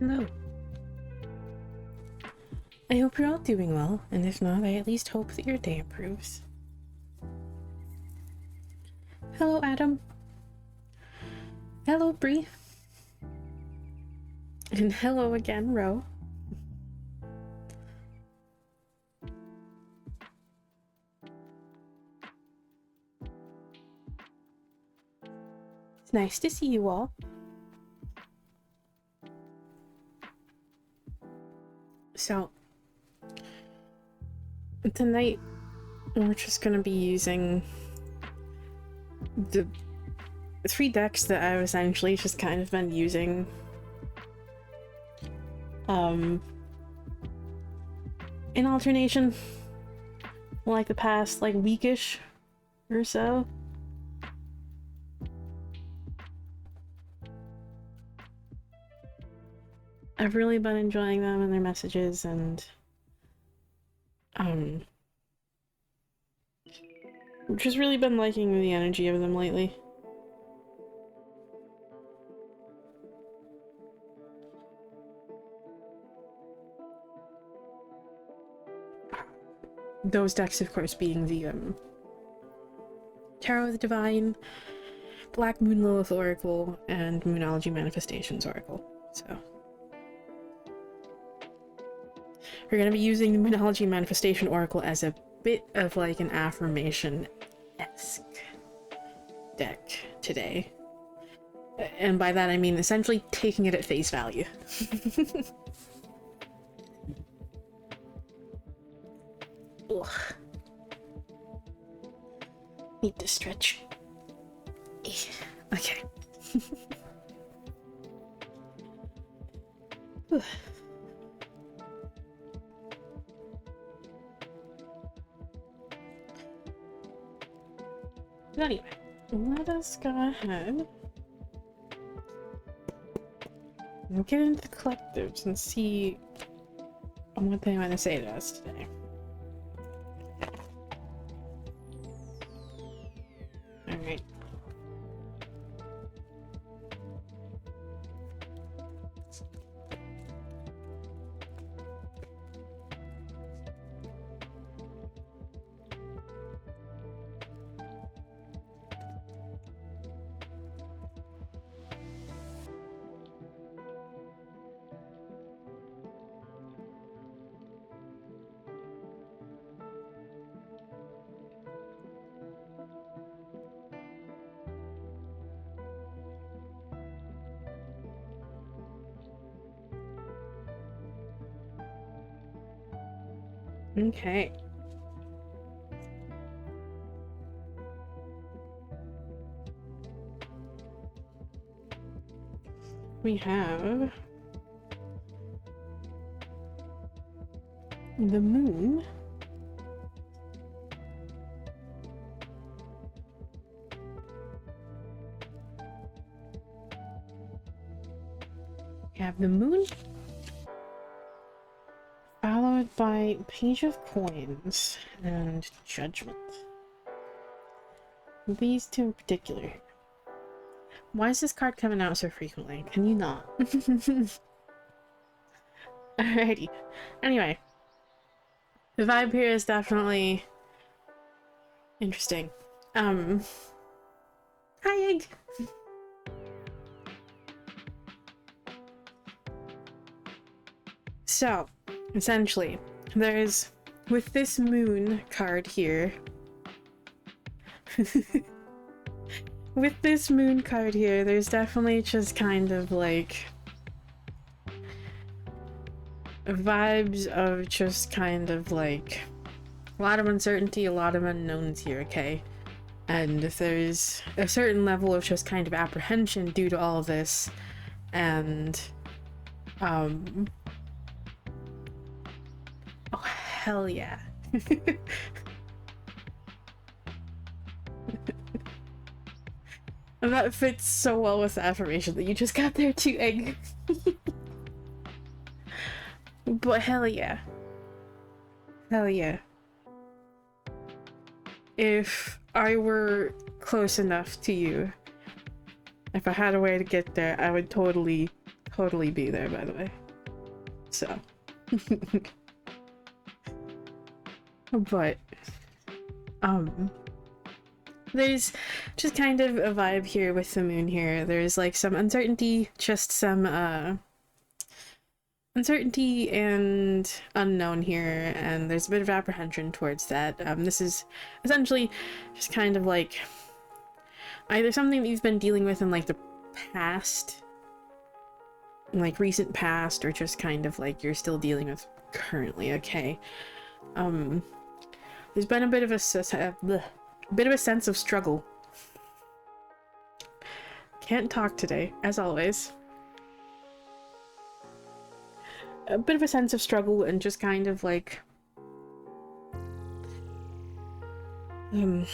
Hello. I hope you're all doing well, and if not, I at least hope that your day improves. Hello, Adam. Hello, Bree. And hello again, Ro. It's nice to see you all. So, tonight we're just gonna be using the 3 decks that I've essentially just kind of been using in alternation like the past weekish or so. I've really been enjoying them and their messages, and just really been liking the energy of them lately. Those decks, of course, being the Tarot of the Divine, Black Moon Lilith Oracle, and Moonology Manifestations Oracle. So we're going to be using the Moonology Manifestation Oracle as a bit of an affirmation-esque deck today. And by that I mean essentially taking it at face value. Ugh. Need to stretch. Okay. Anyway, let us go ahead and get into the collectives and see what they want to say to us today. Alright. Okay. We have the moon. We have the moon, followed by Page of Coins and Judgment. These two in particular. Why is this card coming out so frequently? Can you not? Alrighty. Anyway. The vibe here is definitely interesting. Hi, Egg! So, essentially, there's, with this moon card here, with this moon card here, there's definitely just kind of vibes of just kind of a lot of uncertainty, a lot of unknowns here, okay? And if there's a certain level of just kind of apprehension due to all of this, and oh hell yeah. And that fits so well with the affirmation that you just got there too, Egg. But hell yeah. Hell yeah. If I were close enough to you, if I had a way to get there, I would totally totally be there, by the way. So. But, there's just kind of a vibe here with the moon here. There's like some uncertainty, just some, uncertainty and unknown here, and there's a bit of apprehension towards that. This is essentially just kind of like either something that you've been dealing with in like the past, like recent past, or just kind of like you're still dealing with currently, okay? There's been a bit of a sense of struggle. Can't talk today, as always. A bit of a sense of struggle and just kind of like a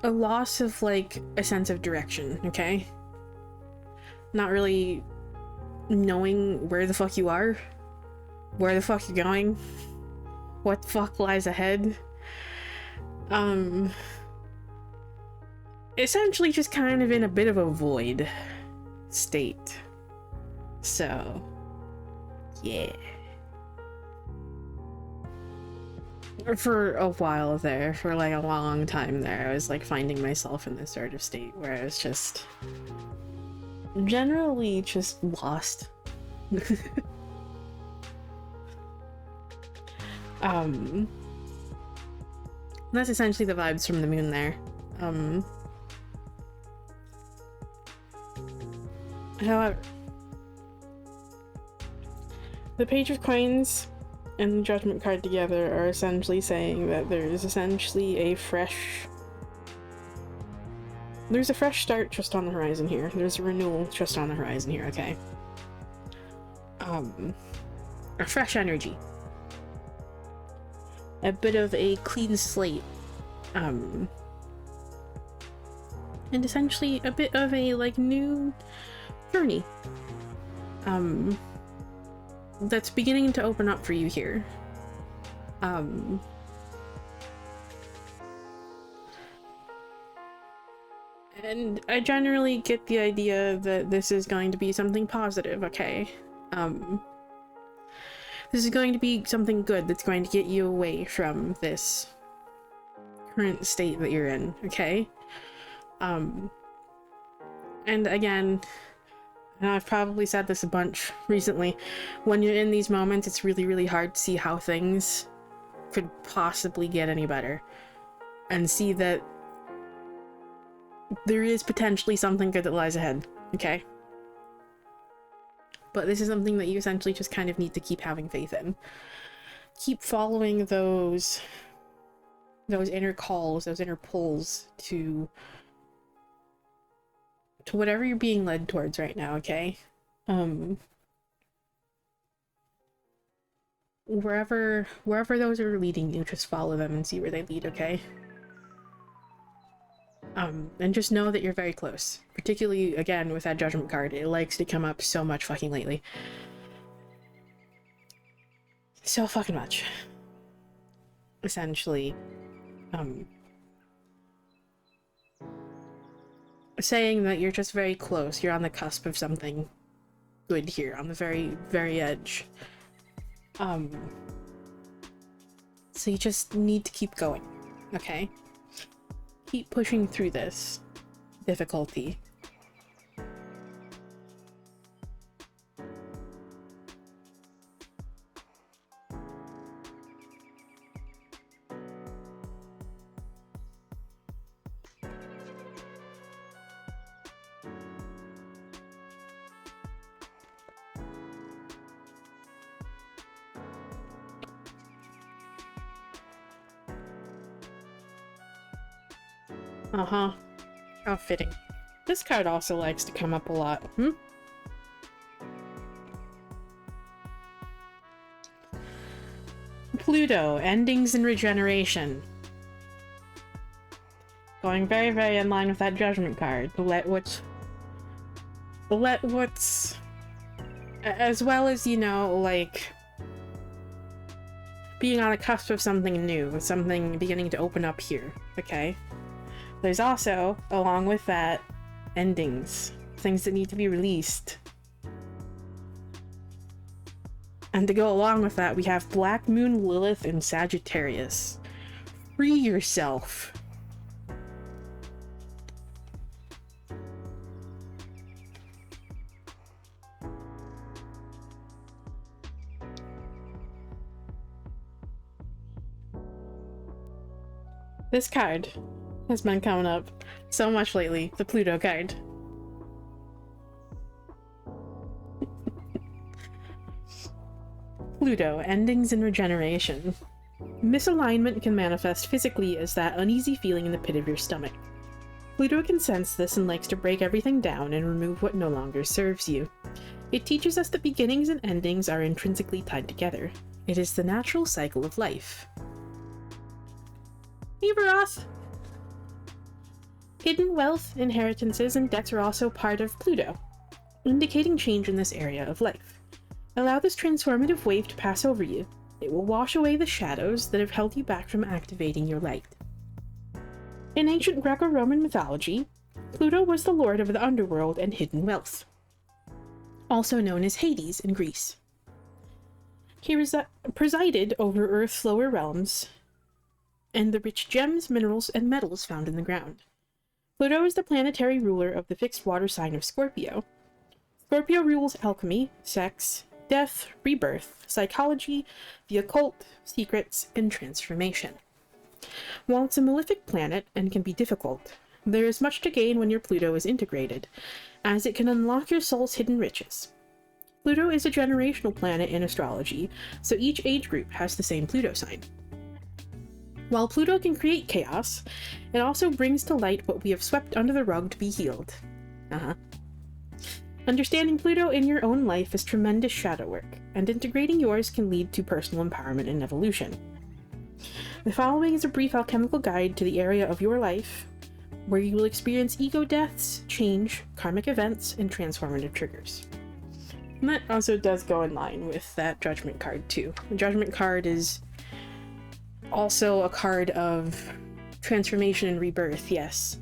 loss of like a sense of direction, okay? Not really knowing where the fuck you are, where the fuck you're going, what the fuck lies ahead. Essentially just kind of in a bit of a void state. So, yeah. For a while there, for like a long time there, I was like finding myself in this sort of state where I was just generally just lost. That's essentially the vibes from the moon there. However, the Page of Coins and the Judgment card together are essentially saying that there's essentially a fresh start just on the horizon here. There's a renewal just on the horizon here, okay? A fresh energy. A bit of a clean slate. And essentially a bit of a, like, new journey. That's beginning to open up for you here. And I generally get the idea that this is going to be something positive, okay? This is going to be something good that's going to get you away from this current state that you're in, okay? And again, and I've probably said this a bunch recently, when you're in these moments, it's really, really hard to see how things could possibly get any better. And see that there is potentially something good that lies ahead, okay? But this is something that you essentially just kind of need to keep having faith in. Keep following those inner calls, those inner pulls to whatever you're being led towards right now, okay? Wherever those are leading you, just follow them and see where they lead, okay? And just know that you're very close. Particularly, again, with that Judgment card. It likes to come up so much fucking lately. So fucking much. Essentially, saying that you're just very close. You're on the cusp of something good here, on the very, very edge. So you just need to keep going, okay? Keep pushing through this difficulty. Uh-huh. How fitting. This card also likes to come up a lot, Pluto, endings and regeneration. Going very, very in line with that Judgment card. Let what's... As well as, you know, like... being on the cusp of something new, something beginning to open up here, okay? There's also, along with that, endings. things that need to be released. And to go along with that, we have Black Moon, Lilith, and Sagittarius. Free yourself. This card has been coming up so much lately, the Pluto card. Pluto, endings and regeneration. Misalignment can manifest physically as that uneasy feeling in the pit of your stomach. Pluto can sense this and likes to break everything down and remove what no longer serves you. It teaches us that beginnings and endings are intrinsically tied together. It is the natural cycle of life. Hey, Varoth! Hidden wealth, inheritances, and debts are also part of Pluto, indicating change in this area of life. Allow this transformative wave to pass over you. It will wash away the shadows that have held you back from activating your light. In ancient Greco-Roman mythology, Pluto was the lord of the underworld and hidden wealth, also known as Hades in Greece. He presided over Earth's lower realms and the rich gems, minerals, and metals found in the ground. Pluto is the planetary ruler of the fixed water sign of Scorpio. Scorpio rules alchemy, sex, death, rebirth, psychology, the occult, secrets, and transformation. While it's a malefic planet and can be difficult, there is much to gain when your Pluto is integrated, as it can unlock your soul's hidden riches. Pluto is a generational planet in astrology, so each age group has the same Pluto sign. While Pluto can create chaos, it also brings to light what we have swept under the rug to be healed. Understanding Pluto in your own life is tremendous shadow work, and integrating yours can lead to personal empowerment and evolution. The following is a brief alchemical guide to the area of your life where you will experience ego deaths, change, karmic events, and transformative triggers. And that also does go in line with that Judgment card too. The Judgment card is also a card of transformation and rebirth, yes.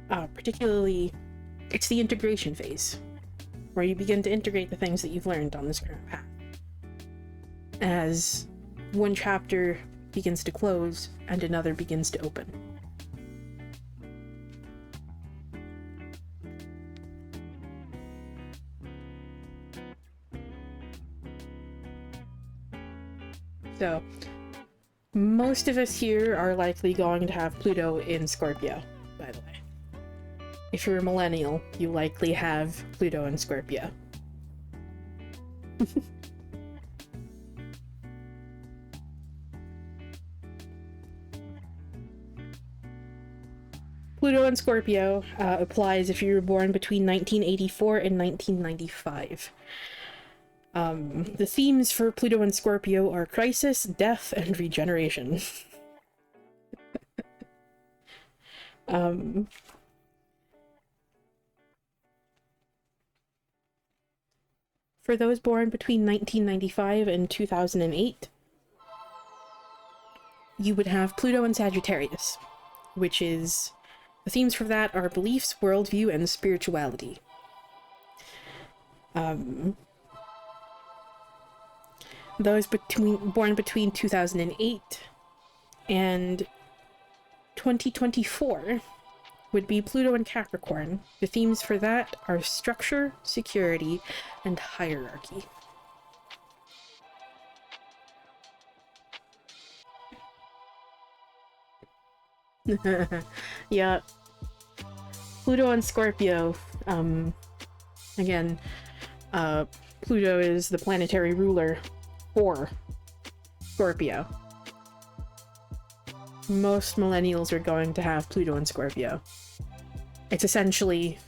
Particularly, it's the integration phase, where you begin to integrate the things that you've learned on this current path. As one chapter begins to close and another begins to open. So, most of us here are likely going to have Pluto in Scorpio, by the way. If you're a millennial, you likely have Pluto in Scorpio. Pluto in Scorpio applies if you were born between 1984 and 1995. The themes for Pluto and Scorpio are crisis, death, and regeneration. For those born between 1995 and 2008, you would have Pluto and Sagittarius, which is, the themes for that are beliefs, worldview, and spirituality. Those born between 2008 and 2024 would be Pluto and Capricorn. The themes for that are structure, security, and hierarchy. Yeah. Pluto and Scorpio, again, Pluto is the planetary ruler for Scorpio. Most millennials are going to have Pluto and Scorpio. It's essentially,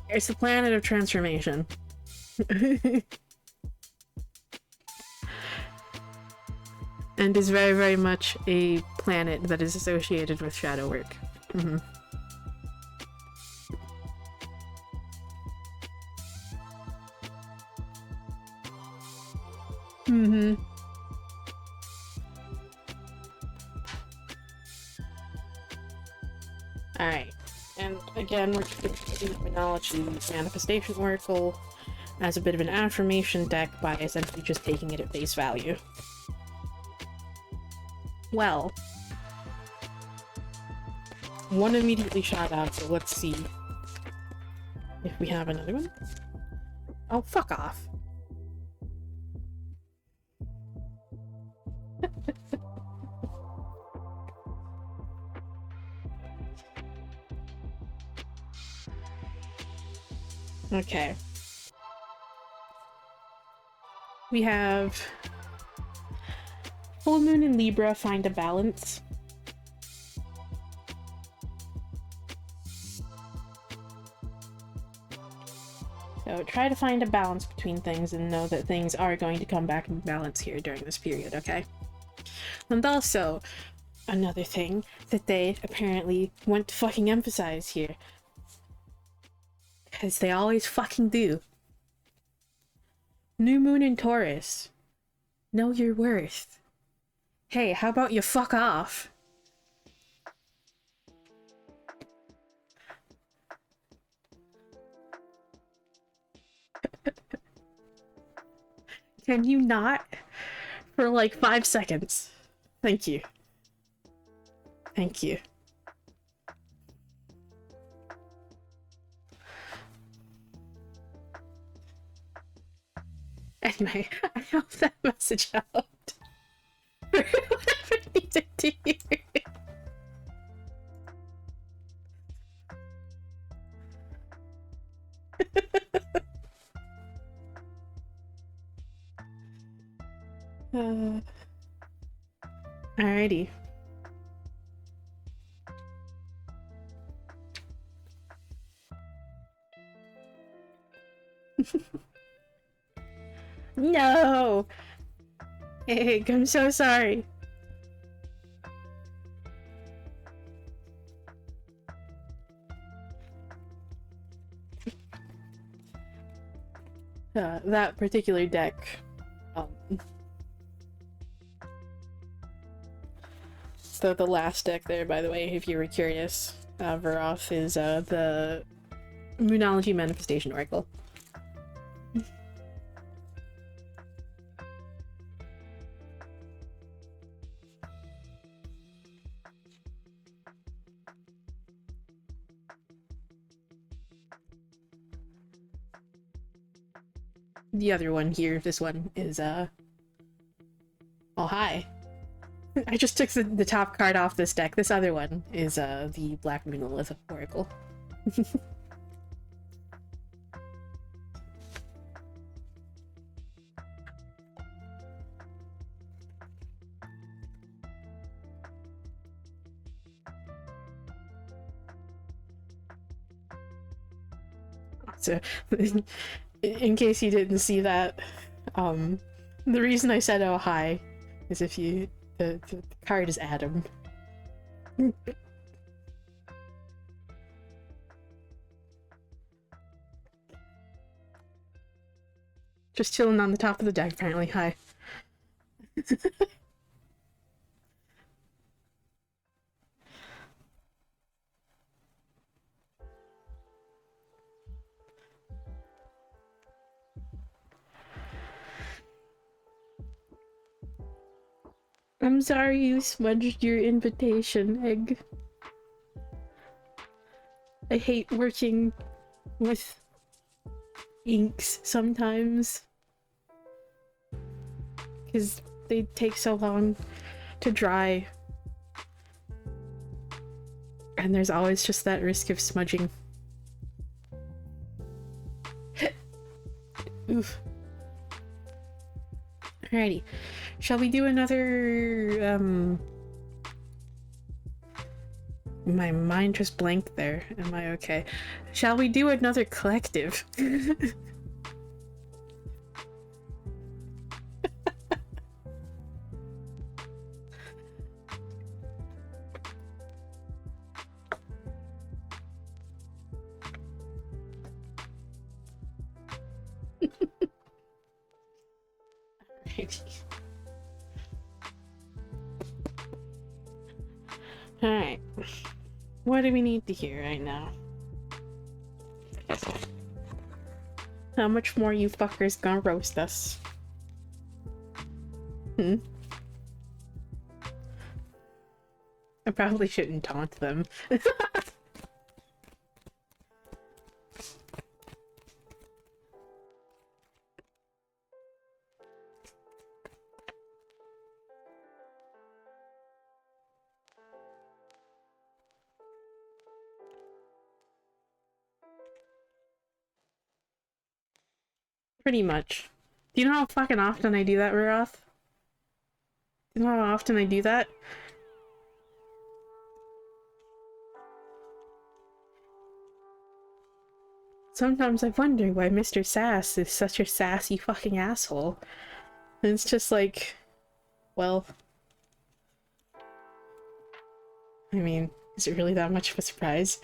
it's the planet of transformation. And is very, very much a planet that is associated with shadow work. Mm-hmm. Mm-hmm. Alright. And again, we're just using the Moonology Manifestation Oracle as a bit of an affirmation deck by essentially just taking it at face value. Well, one immediately shot out, so let's see if we have another one. Oh, fuck off. Okay. We have Full Moon in Libra, find a balance. So try to find a balance between things and know that things are going to come back in balance here during this period, okay? And also, another thing that they apparently want to fucking emphasize here. Because they always fucking do. New moon in Taurus. Know your worth. Hey, how about you fuck off? Can you not? For like 5 seconds. Thank you. Thank you. Anyway, I hope that message helped. For whoever needed to hear it. Alrighty. No! Egg, I'm so sorry. That particular deck, the last deck there, by the way, if you were curious, Veroth is the Moonology Manifestation Oracle. The other one here, this one, is, oh hi. I just took the top card off this deck. This other one is, the Black Monolith Oracle. So, in case you didn't see that, the reason I said oh hi is if you the card is Adam. Just chilling on the top of the deck, apparently. Hi. I'm sorry you smudged your invitation, Egg. I hate working with inks sometimes, because they take so long to dry, and there's always just that risk of smudging. Oof. Alrighty. Shall we do another, My mind just blanked there. Am I okay? Shall we do another collective? Alright. What do we need to hear right now? How much more you fuckers gonna roast us? Hmm? I probably shouldn't taunt them. Pretty much. Do you know how fucking often I do that, Ruroth? Do you know how often I do that? Sometimes I wonder why Mr. Sass is such a sassy fucking asshole. And it's just like, well... I mean, is it really that much of a surprise?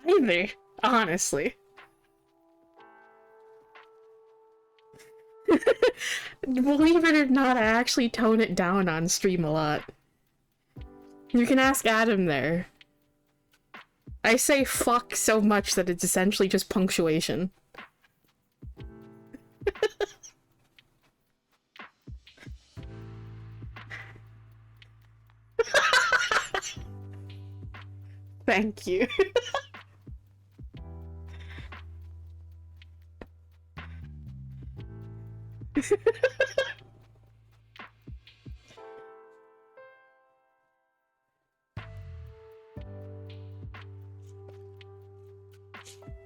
Either, honestly. Believe it or not, I actually tone it down on stream a lot. You can ask Adam there. I say fuck so much that it's essentially just punctuation. Thank you.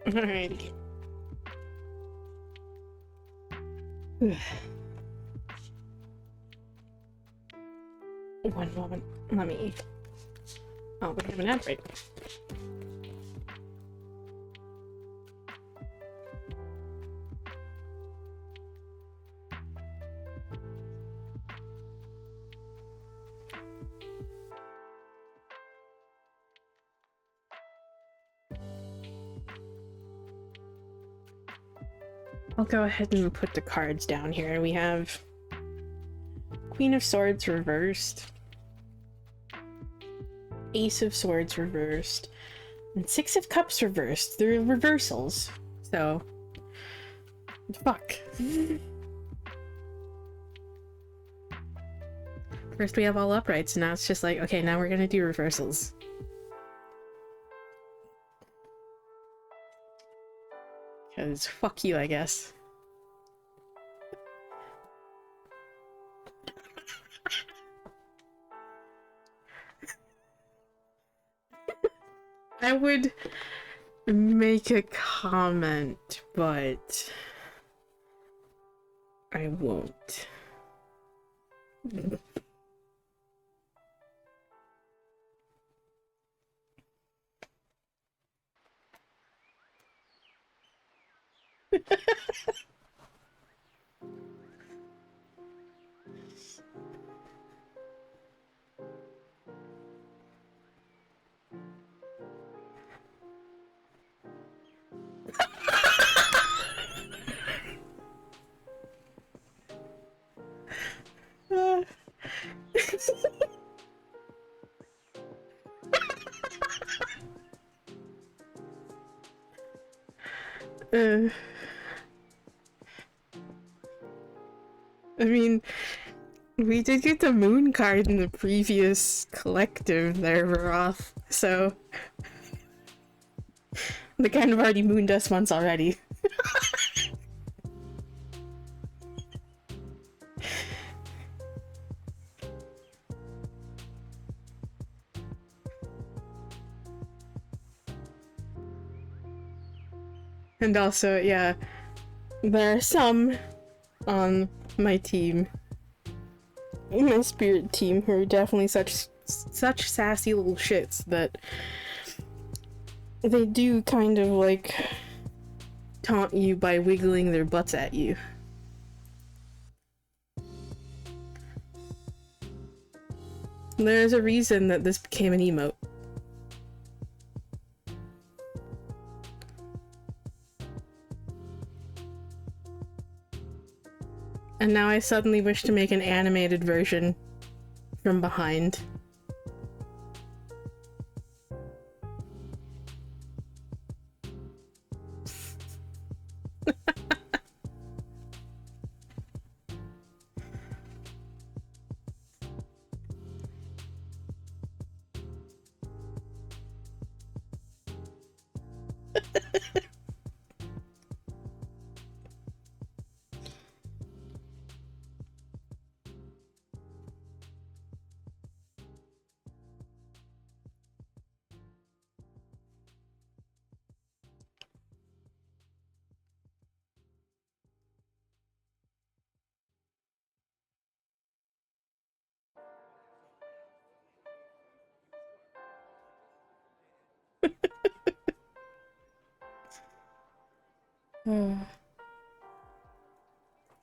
Alright. One moment. Let me... Oh, we have an ad break. I'll go ahead and put the cards down here. We have Queen of Swords reversed, Ace of Swords reversed, and Six of Cups reversed. They're reversals. So, fuck. First we have all uprights, and now it's just like, okay, now we're gonna do reversals. Because fuck you, I guess. I would make a comment, but I won't. I mean, we did get the moon card in the previous collective there, Roth, so they kind of already mooned us once already. And also, yeah, there are some on my team, my spirit team, who are definitely such sassy little shits that they do kind of like taunt you by wiggling their butts at you. There's a reason that this became an emote. And now I suddenly wish to make an animated version from behind.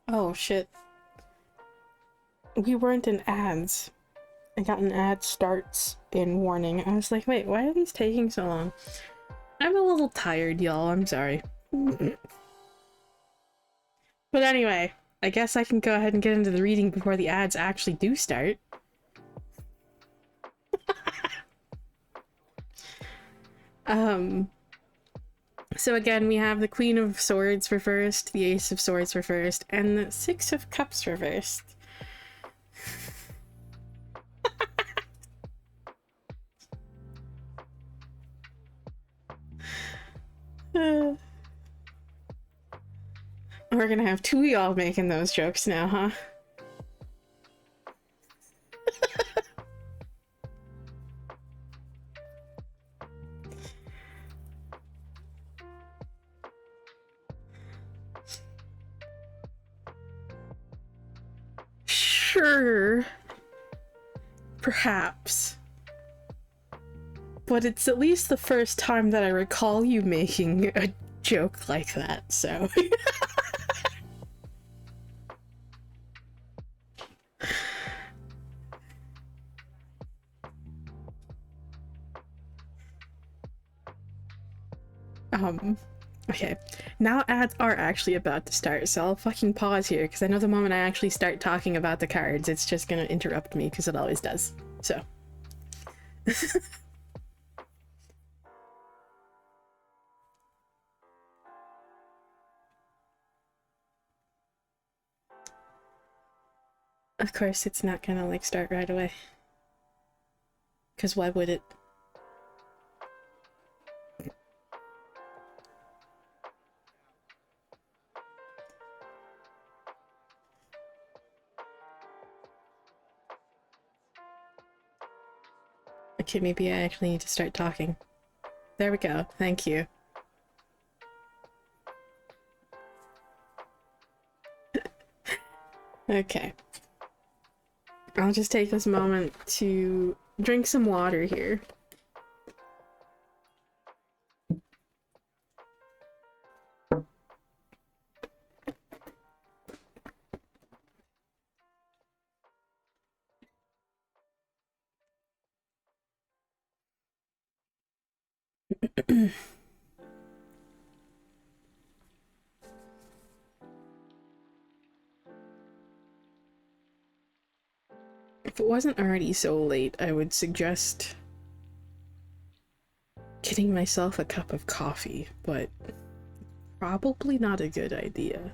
Oh shit. We weren't in ads. I got an ad starts in warning. I was like, wait, why are these taking so long? I'm a little tired, y'all. I'm sorry. But anyway, I guess I can go ahead and get into the reading before the ads actually do start. So again, we have the Queen of Swords reversed, the Ace of Swords reversed, and the Six of Cups reversed. We're gonna have two of y'all making those jokes now, huh? Sure. Perhaps. But it's at least the first time that I recall you making a joke like that, so... Okay. Now ads are actually about to start, so I'll fucking pause here, because I know the moment I actually start talking about the cards, it's just gonna interrupt me, because it always does. So. Of course, it's not gonna, like, start right away. Because why would it? Okay, maybe I actually need to start talking. There we go. Thank you. Okay. I'll just take this moment to drink some water here. If it wasn't already so late, I would suggest getting myself a cup of coffee, but probably not a good idea.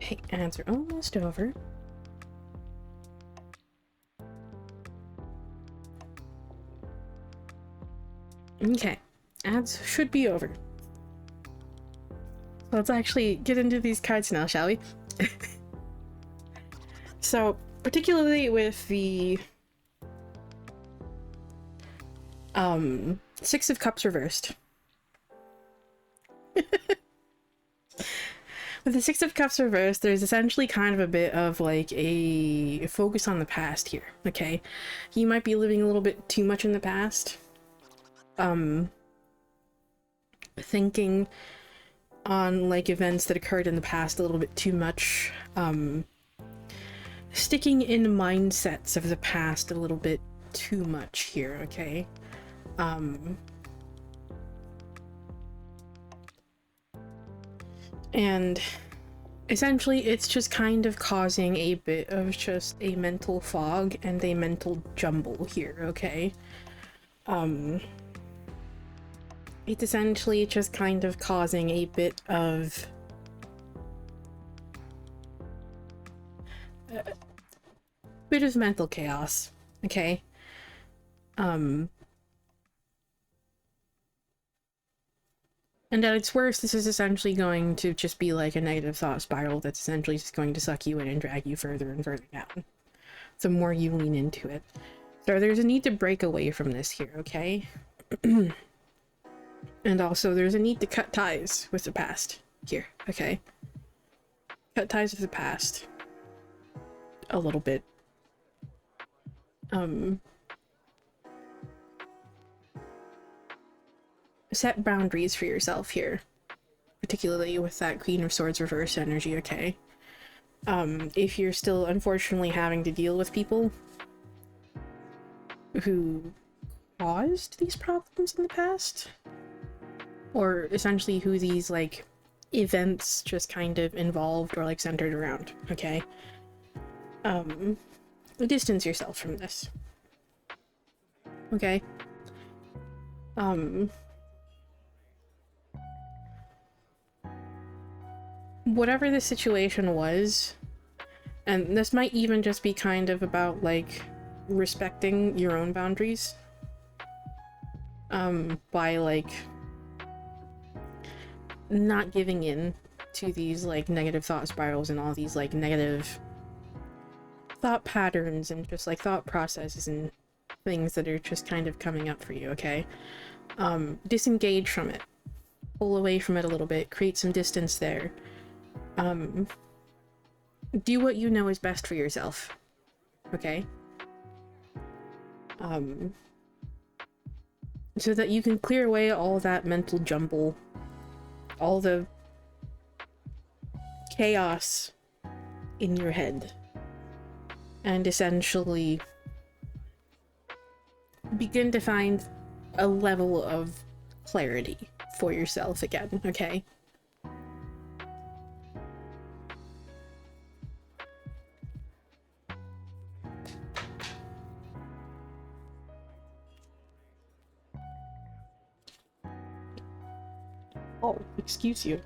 Hey, ads are almost over. Okay, ads should be over. Let's actually get into these cards now, shall we? So, particularly with the Six of Cups reversed. With the Six of Cups reversed, there's essentially kind of a bit of like a focus on the past here, okay? You might be living a little bit too much in the past. Thinking on like events that occurred in the past a little bit too much. Sticking in mindsets of the past a little bit too much here, okay? And essentially it's just kind of causing a bit of just a mental fog and a mental jumble here, okay? It's essentially just kind of causing a bit of mental chaos, okay? And at its worst, this is essentially going to just be like a negative thought spiral that's essentially just going to suck you in and drag you further and further down, the more you lean into it. So there's a need to break away from this here, okay? And also there's a need to cut ties with the past here, okay? Cut ties with the past. A little bit. Set boundaries for yourself here. Particularly with that Queen of Swords reverse energy, okay? If you're still unfortunately having to deal with people who caused these problems in the past, or essentially who these, like, events just kind of involved or, like, centered around, okay? Distance yourself from this. Okay? Whatever the situation was, and this might even just be kind of about, like, respecting your own boundaries, by, like, not giving in to these, like, negative thought spirals and all these, like, negative thought patterns and just, like, thought processes and things that are just kind of coming up for you, okay? Disengage from it. Pull away from it a little bit. Create some distance there. Do what you know is best for yourself, okay? So that you can clear away all that mental jumble, all the chaos in your head, and essentially begin to find a level of clarity for yourself again, okay? Oh, excuse you.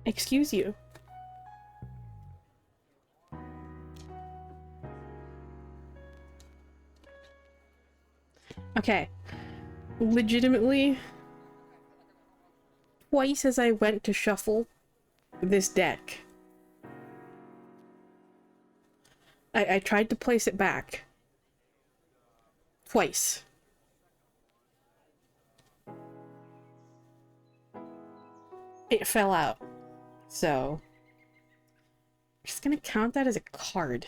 Excuse you. Okay. Legitimately, twice as I went to shuffle this deck, I tried to place it back. Twice. It fell out. So, I'm just gonna count that as a card.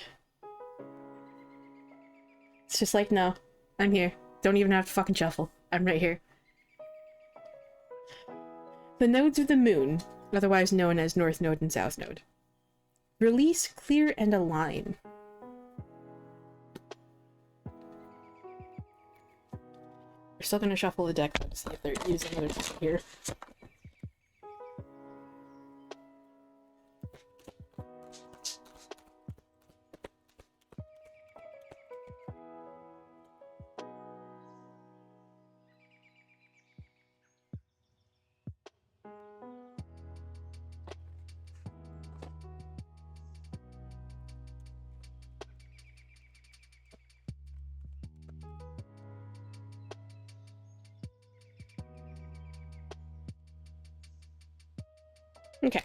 It's just like, no, I'm here. Don't even have to fucking shuffle. I'm right here. The nodes of the moon, otherwise known as North Node and South Node. Release, clear, and align. We're still gonna shuffle the deck to see if they're using other stuff here. Okay.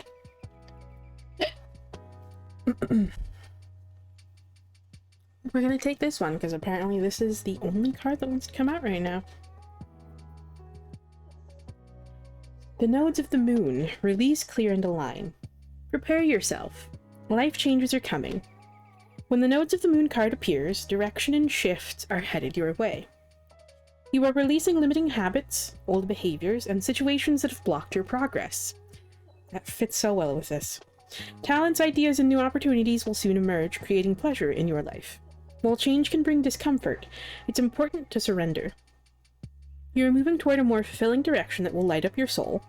We're gonna take this one, because apparently this is the only card that wants to come out right now. The nodes of the moon. Release, clear, and align. Prepare yourself. Life changes are coming. When the nodes of the moon card appears, direction and shifts are headed your way. You are releasing limiting habits, old behaviors, and situations that have blocked your progress. That fits so well with this. Talents, ideas, and new opportunities will soon emerge, creating pleasure in your life. While change can bring discomfort, it's important to surrender. You're moving toward a more fulfilling direction that will light up your soul,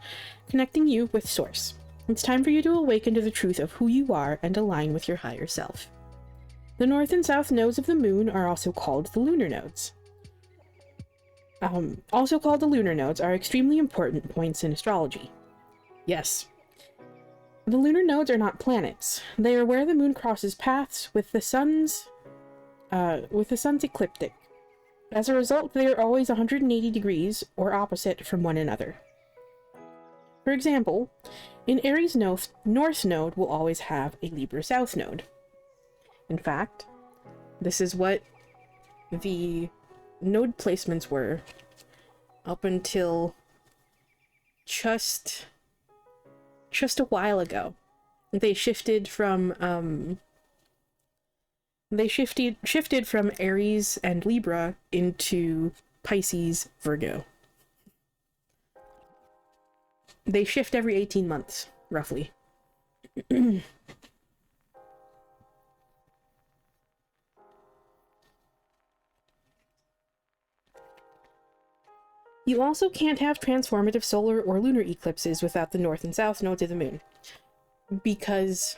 connecting you with Source. It's time for you to awaken to the truth of who you are and align with your higher self. The north and south nodes of the moon are also called the lunar nodes. Are extremely important points in astrology. Yes. The lunar nodes are not planets. They are where the moon crosses paths with the sun's ecliptic. As a result, they are always 180 degrees or opposite from one another. For example, an Aries north node will always have a Libra south node. In fact, this is what the node placements were up until just a while ago. They shifted from Aries and Libra into Pisces, Virgo. They shift every 18 months, roughly. You also can't have transformative solar or lunar eclipses without the north and south nodes of the moon, because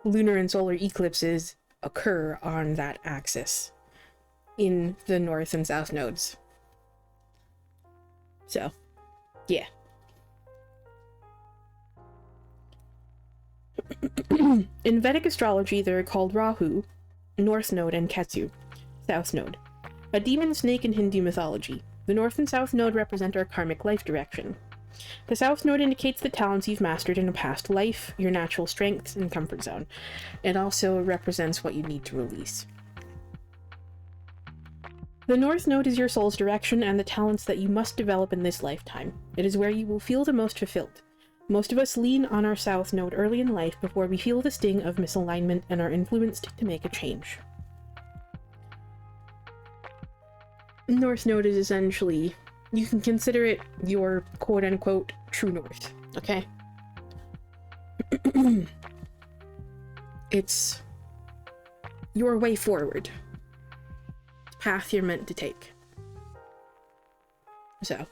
lunar and solar eclipses occur on that axis in the north and south nodes. So, yeah. In Vedic astrology, they are called Rahu, north node, and Ketu, south node, a demon snake in Hindu mythology. The north and south node represent our karmic life direction. The south node indicates the talents you've mastered in a past life, your natural strengths, and comfort zone. It also represents what you need to release. The north node is your soul's direction and the talents that you must develop in this lifetime. It is where you will feel the most fulfilled. Most of us lean on our south node early in life before we feel the sting of misalignment and are influenced to make a change. North node is essentially, you can consider it your quote-unquote true north, okay? It's your way forward. Path you're meant to take. So.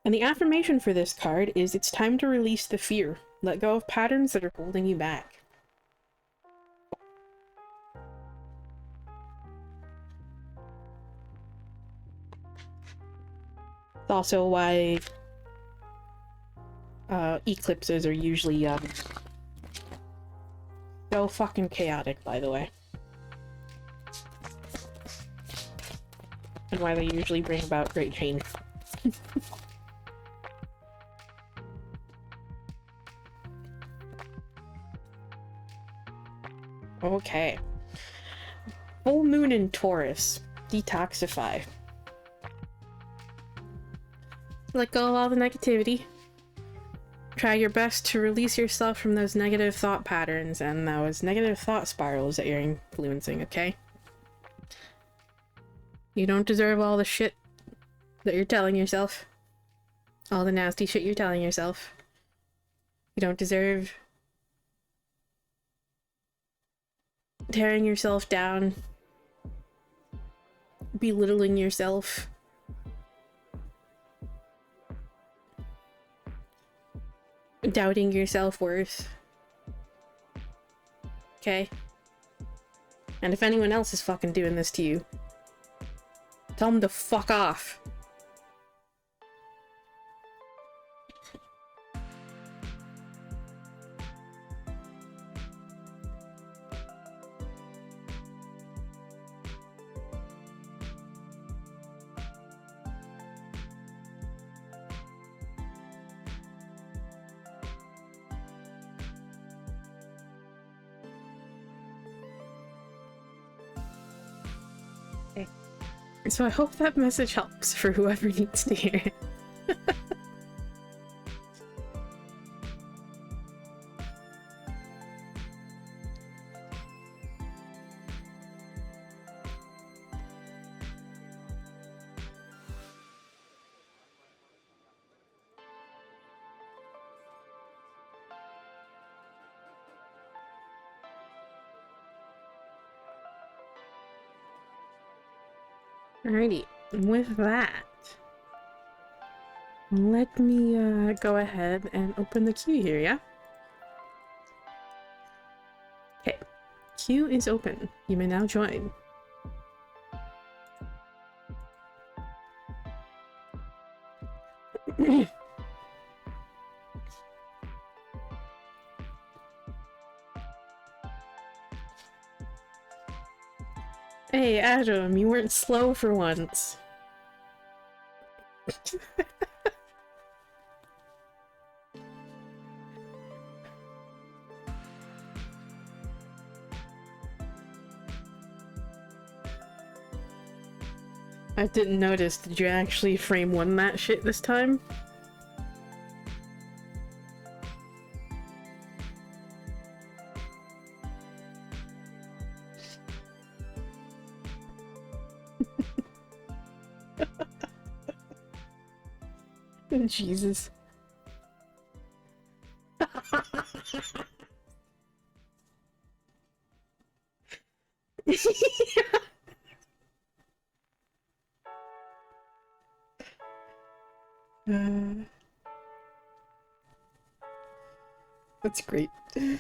And the affirmation for this card is, it's time to release the fear. Let go of patterns that are holding you back. It's also why eclipses are usually so fucking chaotic, by the way. And why they usually bring about great change. Okay. Full moon in Taurus. Detoxify. Let go of all the negativity. Try your best to release yourself from those negative thought patterns and those negative thought spirals that you're influencing, okay? You don't deserve all the shit that you're telling yourself. All the nasty shit you're telling yourself. You don't deserve tearing yourself down, belittling yourself. Doubting your self-worth. Okay? And if anyone else is fucking doing this to you, tell them to fuck off. So I hope that message helps for whoever needs to hear it. Alrighty, with that, let me go ahead and open the queue here, yeah? Okay, queue is open. You may now join. Hey, Adam, you weren't slow for once. I didn't notice. Did you actually frame one that shit this time? Jesus. That's great. In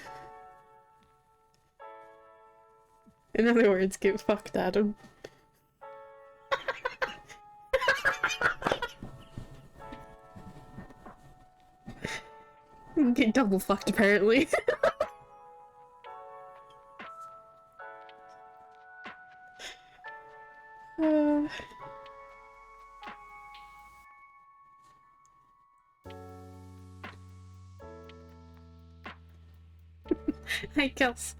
other words, get fucked, Adam. Get double fucked, apparently. Hi, Kels.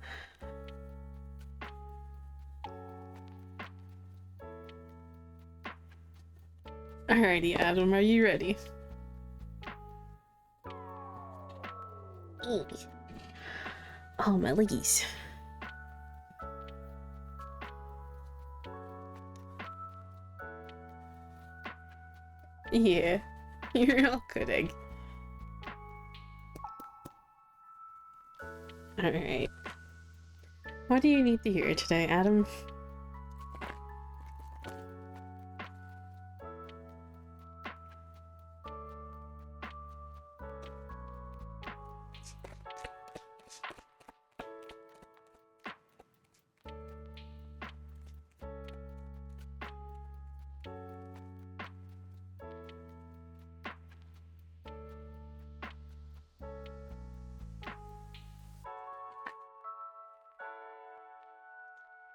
Alrighty, Adam, are you ready? Oh, my leggies. Yeah, you're all good, egg. Alright. What do you need to hear today, Adam?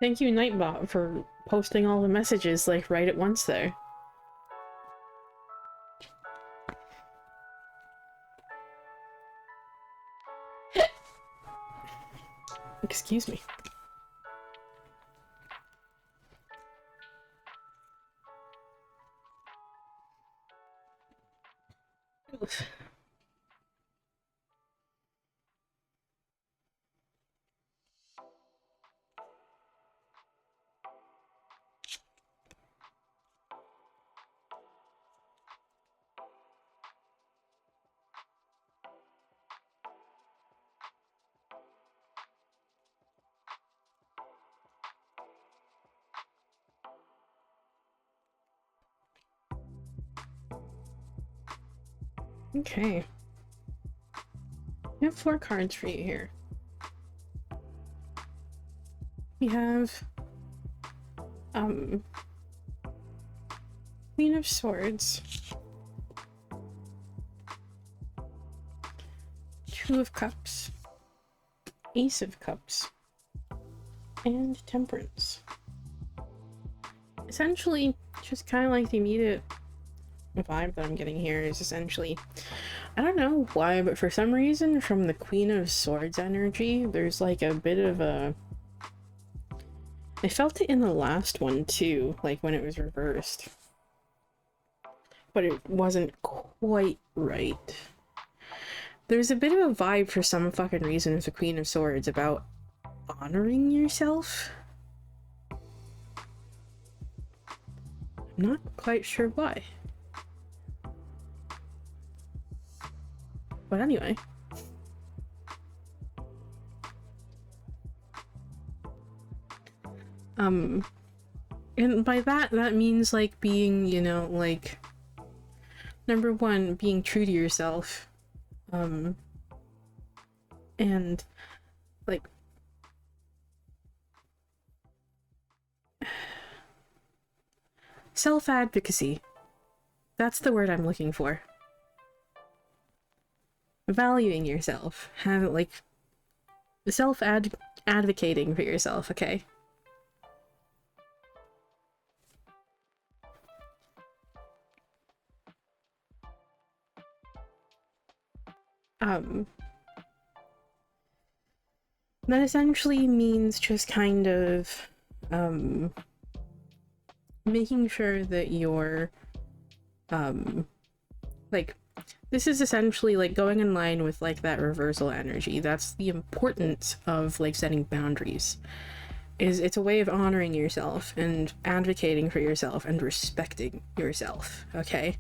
Thank you, Nightbot, for posting all the messages, like, right at once there. Excuse me. Okay. We have 4 cards for you here. We have Queen of Swords, 2 of Cups, Ace of Cups, and Temperance. Essentially, just kind of like the immediate vibe that I'm getting here is essentially, I don't know why, but for some reason from the Queen of Swords energy, there's like a bit of a... I felt it in the last one too, like when it was reversed. But it wasn't quite right. There's a bit of a vibe for some fucking reason with the Queen of Swords about honoring yourself. I'm not quite sure why. But anyway. And by that means, like, being, you know, like, number one, being true to yourself. And, like, self-advocacy. That's the word I'm looking for. Valuing yourself. Have, like, advocating for yourself, okay? That essentially means just kind of, making sure that you're, like, this is essentially, like, going in line with, like, that reversal energy. That's the importance of, like, setting boundaries. It's a way of honoring yourself and advocating for yourself and respecting yourself, okay?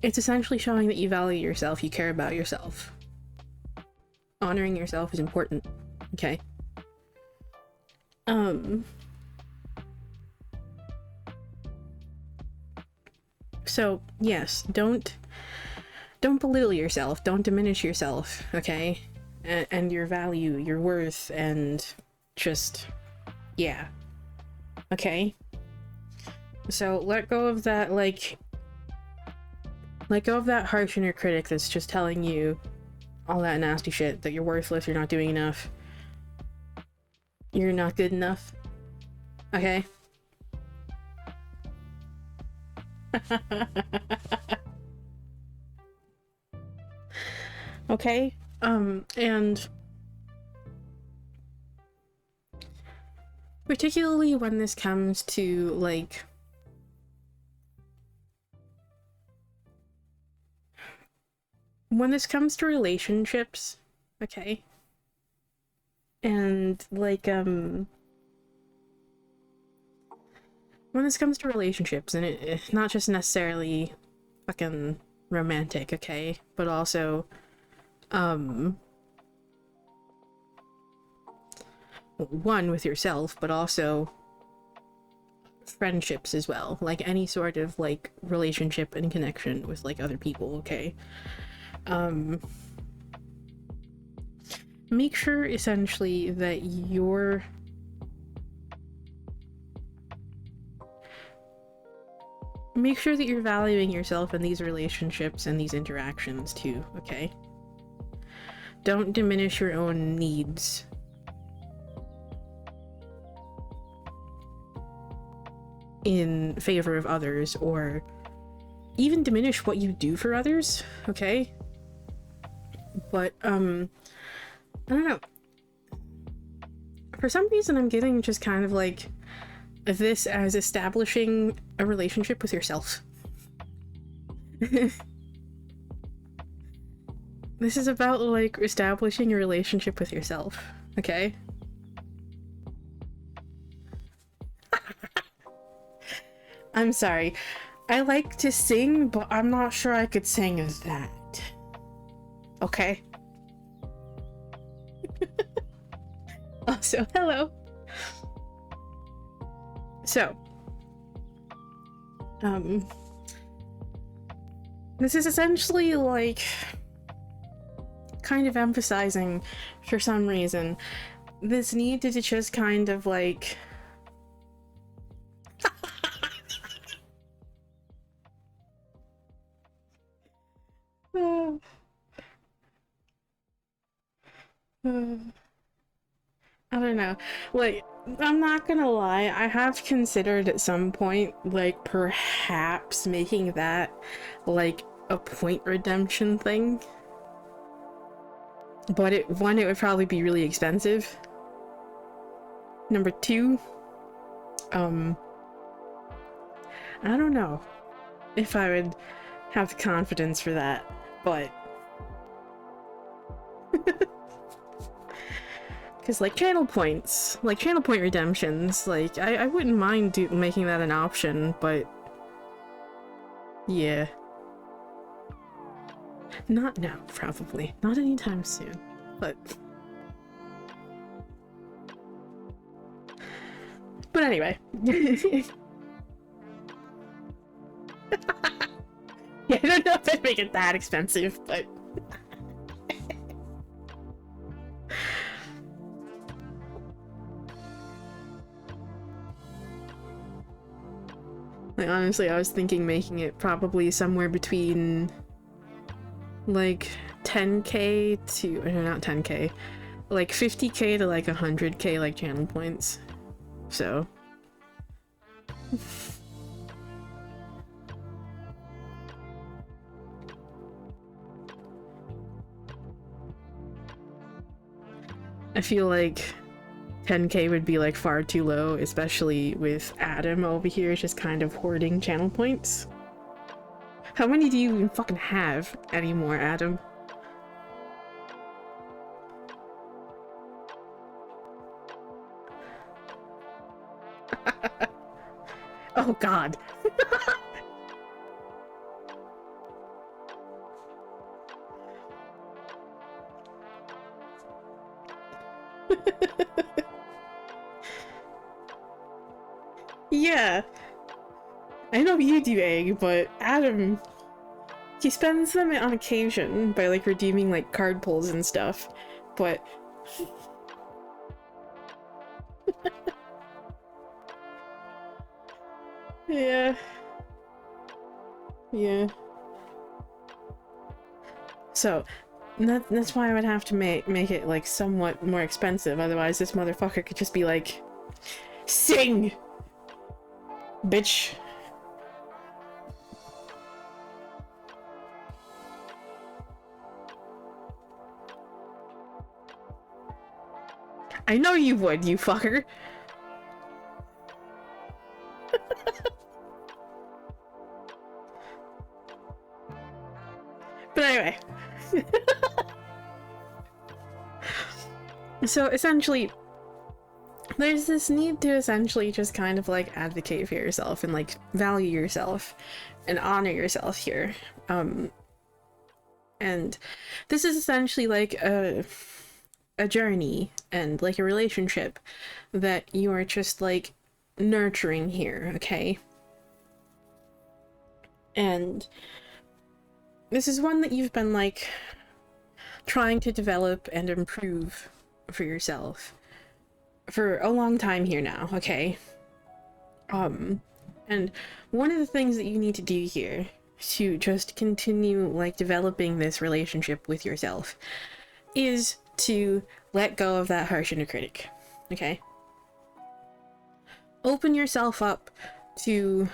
It's essentially showing that you value yourself, you care about yourself. Honoring yourself is important, okay? So, yes, don't belittle yourself, don't diminish yourself, okay? And your value, your worth, and just, yeah. Okay? So, let go of that, like, let go of that harsh inner critic that's just telling you all that nasty shit, that you're worthless, you're not doing enough, you're not good enough. Okay? Okay? And particularly when this comes to, like, when this comes to relationships, okay? And, like, when this comes to relationships, and it not just necessarily fucking romantic, okay? But also, one, with yourself, but also friendships as well. Like, any sort of, like, relationship and connection with, like, other people, okay? Make sure, essentially, that you're... Make sure that you're valuing yourself in these relationships and these interactions, too, okay? Don't diminish your own needs. In favor of others, or even diminish what you do for others, okay? But, I don't know. For some reason, I'm getting just kind of like this as establishing a relationship with yourself. This is about, like, establishing a relationship with yourself, okay? I'm sorry. I like to sing, but I'm not sure I could sing that. Okay? Also, hello. So, this is essentially, like, kind of emphasizing, for some reason, this need to just kind of, like... I don't know. Like, I'm not gonna lie, I have considered at some point, like, perhaps making that, like, a point redemption thing. But one, it would probably be really expensive. Number two, I don't know if I would have the confidence for that, but... Because, like, channel point redemptions, like, I wouldn't mind making that an option, but... Yeah. Not now, probably. Not anytime soon, but... But anyway. Yeah, I don't know if I'd make it that expensive, but... Like, honestly, I was thinking making it probably somewhere between... like, 10k to... or not 10k. Like, 50k to, like, 100k, like, channel points. So... I feel like 10k would be like far too low, especially with Adam over here just kind of hoarding channel points. How many do you even fucking have anymore, Adam? Oh god. Yeah. I know you do, Egg, but Adam... he spends them on occasion by, like, redeeming, like, card pulls and stuff, but... yeah. Yeah. So, that's why I would have to make it, like, somewhat more expensive, otherwise this motherfucker could just be like... sing! Bitch. I know you would, you fucker. But anyway. So essentially, there's this need to essentially just kind of like advocate for yourself and like value yourself and honor yourself here. And this is essentially like a journey and like a relationship that you are just like nurturing here, okay? And this is one that you've been like trying to develop and improve for yourself for a long time here now, okay? And one of the things that you need to do here to just continue like developing this relationship with yourself is to let go of that harsh inner critic, okay? Open yourself up to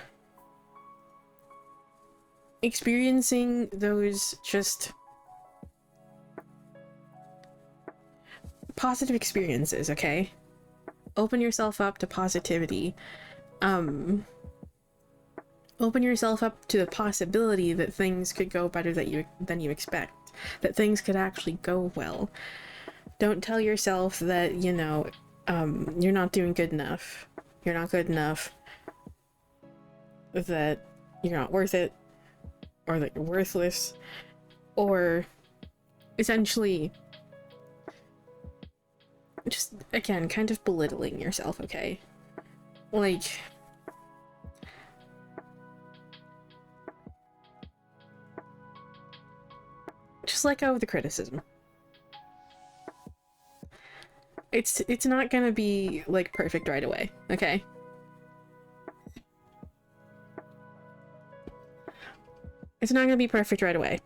experiencing those just positive experiences, okay? Open yourself up to positivity. Open yourself up to the possibility that things could go better than you expect. That things could actually go well. Don't tell yourself that, you know, you're not doing good enough. You're not good enough. That you're not worth it. Or that you're worthless. Or essentially just, again, kind of belittling yourself, okay? Like... just let go of the criticism. It's not gonna be, like, perfect right away, okay? It's not gonna be perfect right away.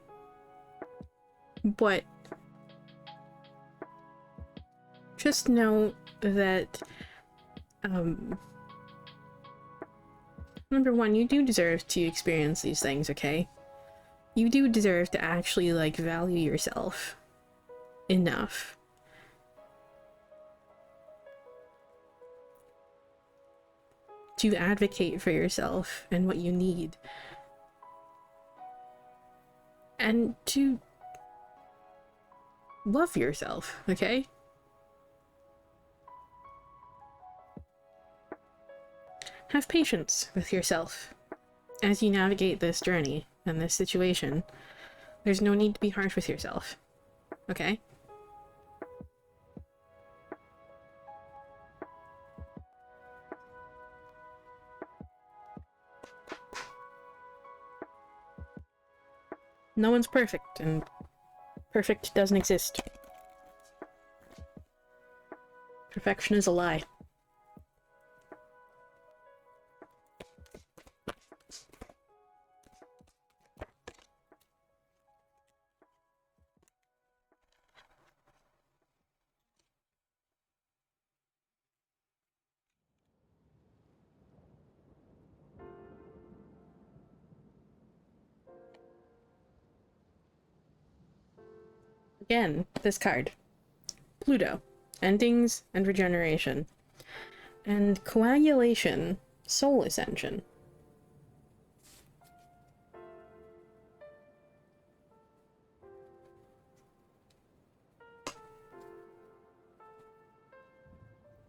But... just know that, number one, you do deserve to experience these things, okay? You do deserve to actually, like, value yourself enough to advocate for yourself and what you need. And to love yourself, okay? Have patience with yourself as you navigate this journey and this situation. There's no need to be harsh with yourself, okay? No one's perfect, and perfect doesn't exist. Perfection is a lie. Again, this card. Pluto. Endings and regeneration. And coagulation. Soul ascension.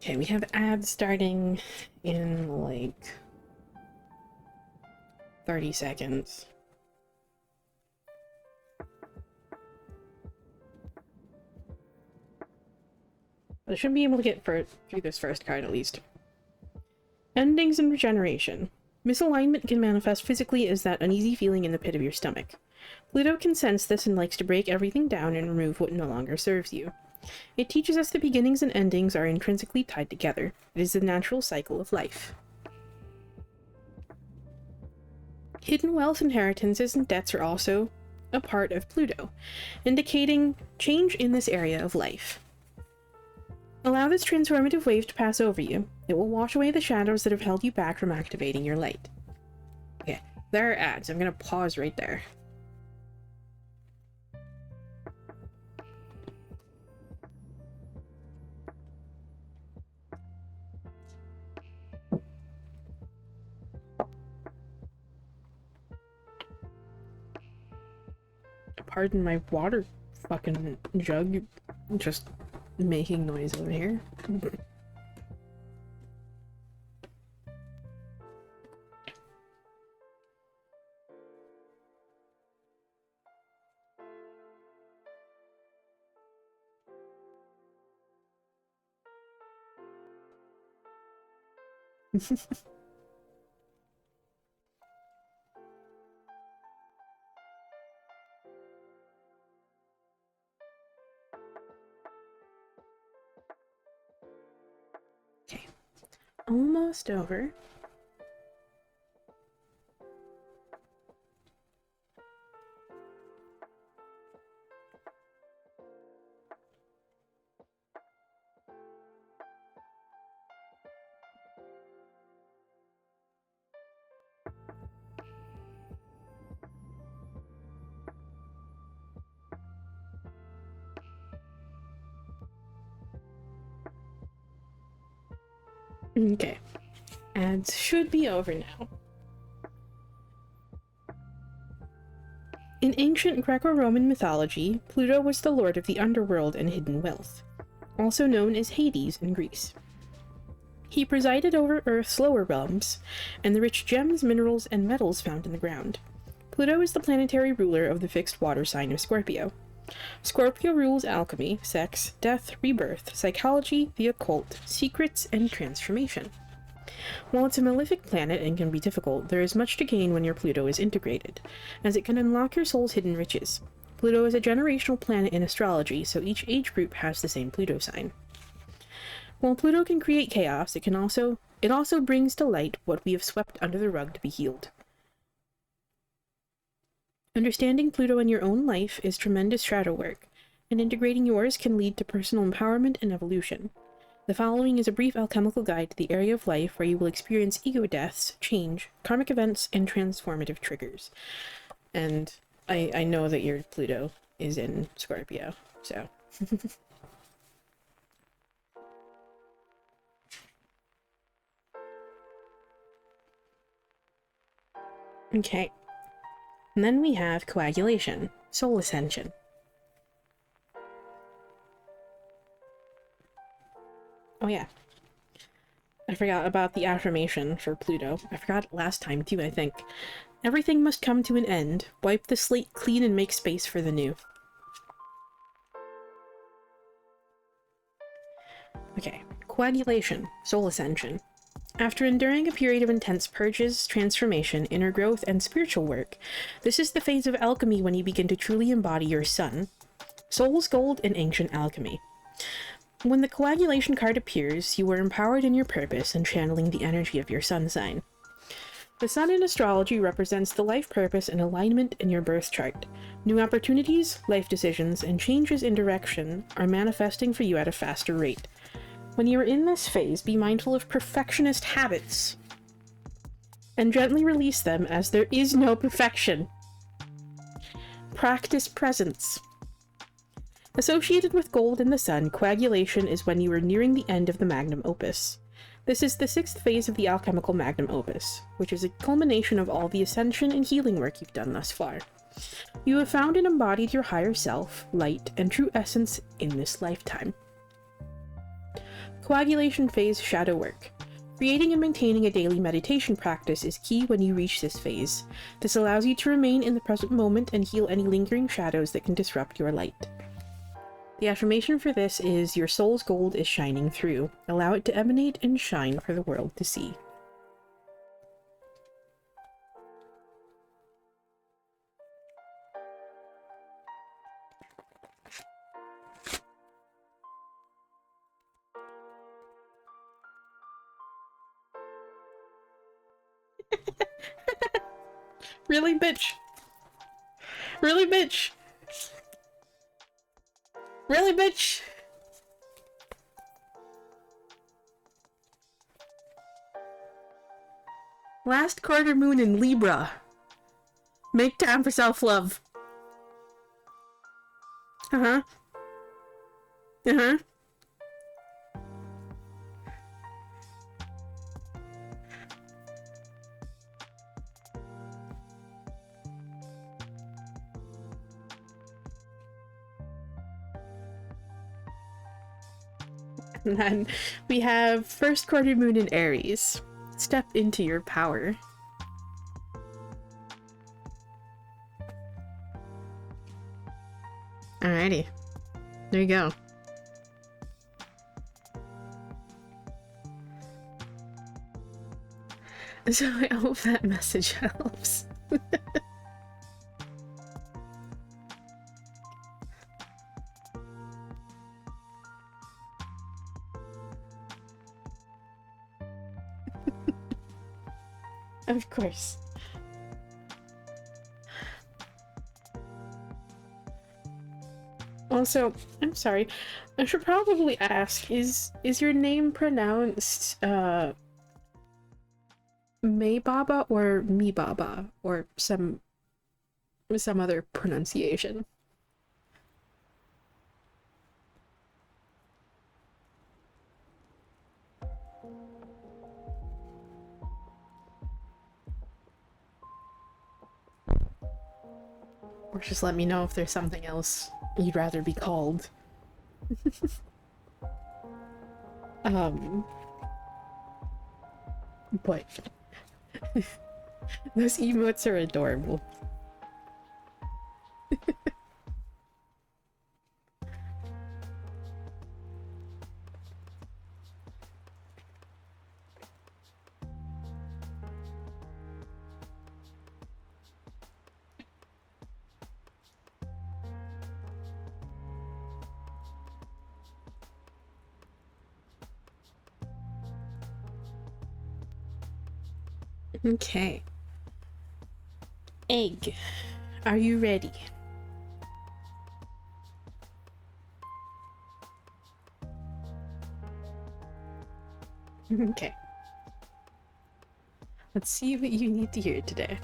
Okay, we have ads starting in like 30 seconds. But I should be able to get through this first card at least. Endings and regeneration. Misalignment can manifest physically as that uneasy feeling in the pit of your stomach. Pluto can sense this and likes to break everything down and remove what no longer serves you. It teaches us that beginnings and endings are intrinsically tied together. It is the natural cycle of life. Hidden wealth, inheritances, and debts are also a part of Pluto, indicating change in this area of life. Allow this transformative wave to pass over you. It will wash away the shadows that have held you back from activating your light. Okay, there are ads. I'm gonna pause right there. Pardon my water fucking jug just making noise over here. Okay, almost over. Okay, ads should be over now. In ancient Greco-Roman mythology, Pluto was the lord of the underworld and hidden wealth, also known as Hades in Greece. He presided over Earth's lower realms and the rich gems, minerals, and metals found in the ground. Pluto is the planetary ruler of the fixed water sign of Scorpio. Scorpio rules alchemy, sex, death, rebirth, psychology, the occult, secrets, and transformation. While it's a malefic planet and can be difficult, there is much to gain when your Pluto is integrated, as it can unlock your soul's hidden riches. Pluto is a generational planet in astrology, so each age group has the same Pluto sign. While Pluto can create chaos, it also brings to light what we have swept under the rug to be healed. Understanding Pluto in your own life is tremendous shadow work, and integrating yours can lead to personal empowerment and evolution. The following is a brief alchemical guide to the area of life where you will experience ego deaths, change, karmic events, and transformative triggers. And I know that your Pluto is in Scorpio, so... Okay. And then we have coagulation, soul ascension. Oh yeah. I forgot about the affirmation for Pluto. I forgot it last time too, I think. Everything must come to an end. Wipe the slate clean and make space for the new. Okay. Coagulation, soul ascension. After enduring a period of intense purges, transformation, inner growth, and spiritual work, this is the phase of alchemy when you begin to truly embody your sun. Soul's Gold in Ancient Alchemy. When the coagulation card appears, you are empowered in your purpose and channeling the energy of your sun sign. The sun in astrology represents the life purpose and alignment in your birth chart. New opportunities, life decisions, and changes in direction are manifesting for you at a faster rate. When you are in this phase, be mindful of perfectionist habits and gently release them, as there is no perfection. Practice presence. Associated with gold in the sun, coagulation is when you are nearing the end of the magnum opus. This is the 6th phase of the alchemical magnum opus, which is a culmination of all the ascension and healing work you've done thus far. You have found and embodied your higher self, light, and true essence in this lifetime. Coagulation phase shadow work. Creating and maintaining a daily meditation practice is key when you reach this phase. This allows you to remain in the present moment and heal any lingering shadows that can disrupt your light. The affirmation for this is, your soul's gold is shining through. Allow it to emanate and shine for the world to see. Really, bitch? Really, bitch? Really, bitch? Last quarter moon in Libra. Make time for self-love. Uh-huh. Uh-huh. And then we have first quarter moon in Aries. Step into your power. Alrighty. There you go. So I hope that message helps. Of course. Also, I'm sorry. I should probably ask, is your name pronounced May Baba or Me Baba or some other pronunciation? Or just let me know if there's something else you'd rather be called. But those emotes are adorable. Okay. Egg, are you ready? Okay. Let's see what you need to hear today.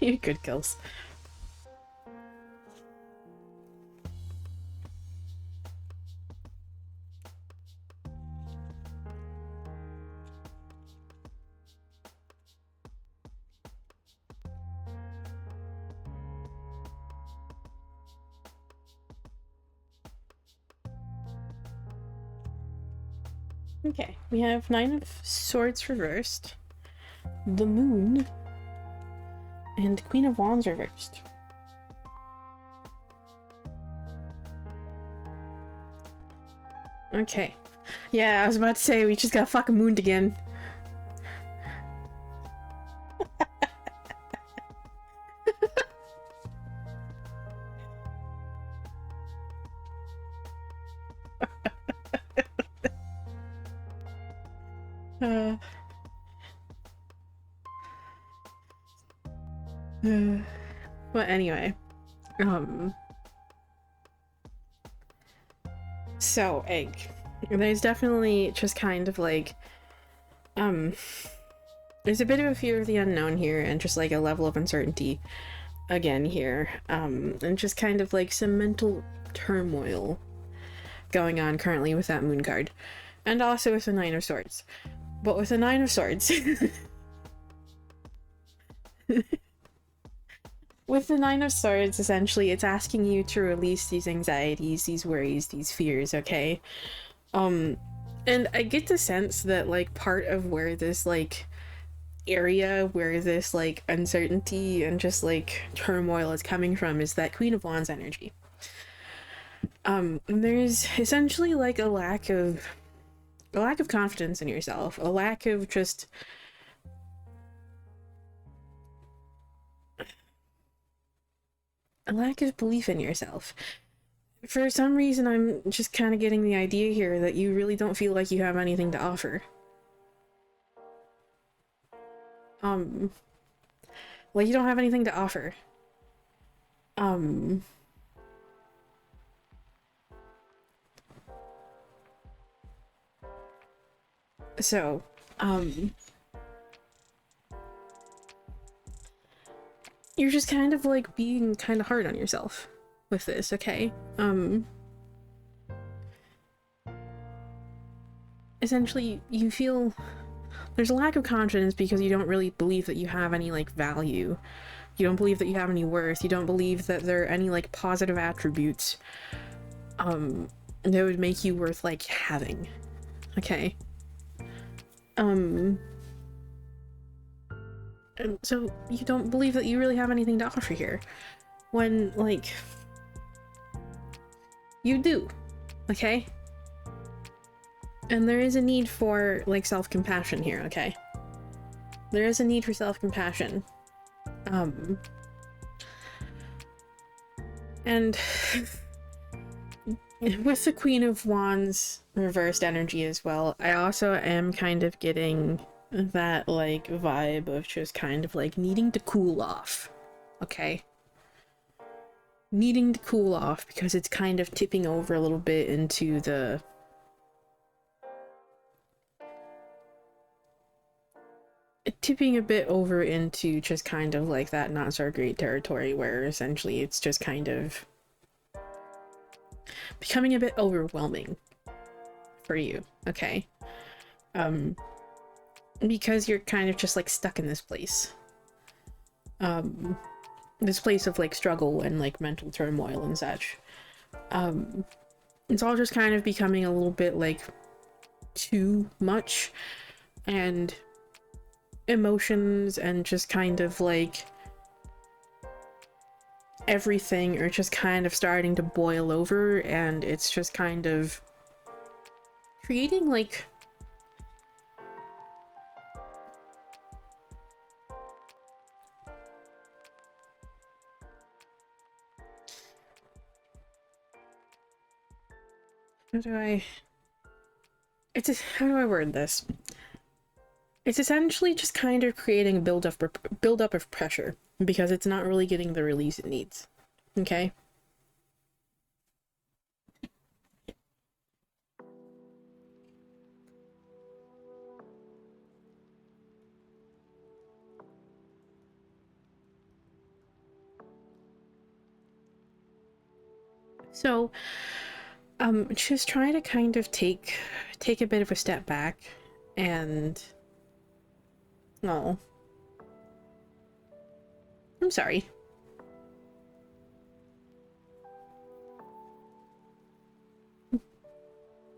You're good, girls. Okay, we have Nine of Swords reversed, the Moon, and Queen of Wands reversed. Okay. Yeah, I was about to say, we just got fucking mooned again. But anyway, so egg. There's definitely just kind of like, there's a bit of a fear of the unknown here, and just like a level of uncertainty again here, and just kind of like some mental turmoil going on currently with that moon card, and also with the Nine of Swords. But with the Nine of Swords, with the Nine of Swords, essentially, it's asking you to release these anxieties, these worries, these fears, okay? And I get the sense that, like, part of where this, like, area where this, like, uncertainty and just, like, turmoil is coming from is that Queen of Wands energy. There's essentially, like, a lack of confidence in yourself, a lack of just a lack of belief in yourself. For some reason, I'm just kind of getting the idea here that you really don't feel like you have anything to offer. Like, you don't have anything to offer. So, you're just kind of, like, being kind of hard on yourself with this, okay? Essentially, you feel there's a lack of confidence because you don't really believe that you have any, like, value. You don't believe that you have any worth. You don't believe that there are any, like, positive attributes, that would make you worth, like, having. Okay? And so you don't believe that you really have anything to offer here. When, like, you do. Okay? And there is a need for, like, self-compassion here, okay? There is a need for self-compassion. And with the Queen of Wands reversed energy as well, I also am kind of getting that, like, vibe of just kind of, like, needing to cool off, okay? Needing to cool off because it's kind of tipping over a little bit into the tipping a bit over into just kind of like that not so great territory where essentially it's just kind of becoming a bit overwhelming for you, okay? Because you're kind of just like stuck in this place. This place of like struggle and like mental turmoil and such. It's all just kind of becoming a little bit like too much, and emotions and just kind of like everything are just kind of starting to boil over, and it's just kind of creating like how do I word this? It's essentially just kind of creating a buildup of pressure because it's not really getting the release it needs. Okay? So, just try to kind of take a bit of a step back and oh, I'm sorry.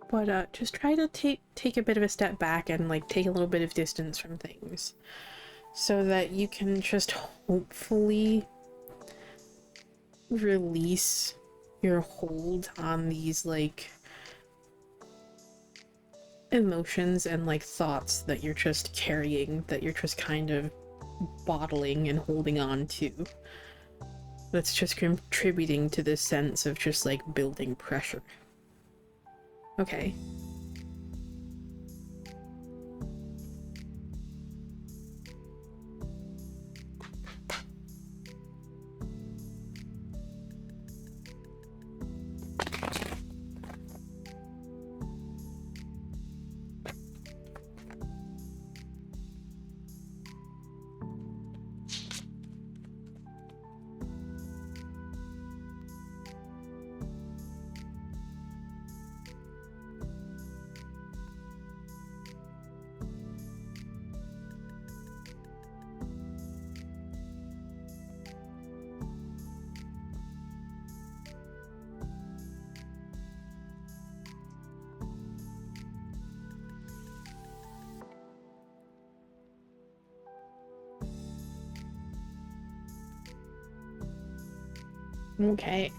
But just try to take a bit of a step back and like take a little bit of distance from things, so that you can just hopefully release your hold on these like emotions and like thoughts that you're just carrying, that you're just kind of bottling and holding on to. That's just contributing to this sense of just like building pressure. Okay. Okay.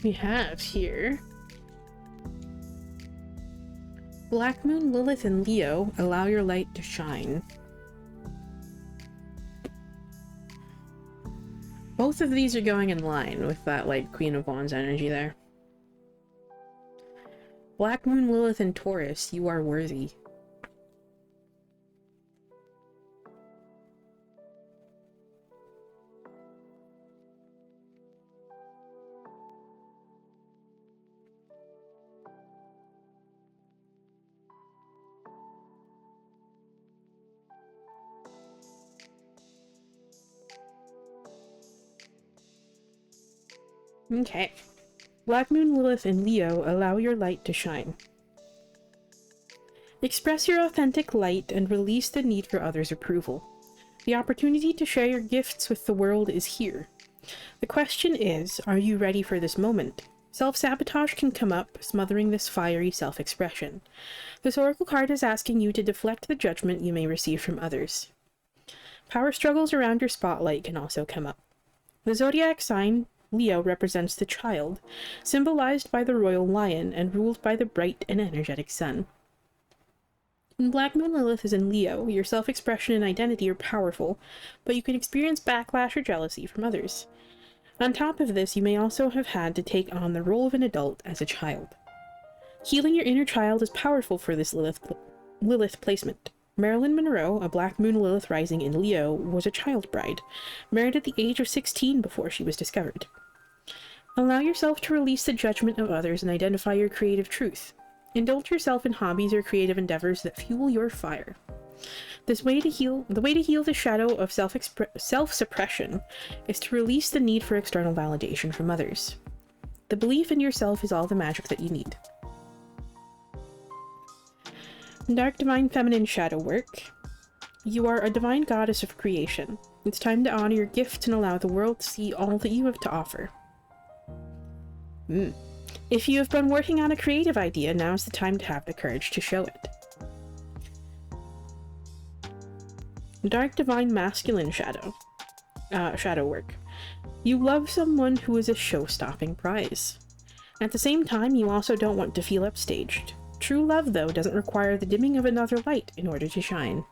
We have here Black Moon, Lilith, and Leo, allow your light to shine. Both of these are going in line with that like Queen of Wands energy there. Black Moon, Lilith, and Taurus, you are worthy. Okay. Black Moon, Lilith, and Leo, allow your light to shine. Express your authentic light and release the need for others' approval. The opportunity to share your gifts with the world is here. The question is, are you ready for this moment? Self-sabotage can come up, smothering this fiery self-expression. This oracle card is asking you to deflect the judgment you may receive from others. Power struggles around your spotlight can also come up. The zodiac sign Leo represents the child, symbolized by the royal lion and ruled by the bright and energetic sun. When Black Moon Lilith is in Leo, your self-expression and identity are powerful, but you can experience backlash or jealousy from others. On top of this, you may also have had to take on the role of an adult as a child. Healing your inner child is powerful for this Lilith placement. Marilyn Monroe, a Black Moon Lilith rising in Leo, was a child bride, married at the age of 16 before she was discovered. Allow yourself to release the judgment of others and identify your creative truth. Indulge yourself in hobbies or creative endeavors that fuel your fire. The way to heal the shadow of self-suppression is to release the need for external validation from others. The belief in yourself is all the magic that you need. Dark Divine Feminine Shadow Work. You are a divine goddess of creation. It's time to honor your gifts and allow the world to see all that you have to offer. If you have been working on a creative idea, now is the time to have the courage to show it. Dark Divine Masculine Shadow Work. You love someone who is a show-stopping prize. At the same time, you also don't want to feel upstaged. True love, though, doesn't require the dimming of another light in order to shine.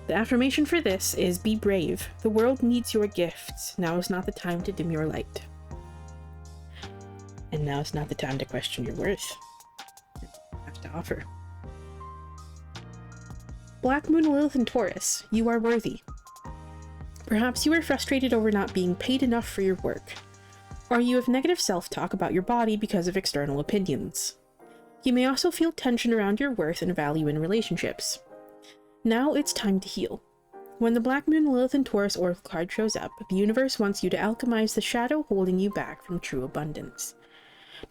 The affirmation for this is, be brave. The world needs your gifts. Now is not the time to dim your light. And now is not the time to question your worth. You have to offer. Black Moon, Lilith, and Taurus, you are worthy. Perhaps you are frustrated over not being paid enough for your work, or you have negative self-talk about your body because of external opinions. You may also feel tension around your worth and value in relationships. Now it's time to heal. When the Black Moon, Lilith, and Taurus oracle card shows up, the universe wants you to alchemize the shadow holding you back from true abundance.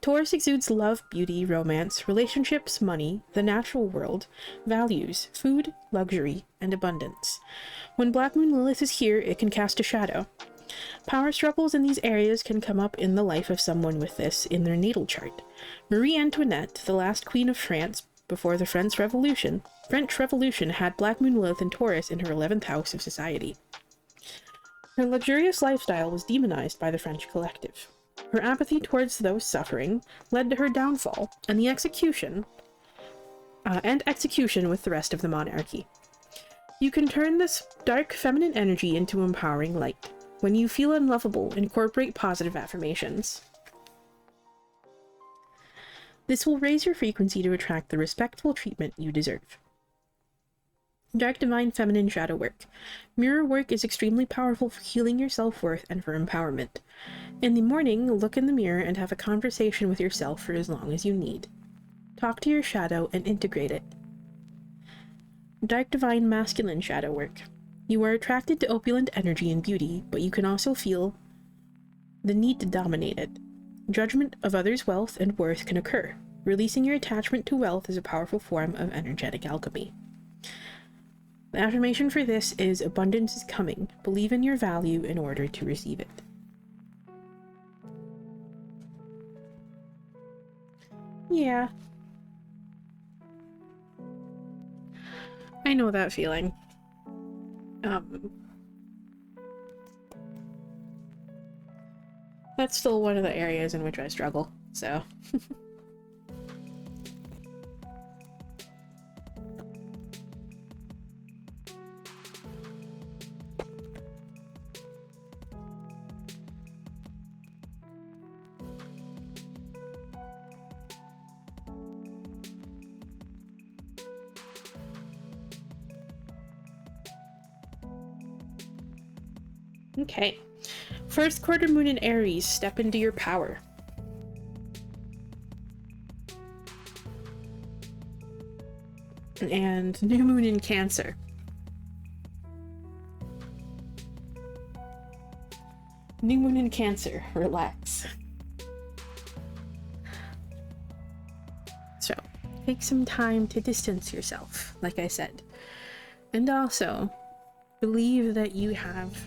Taurus exudes love, beauty, romance, relationships, money, the natural world, values, food, luxury, and abundance. When Black Moon Lilith is here, it can cast a shadow. Power struggles in these areas can come up in the life of someone with this in their natal chart. Marie Antoinette, the last queen of France before the French Revolution, had Black Moon Lilith in Taurus in her 11th house of society. Her luxurious lifestyle was demonized by the French collective. Her apathy towards those suffering led to her downfall and the execution with the rest of the monarchy. You can turn this dark feminine energy into empowering light. When you feel unlovable, incorporate positive affirmations. This will raise your frequency to attract the respectful treatment you deserve. Dark Divine Feminine Shadow Work. Mirror work is extremely powerful for healing your self-worth and for empowerment. In the morning, look in the mirror and have a conversation with yourself for as long as you need. Talk to your shadow and integrate it. Dark Divine Masculine Shadow Work. You are attracted to opulent energy and beauty, but you can also feel the need to dominate it. Judgment of others' wealth and worth can occur. Releasing your attachment to wealth is a powerful form of energetic alchemy. The affirmation for this is abundance is coming. Believe in your value in order to receive it. Yeah. I know that feeling. That's still one of the areas in which I struggle, so. Okay. First quarter moon in Aries, step into your power. And new moon in Cancer. New moon in Cancer, relax. So, take some time to distance yourself, like I said. And also, believe that you have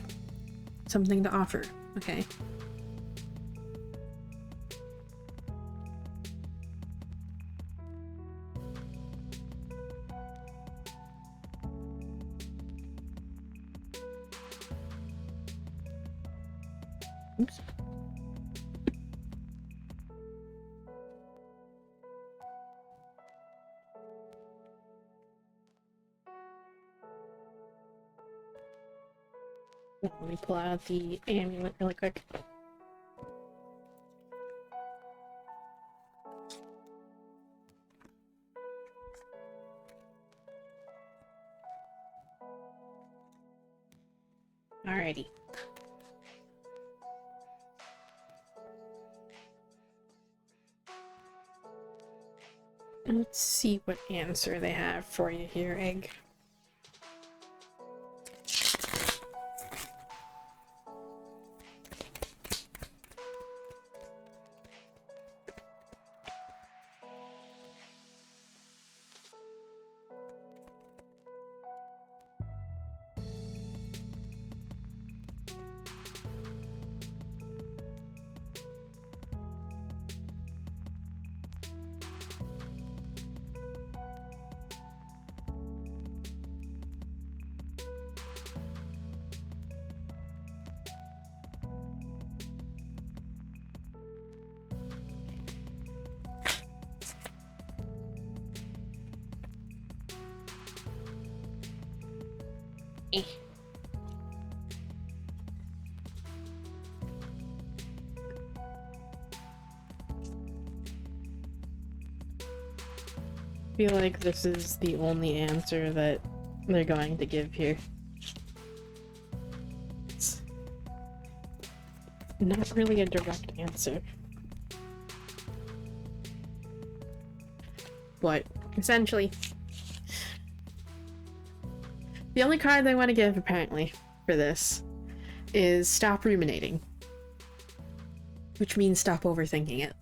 something to offer, okay? Oops. Let me pull out the amulet really quick. Alrighty. Let's see what answer they have for you here, Egg. I feel like this is the only answer that they're going to give here. It's not really a direct answer. But essentially, the only card they want to give, apparently, for this is stop ruminating. Which means stop overthinking it.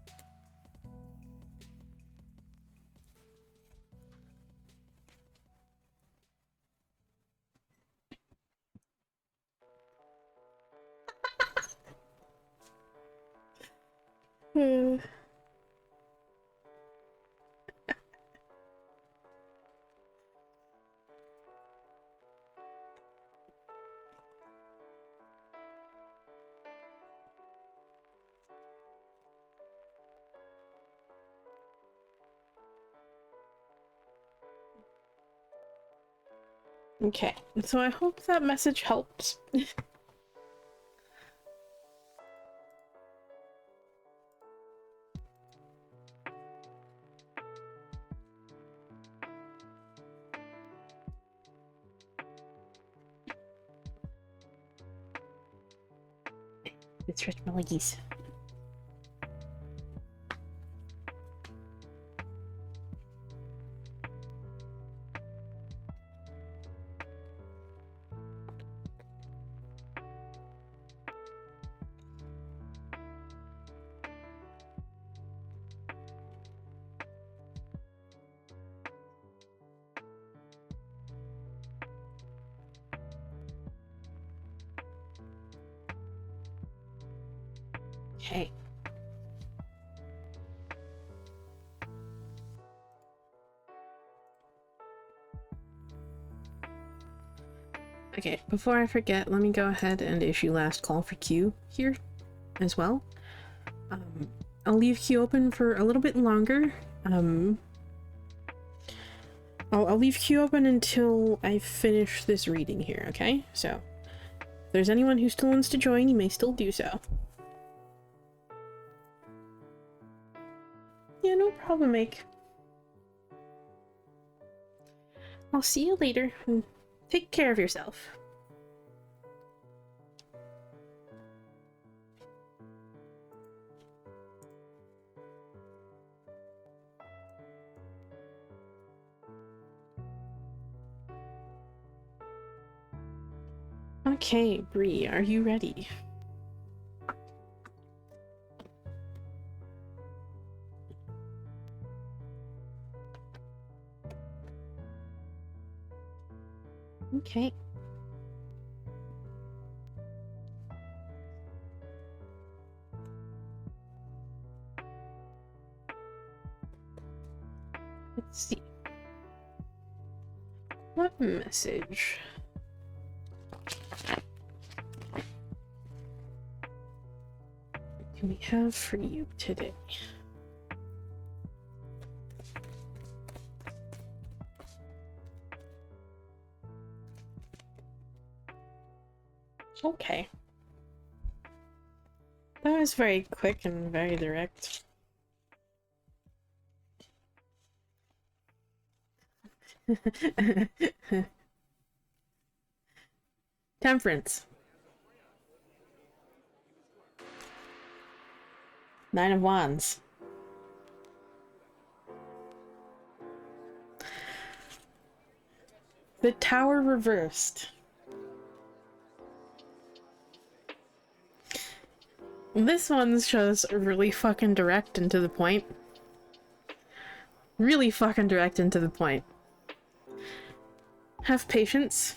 Okay, so I hope that message helps. It's rich melodies. Okay. Okay, before I forget, let me go ahead and issue last call for Q here as well. I'll leave Q open for a little bit longer. I'll leave Q open until I finish this reading here, okay? So, if there's anyone who still wants to join, you may still do so. Yeah, no problem, Make. I'll see you later, and take care of yourself. Okay, Bree, are you ready? Okay. Let's see. What message do we have for you today? Okay. That was very quick and very direct. Temperance. 9 of Wands. The Tower reversed. This one shows really fucking direct and to the point. Really fucking direct and to the point. Have patience.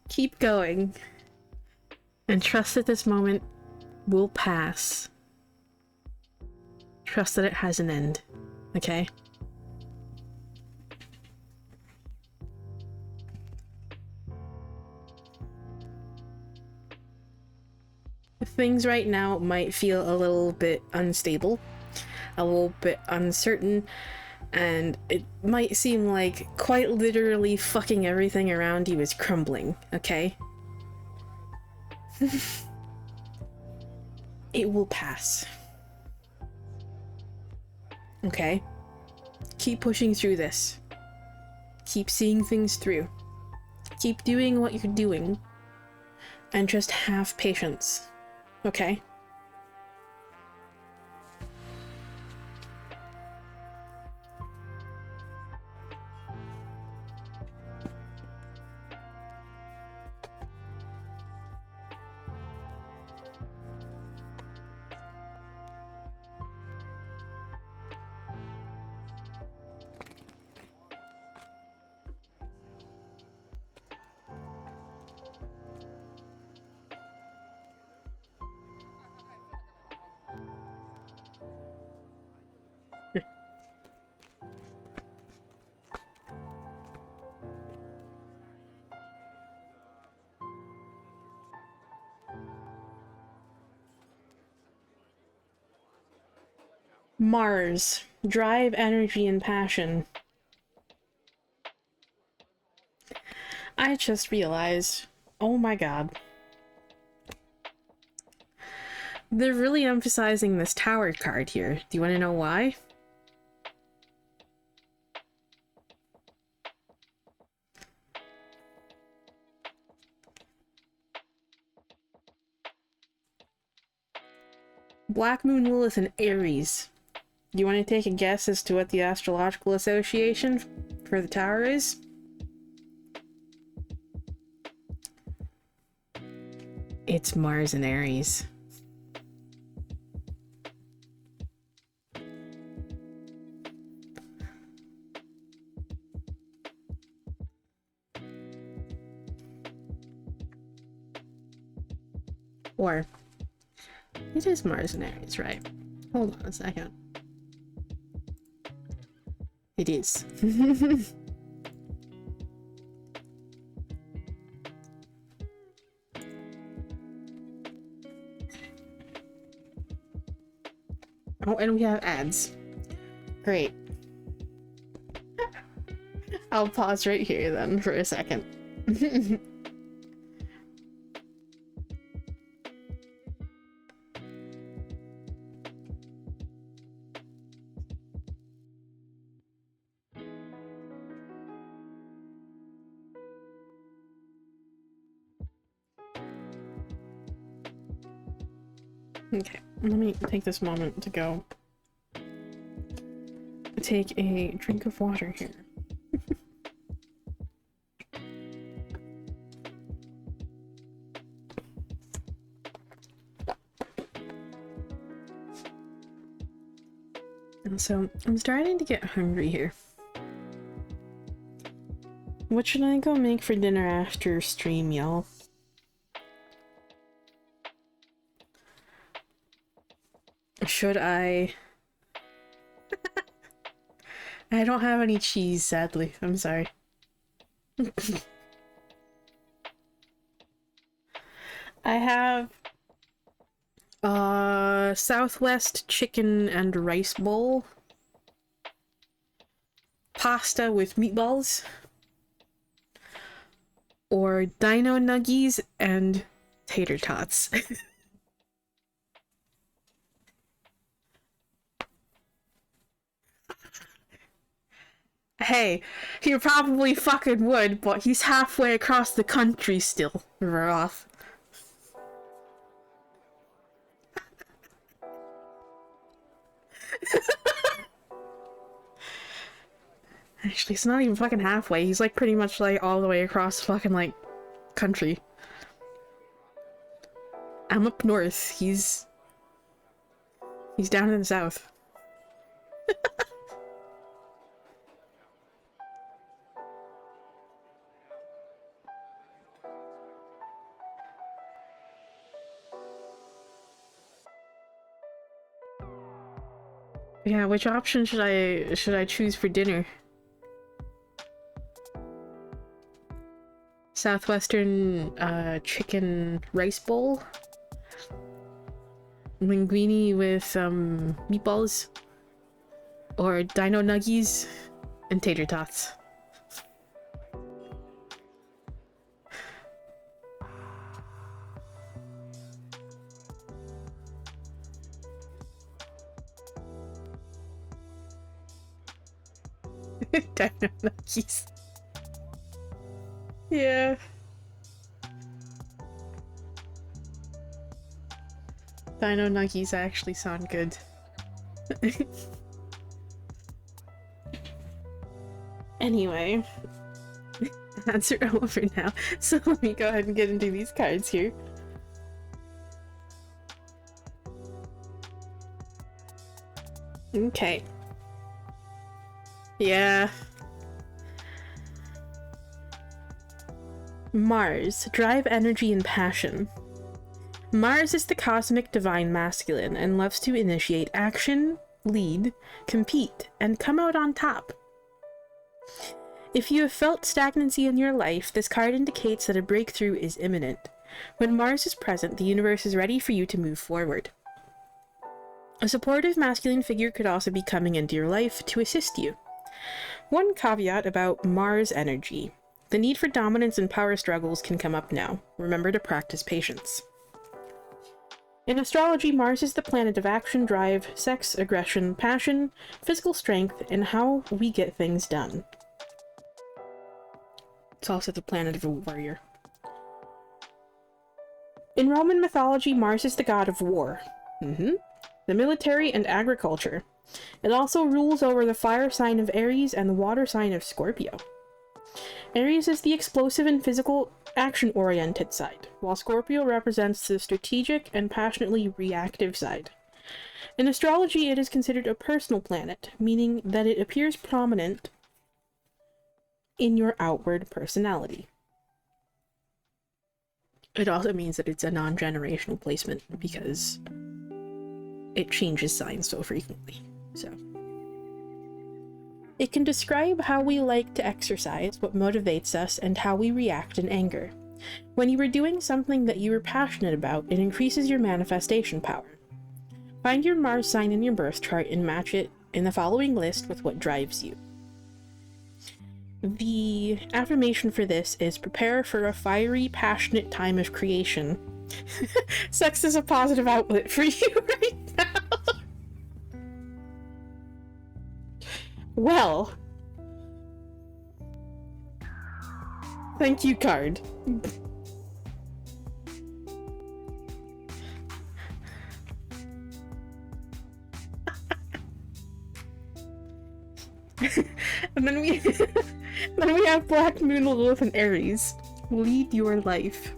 Keep going. And trust that this moment will pass. Trust that it has an end. Okay? Things right now might feel a little bit unstable, a little bit uncertain, and it might seem like quite literally fucking everything around you is crumbling, okay? It will pass. Okay? Keep pushing through this. Keep seeing things through. Keep doing what you're doing. And just have patience. Okay? Mars. Drive, energy, and passion. I just realized, oh my god. They're really emphasizing this tower card here. Do you want to know why? Black Moon Lilith and Aries. Do you want to take a guess as to what the astrological association for the tower is? It's Mars and Aries. Or, it is Mars and Aries, right? Hold on a second. It is. Oh, and we have ads. Great. I'll pause right here then for a second. Okay, let me take this moment to go take a drink of water here. And so, I'm starting to get hungry here. What should I go make for dinner after stream, y'all? Should I... I don't have any cheese, sadly. I'm sorry. I have Southwest chicken and rice bowl, pasta with meatballs, or dino nuggies and tater tots. Hey, he probably fucking would, but he's halfway across the country still, Roth. Actually, it's not even fucking halfway. He's like pretty much like all the way across fucking like country. I'm up north. He's down in the south. Yeah, which option should I choose for dinner? Southwestern chicken rice bowl, linguine with meatballs, or dino nuggies and tater tots. Dino nuggies. Yeah. Dino nuggies actually sound good. Anyway, ads are over now, so let me go ahead and get into these cards here. Okay. Yeah. Mars, drive, energy, and passion. Mars is the cosmic divine masculine and loves to initiate action, lead, compete, and come out on top. If you have felt stagnancy in your life, this card indicates that a breakthrough is imminent. When Mars is present, the universe is ready for you to move forward. A supportive masculine figure could also be coming into your life to assist you. One caveat about Mars energy. The need for dominance and power struggles can come up now. Remember to practice patience. In astrology, Mars is the planet of action, drive, sex, aggression, passion, physical strength, and how we get things done. It's also the planet of a warrior. In Roman mythology, Mars is the god of war, the military, and agriculture. It also rules over the fire sign of Aries and the water sign of Scorpio. Aries is the explosive and physical action-oriented side, while Scorpio represents the strategic and passionately reactive side. In astrology, it is considered a personal planet, meaning that it appears prominent in your outward personality. It also means that it's a non-generational placement because it changes signs so frequently. So it can describe how we like to exercise, what motivates us, and how we react in anger. When you are doing something that you are passionate about, it increases your manifestation power. Find your Mars sign in your birth chart and match it in the following list with what drives you. The affirmation for this is prepare for a fiery, passionate time of creation. Sex is a positive outlet for you right now. Well, thank you, card. And then we have Black Moon, Lilith, and Aries. Lead your life.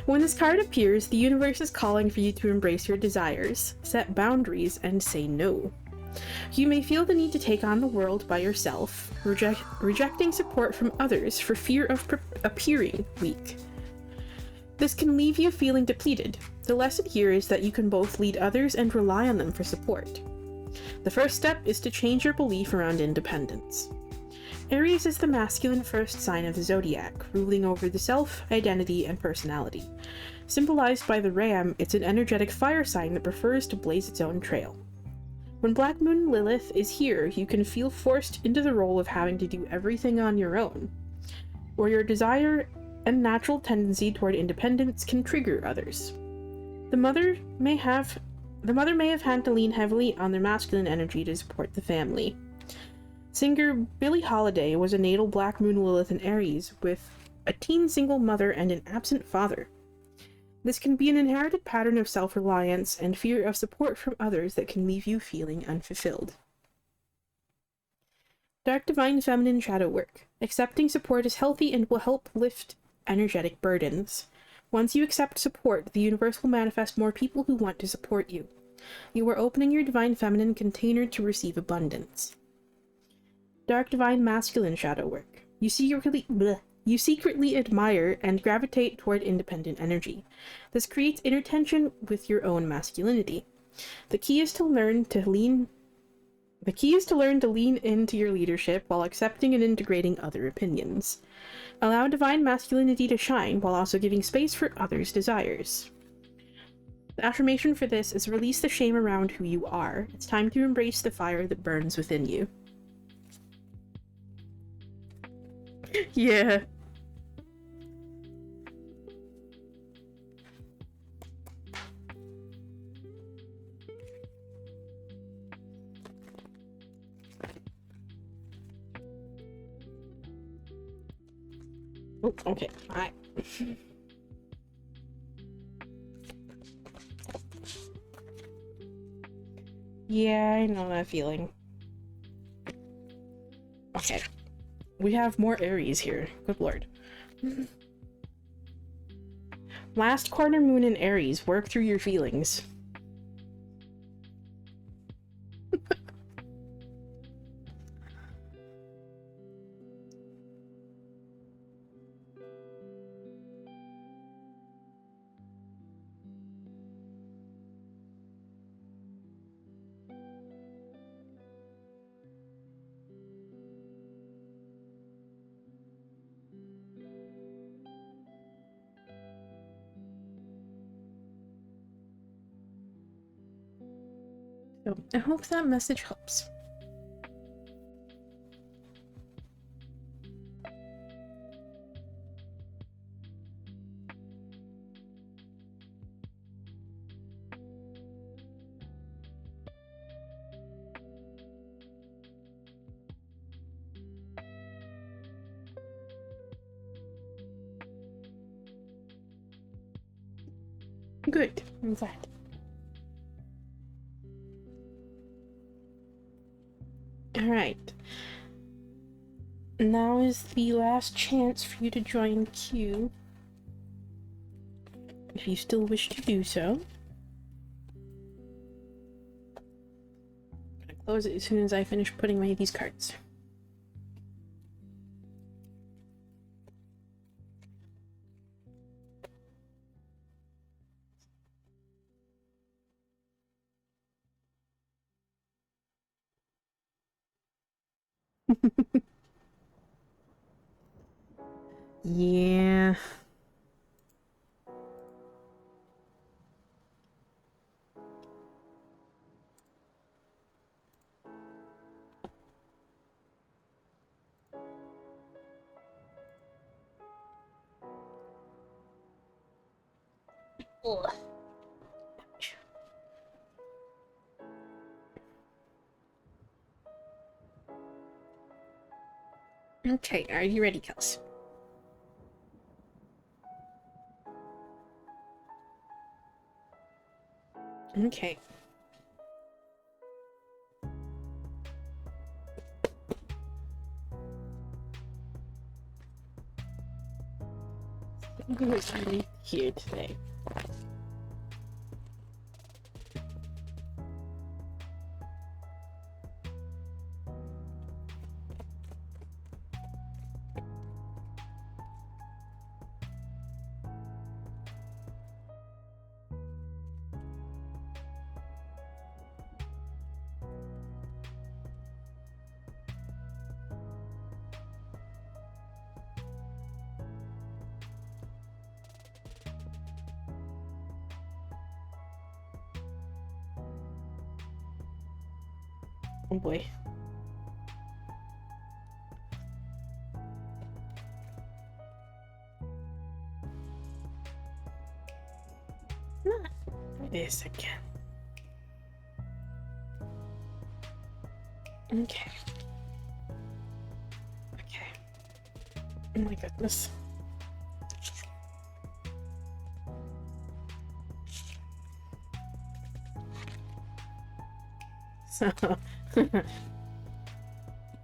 When this card appears, the universe is calling for you to embrace your desires, set boundaries, and say no. You may feel the need to take on the world by yourself, rejecting support from others for fear of appearing weak. This can leave you feeling depleted. The lesson here is that you can both lead others and rely on them for support. The first step is to change your belief around independence. Aries is the masculine first sign of the zodiac, ruling over the self, identity, and personality. Symbolized by the ram, it's an energetic fire sign that prefers to blaze its own trail. When Black Moon Lilith is here, you can feel forced into the role of having to do everything on your own, where your desire and natural tendency toward independence can trigger others. The mother may have had to lean heavily on their masculine energy to support the family. Singer Billie Holiday was a natal Black Moon Lilith in Aries with a teen single mother and an absent father. This can be an inherited pattern of self-reliance and fear of support from others that can leave you feeling unfulfilled. Dark Divine Feminine Shadow Work. Accepting support is healthy and will help lift energetic burdens. Once you accept support, the universe will manifest more people who want to support you. You are opening your Divine Feminine container to receive abundance. Dark Divine Masculine Shadow Work. You secretly admire and gravitate toward independent energy. This creates inner tension with your own masculinity. The key is to learn to lean into your leadership while accepting and integrating other opinions. Allow divine masculinity to shine while also giving space for others' desires. The affirmation for this is release the shame around who you are. It's time to embrace the fire that burns within you. Yeah. Oh, okay. Alright. Yeah, I know that feeling. Okay. We have more Aries here. Good lord. Last quarter moon in Aries. Work through your feelings. So I hope that message helps. Good, I'm glad. Alright. Now is the last chance for you to join queue, if you still wish to do so. I'm gonna close it as soon as I finish putting away these cards. Yeah. Ugh. Okay, are you ready, Kels? Okay. I'm gonna leave here today. Oh boy. Not this again. Okay. Okay. Oh my goodness. So,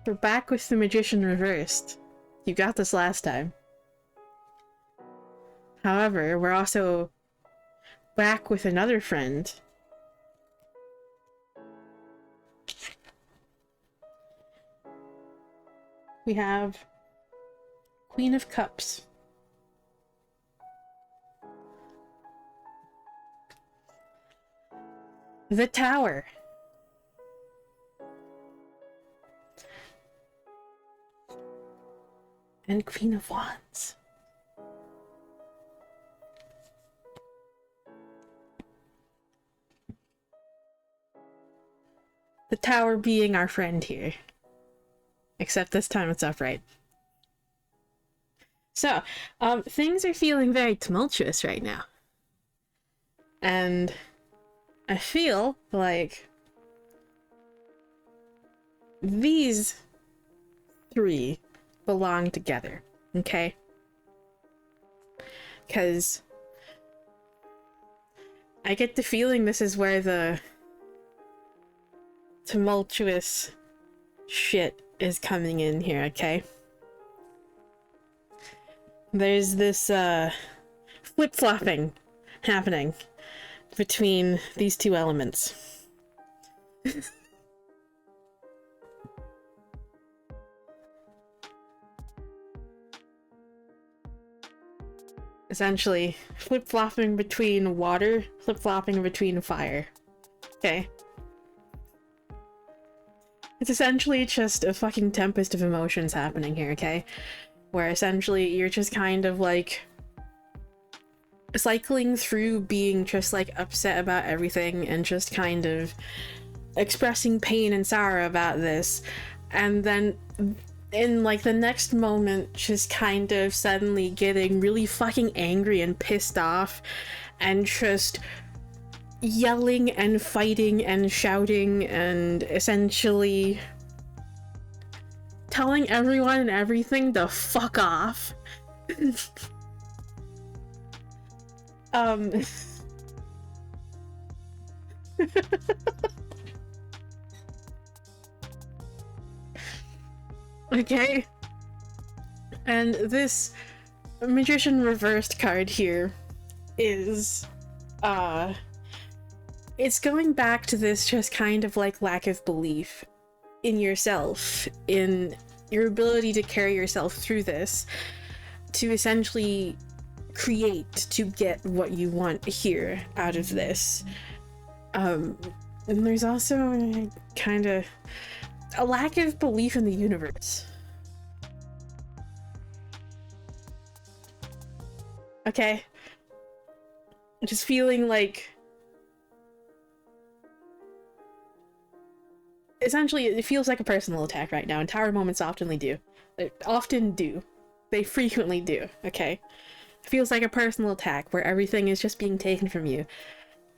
we're back with the magician reversed. You got this last time. However, we're also back with another friend. We have Queen of Cups. The Tower. And Queen of Wands. The Tower being our friend here. Except this time it's upright. So, things are feeling very tumultuous right now. And I feel like these three belong together, okay? Because I get the feeling this is where the tumultuous shit is coming in here, okay? There's this flip-flopping happening between these two elements. Essentially, flip-flopping between water, flip-flopping between fire. Okay? It's essentially just a fucking tempest of emotions happening here, okay? Where essentially you're just kind of like cycling through being just like upset about everything and just kind of expressing pain and sorrow about this, and then in like the next moment just kind of suddenly getting really fucking angry and pissed off and just yelling and fighting and shouting and essentially telling everyone and everything to fuck off. Okay. And this Magician Reversed card here is, it's going back to this just kind of like lack of belief in yourself, in your ability to carry yourself through this, to essentially create, to get what you want here out of this. And there's also kind of a lack of belief in the universe. Okay? Just feeling like... essentially, it feels like a personal attack right now, and Tower Moments often do. They often do. They frequently do, okay? It feels like a personal attack where everything is just being taken from you.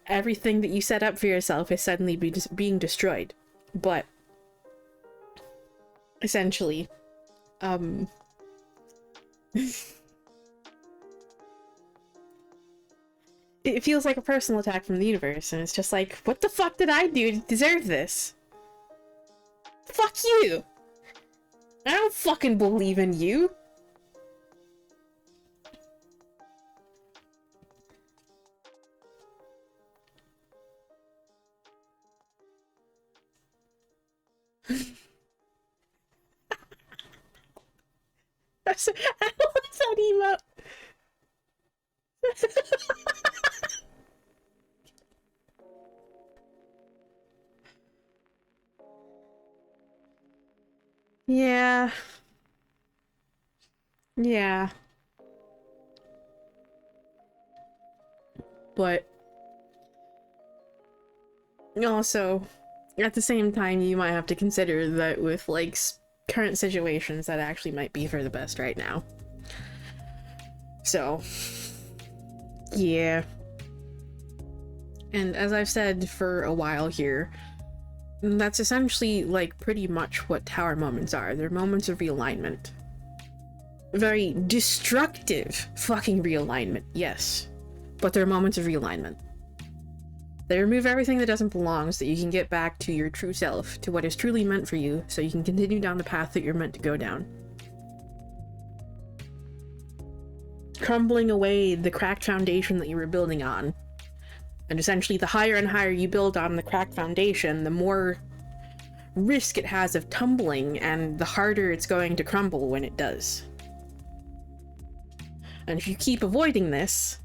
Everything that you set up for yourself is suddenly being destroyed. But essentially, it feels like a personal attack from the universe, and it's just like, what the fuck did I do to deserve this? Fuck you! I don't fucking believe in you! I love that emote! Yeah. Yeah. But also, at the same time, you might have to consider that with, like, current situations, that actually might be for the best right now. So, yeah. And as I've said for a while here, that's essentially, like, pretty much what Tower Moments are. They're moments of realignment. Very destructive fucking realignment, yes. But they're moments of realignment. They remove everything that doesn't belong so that you can get back to your true self, to what is truly meant for you, so you can continue down the path that you're meant to go down. Crumbling away the cracked foundation that you were building on. And essentially, the higher and higher you build on the cracked foundation, the more risk it has of tumbling, and the harder it's going to crumble when it does. And if you keep avoiding this,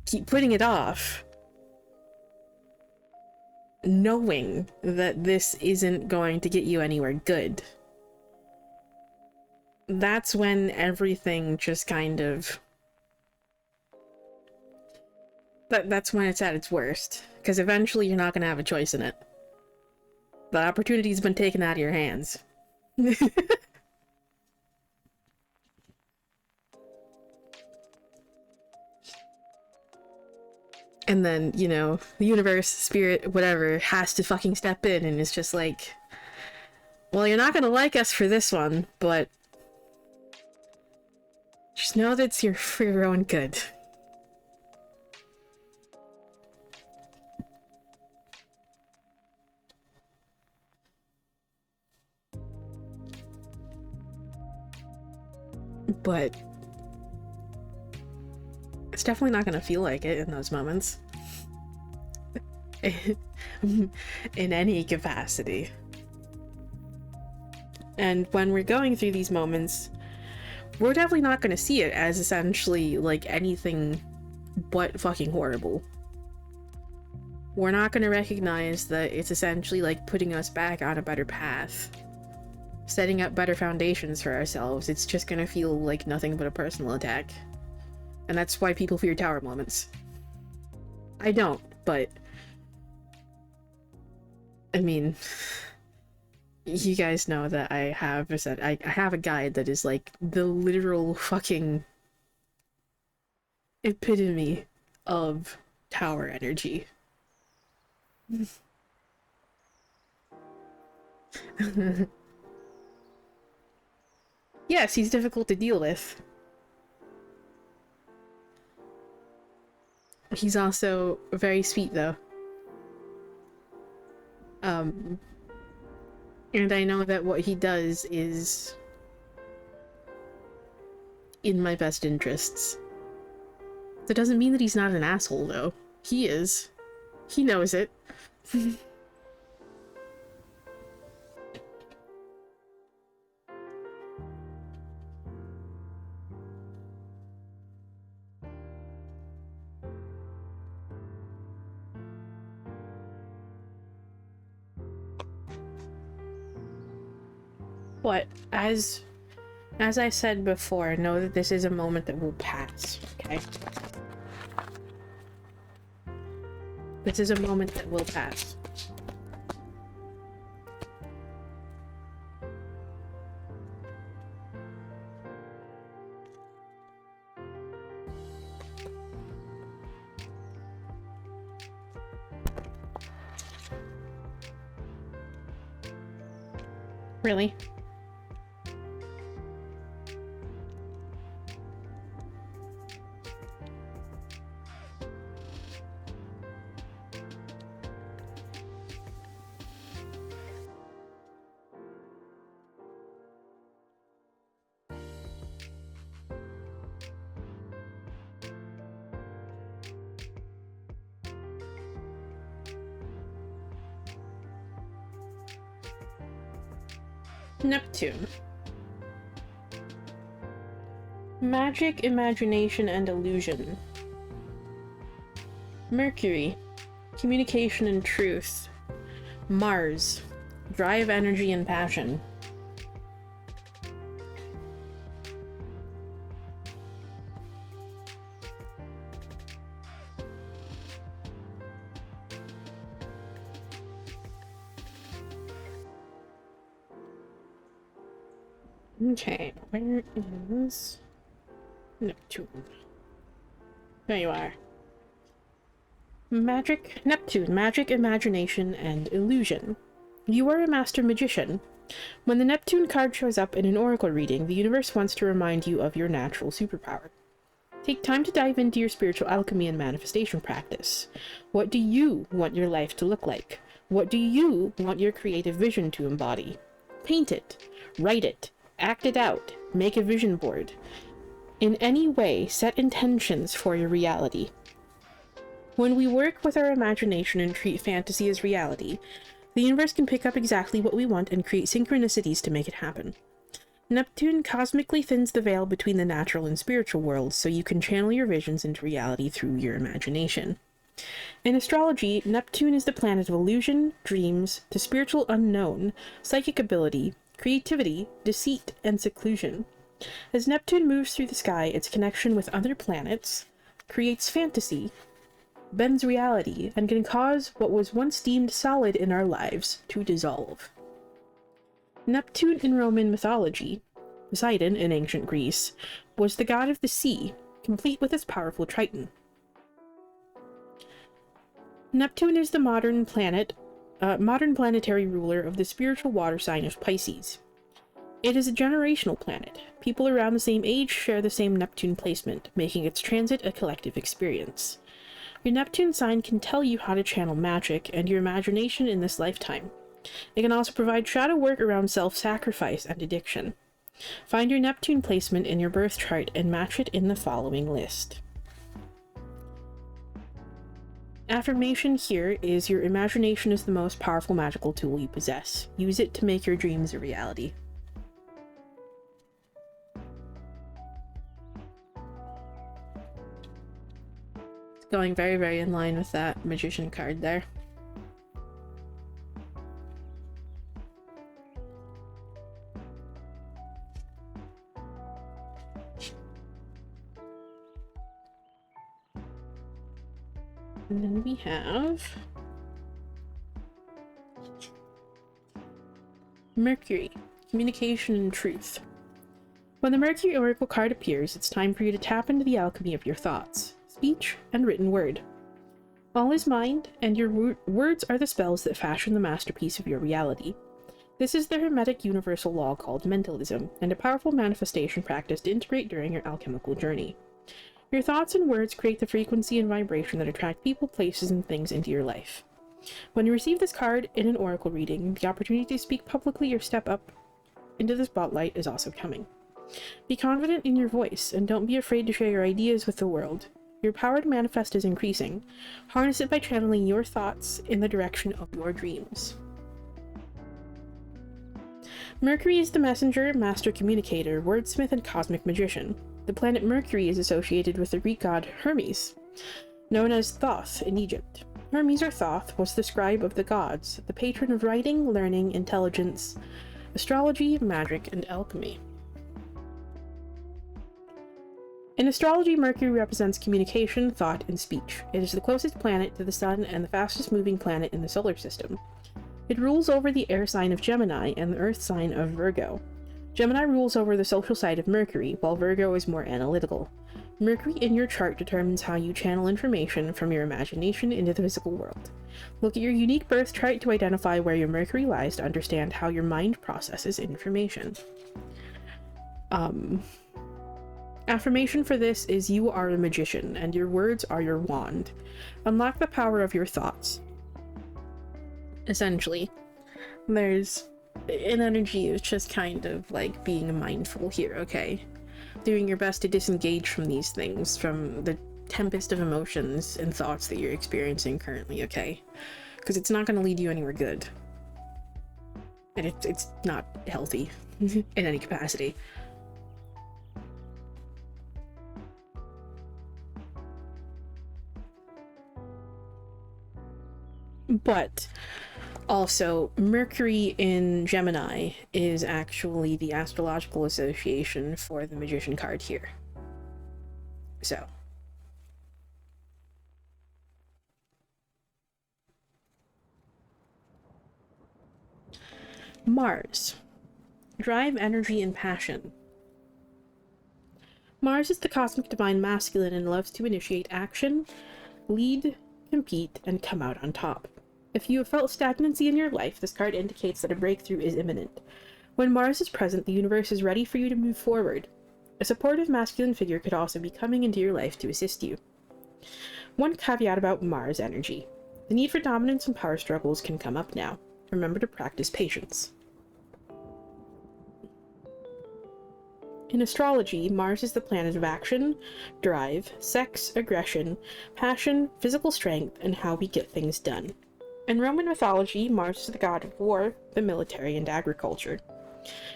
keep putting it off, knowing that this isn't going to get you anywhere good, that's when everything just kind of... That's when it's at its worst. Because eventually you're not going to have a choice in it. The opportunity's been taken out of your hands. And then, you know, the universe, spirit, whatever, has to fucking step in, and it's just like, well, you're not gonna like us for this one, but just know that it's for your own good. But it's definitely not gonna feel like it in those moments. In any capacity. And when we're going through these moments, we're definitely not gonna see it as essentially like anything but fucking horrible. We're not gonna recognize that it's essentially like putting us back on a better path, setting up better foundations for ourselves. It's just gonna feel like nothing but a personal attack. And that's why people fear Tower Moments. I don't, but I mean, you guys know that I have a guide that is like the literal fucking epitome of tower energy. Yes, he's difficult to deal with. He's also very sweet, though. And I know that what he does is in my best interests. That doesn't mean that he's not an asshole, though. He is. He knows it. What? As I said before, know that this is a moment that will pass, okay? This is a moment that will pass. Really? Neptune. Magic, imagination, and illusion. Mercury. Communication and truth. Mars. Drive, energy, and passion. Okay, where is Neptune? There you are. Neptune, magic, imagination, and illusion. You are a master magician. When the Neptune card shows up in an oracle reading, the universe wants to remind you of your natural superpower. Take time to dive into your spiritual alchemy and manifestation practice. What do you want your life to look like? What do you want your creative vision to embody? Paint it, write it, act it out, make a vision board. In any way, set intentions for your reality. When we work with our imagination and treat fantasy as reality, the universe can pick up exactly what we want and create synchronicities to make it happen. Neptune cosmically thins the veil between the natural and spiritual worlds so you can channel your visions into reality through your imagination. In astrology, Neptune is the planet of illusion, dreams, the spiritual unknown, psychic ability, creativity, deceit, and seclusion. As Neptune moves through the sky, its connection with other planets creates fantasy, bends reality, and can cause what was once deemed solid in our lives to dissolve. Neptune in Roman mythology, Poseidon in ancient Greece, was the god of the sea, complete with its powerful Triton. Neptune is the modern planetary ruler of the spiritual water sign of Pisces. It is a generational planet. People around the same age share the same Neptune placement, making its transit a collective experience. Your Neptune sign can tell you how to channel magic and your imagination in this lifetime. It can also provide shadow work around self-sacrifice and addiction. Find your Neptune placement in your birth chart and match it in the following list. Affirmation here is your imagination is the most powerful magical tool you possess. Use it to make your dreams a reality. It's going very, very in line with that magician card there. And then we have Mercury, communication and truth. When the Mercury Oracle card appears, it's time for you to tap into the alchemy of your thoughts, speech, and written word. All is mind, and your words are the spells that fashion the masterpiece of your reality. This is the hermetic universal law called mentalism, and a powerful manifestation practice to integrate during your alchemical journey. Your thoughts and words create the frequency and vibration that attract people, places, and things into your life. When you receive this card in an oracle reading, the opportunity to speak publicly or step up into the spotlight is also coming. Be confident in your voice, and don't be afraid to share your ideas with the world. Your power to manifest is increasing. Harness it by channeling your thoughts in the direction of your dreams. Mercury is the messenger, master communicator, wordsmith, and cosmic magician. The planet Mercury is associated with the Greek god Hermes, known as Thoth in Egypt. Hermes or Thoth was the scribe of the gods, the patron of writing, learning, intelligence, astrology, magic, and alchemy. In astrology, Mercury represents communication, thought, and speech. It is the closest planet to the Sun and the fastest moving planet in the solar system. It rules over the air sign of Gemini and the earth sign of Virgo. Gemini rules over the social side of Mercury, while Virgo is more analytical. Mercury in your chart determines how you channel information from your imagination into the physical world. Look at your unique birth chart to identify where your Mercury lies to understand how your mind processes information. Affirmation for this is you are a magician, and your words are your wand. Unlock the power of your thoughts. Essentially, there's an energy of just kind of like being mindful here, okay? Doing your best to disengage from these things, from the tempest of emotions and thoughts that you're experiencing currently, okay? Because it's not going to lead you anywhere good. And it's not healthy in any capacity. But also, Mercury in Gemini is actually the astrological association for the Magician card here. So. Mars. Drive, energy, and passion. Mars is the cosmic divine masculine and loves to initiate action, lead, compete, and come out on top. If you have felt stagnancy in your life, this card indicates that a breakthrough is imminent. When Mars is present, the universe is ready for you to move forward. A supportive masculine figure could also be coming into your life to assist you. One caveat about Mars energy. The need for dominance and power struggles can come up now. Remember to practice patience. In astrology, Mars is the planet of action, drive, sex, aggression, passion, physical strength, and how we get things done. In Roman mythology, Mars is the god of war, the military, and agriculture.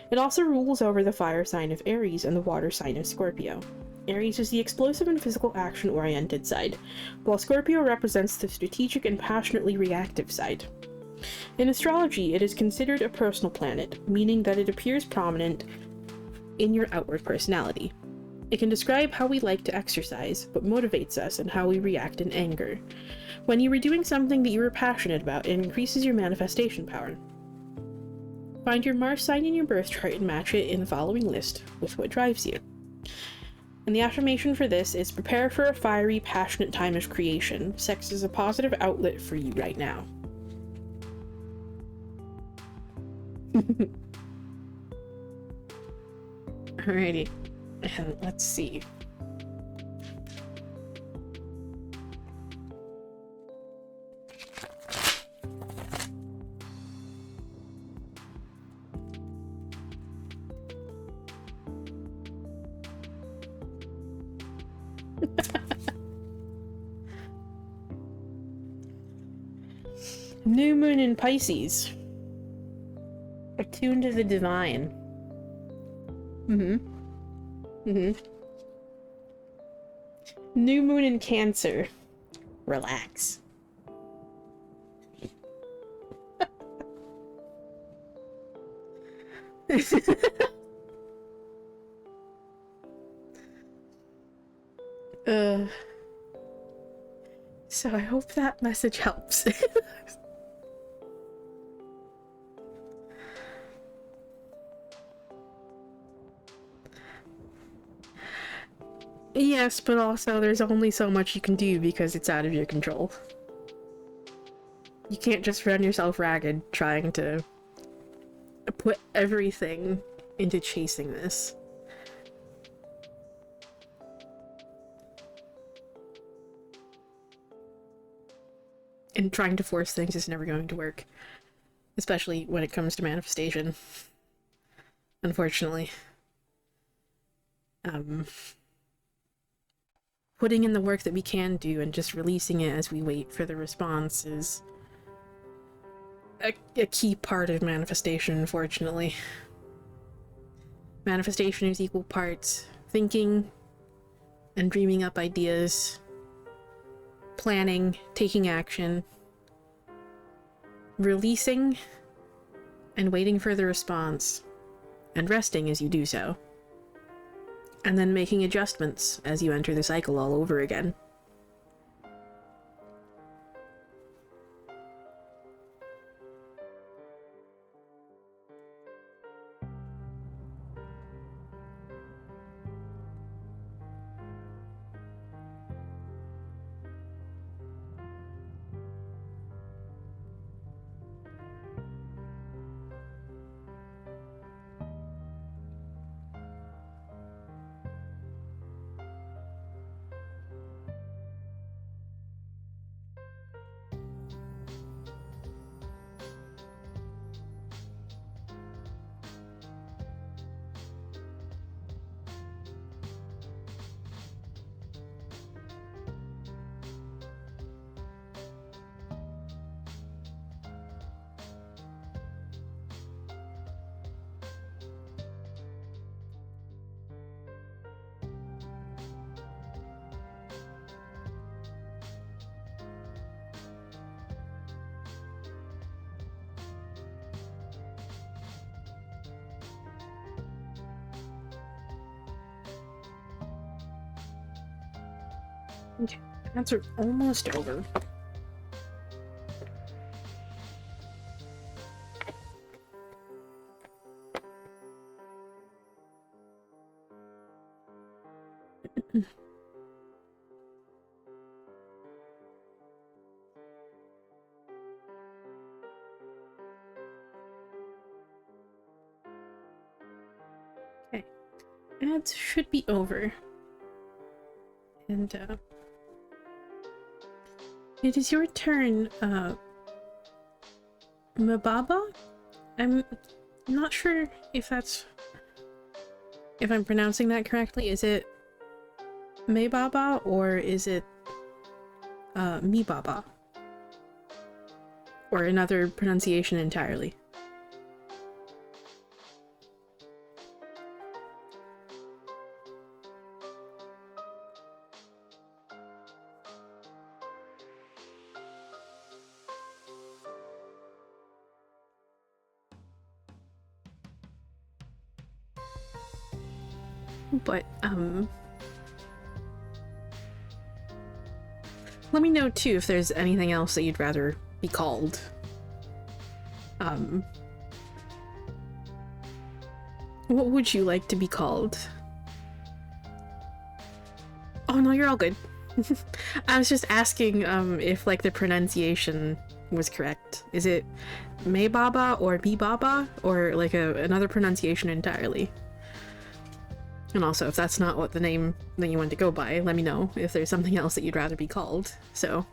It also rules over the fire sign of Aries and the water sign of Scorpio. Aries is the explosive and physical action-oriented side, while Scorpio represents the strategic and passionately reactive side. In astrology, it is considered a personal planet, meaning that it appears prominent in your outward personality. It can describe how we like to exercise, what motivates us, and how we react in anger. When you are doing something that you are passionate about, it increases your manifestation power. Find your Mars sign in your birth chart and match it in the following list with what drives you. And the affirmation for this is prepare for a fiery, passionate time of creation. Sex is a positive outlet for you right now. Alrighty, and let's see. New moon in Pisces. Attuned to the divine. New moon in Cancer. Relax. So I hope that message helps. Yes, but also there's only so much you can do because it's out of your control. You can't just run yourself ragged trying to put everything into chasing this. And trying to force things is never going to work. Especially when it comes to manifestation. Unfortunately. Putting in the work that we can do and just releasing it as we wait for the response is a key part of manifestation, unfortunately. Manifestation is equal parts thinking and dreaming up ideas, planning, taking action, releasing, and waiting for the response, and resting as you do so. And then making adjustments as you enter the cycle all over again. Okay, ads are almost over. Okay, ads should be over. And, it is your turn, Mababa? I'm not sure if I'm pronouncing that correctly. Is it Mababa or is it, Mibaba? Or another pronunciation entirely? But, let me know too if there's anything else that you'd rather be called. What would you like to be called? Oh no, you're all good. I was just asking, if, like, the pronunciation was correct. Is it Maybaba or Bibaba? Or, like, another pronunciation entirely? And also, if that's not what the name that you want to go by, let me know if there's something else that you'd rather be called, so.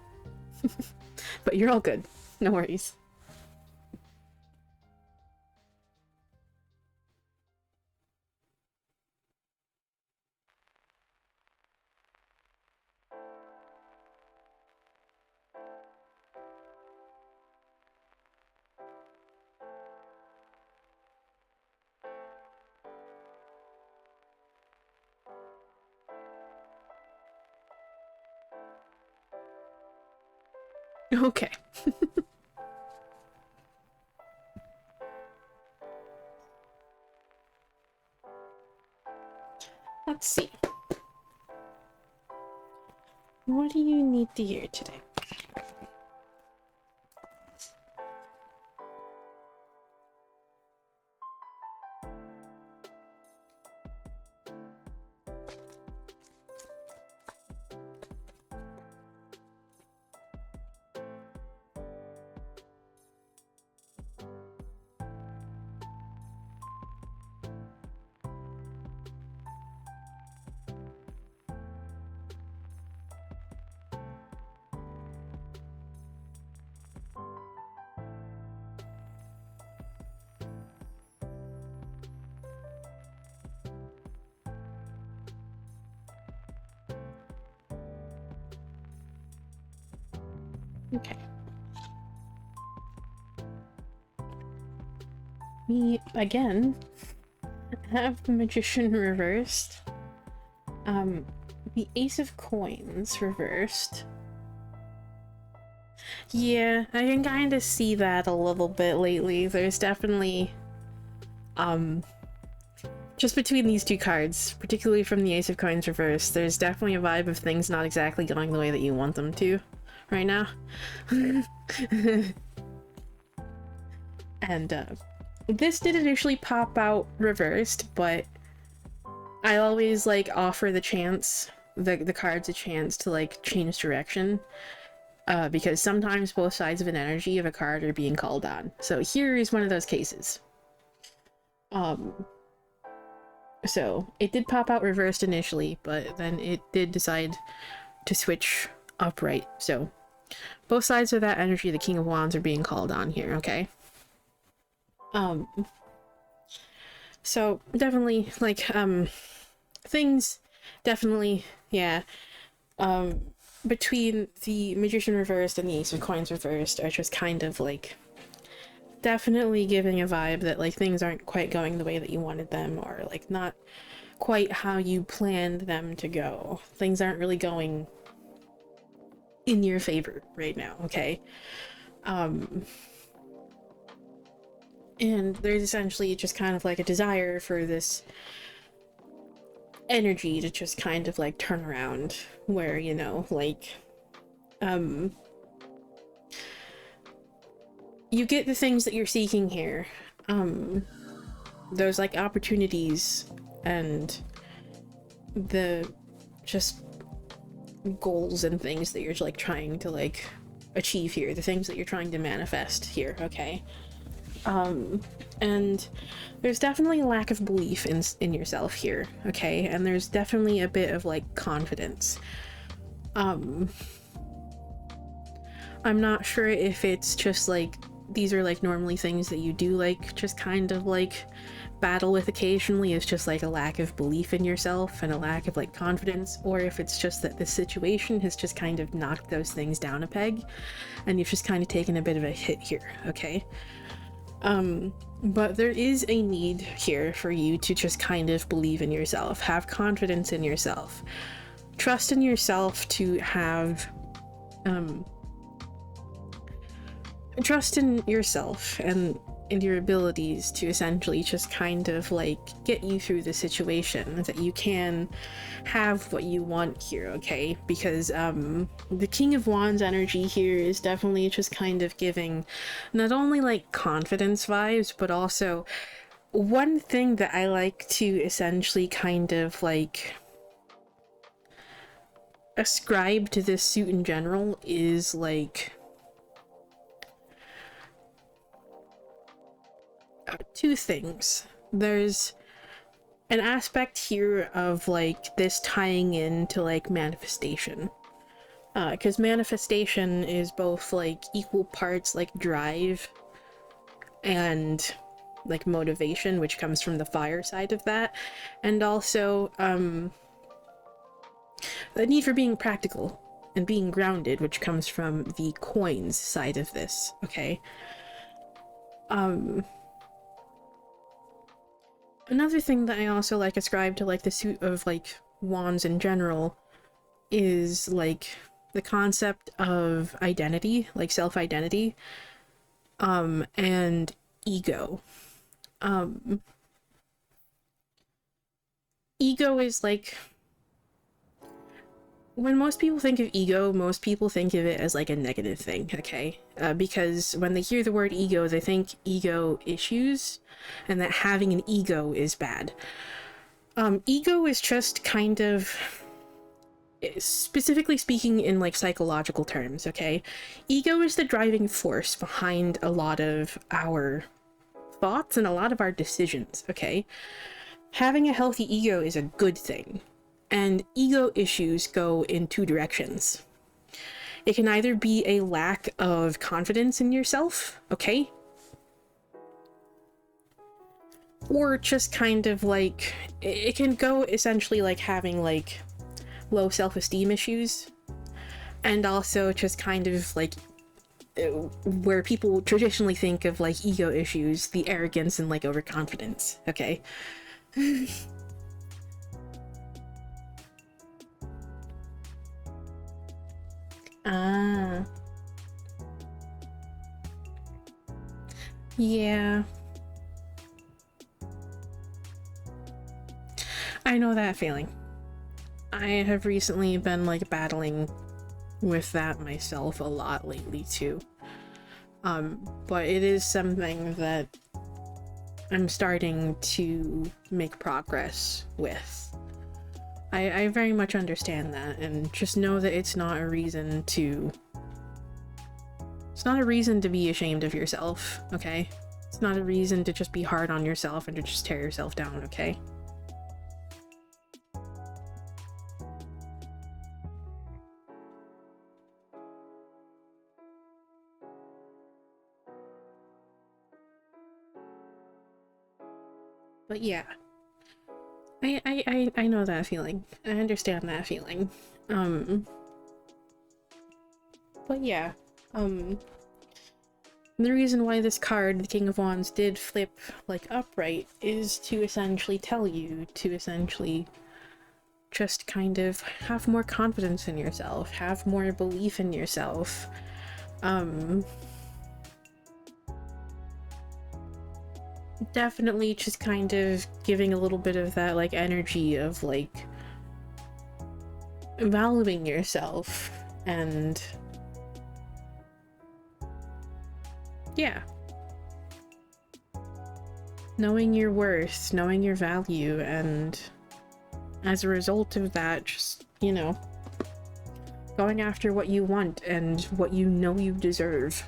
But you're all good. No worries. Okay. Let's see. What do you need to hear today? Okay. We, again, have the Magician reversed. The Ace of Coins reversed. Yeah, I can kind of see that a little bit lately. There's definitely, just between these two cards, particularly from the Ace of Coins reversed, there's definitely a vibe of things not exactly going the way that you want them to right now. And, this did initially pop out reversed, but I always, like, offer the chance, the cards a chance to, like, change direction. Because sometimes both sides of an energy of a card are being called on. So here is one of those cases. So it did pop out reversed initially, but then it did decide to switch upright. So both sides of that energy, the King of Wands, are being called on here, okay? So definitely, like, things definitely, yeah, between the Magician reversed and the Ace of Coins reversed are just kind of, like, definitely giving a vibe that, like, things aren't quite going the way that you wanted them, or, like, not quite how you planned them to go. Things aren't really going in your favor right now, okay? And there's essentially just kind of, like, a desire for this energy to just kind of, like, turn around, where, you know, like, you get the things that you're seeking here. Those, like, opportunities and the just goals and things that you're, like, trying to, like, achieve here, the things that you're trying to manifest here, okay? And there's definitely a lack of belief in yourself here, okay? And there's definitely a bit of, like, confidence. I'm not sure if it's just, like, these are, like, normally things that you do, like, just kind of, like, battle with occasionally. It's just, like, a lack of belief in yourself and a lack of, like, confidence, or if it's just that this situation has just kind of knocked those things down a peg and you've just kind of taken a bit of a hit here, okay? But there is a need here for you to just kind of believe in yourself, have confidence in yourself, trust in yourself to have, trust in yourself and in your abilities to essentially just kind of, like, get you through the situation, that you can have what you want here, okay? Because the King of Wands energy here is definitely just kind of giving not only, like, confidence vibes, but also one thing that I like to essentially kind of, like, ascribe to this suit in general is, like, two things. There's an aspect here of, like, this tying into, like, manifestation. Because manifestation is both, like, equal parts, like, drive and, like, motivation, which comes from the fire side of that, and also, the need for being practical and being grounded, which comes from the coins side of this, okay? Another thing that I also, like, ascribe to, like, the suit of, like, wands in general is, like, the concept of identity, like, self-identity, and ego. Ego is, like, when most people think of ego, most people think of it as, like, a negative thing, okay? Because when they hear the word ego, they think ego issues, and that having an ego is bad. Ego is just kind of, specifically speaking in, like, psychological terms, okay? Ego is the driving force behind a lot of our thoughts and a lot of our decisions, okay? Having a healthy ego is a good thing. And ego issues go in two directions. It can either be a lack of confidence in yourself, okay? Or just kind of, like, it can go essentially like having, like, low self-esteem issues. And also just kind of, like, where people traditionally think of like ego issues, the arrogance and like overconfidence, okay? Ah. Yeah. I know that feeling. I have recently been like battling with that myself a lot lately too. But it is something that I'm starting to make progress with. I very much understand that, and just know that it's not a reason to... It's not a reason to be ashamed of yourself, okay? It's not a reason to just be hard on yourself and to just tear yourself down, okay? But yeah, I know that feeling. I understand that feeling. But yeah, the reason why this card, the King of Wands, did flip like upright is to essentially tell you to essentially just kind of have more confidence in yourself, have more belief in yourself. Definitely just kind of giving a little bit of that like energy of like valuing yourself and yeah, knowing your worth, knowing your value, and as a result of that, just, you know, going after what you want and what you know you deserve.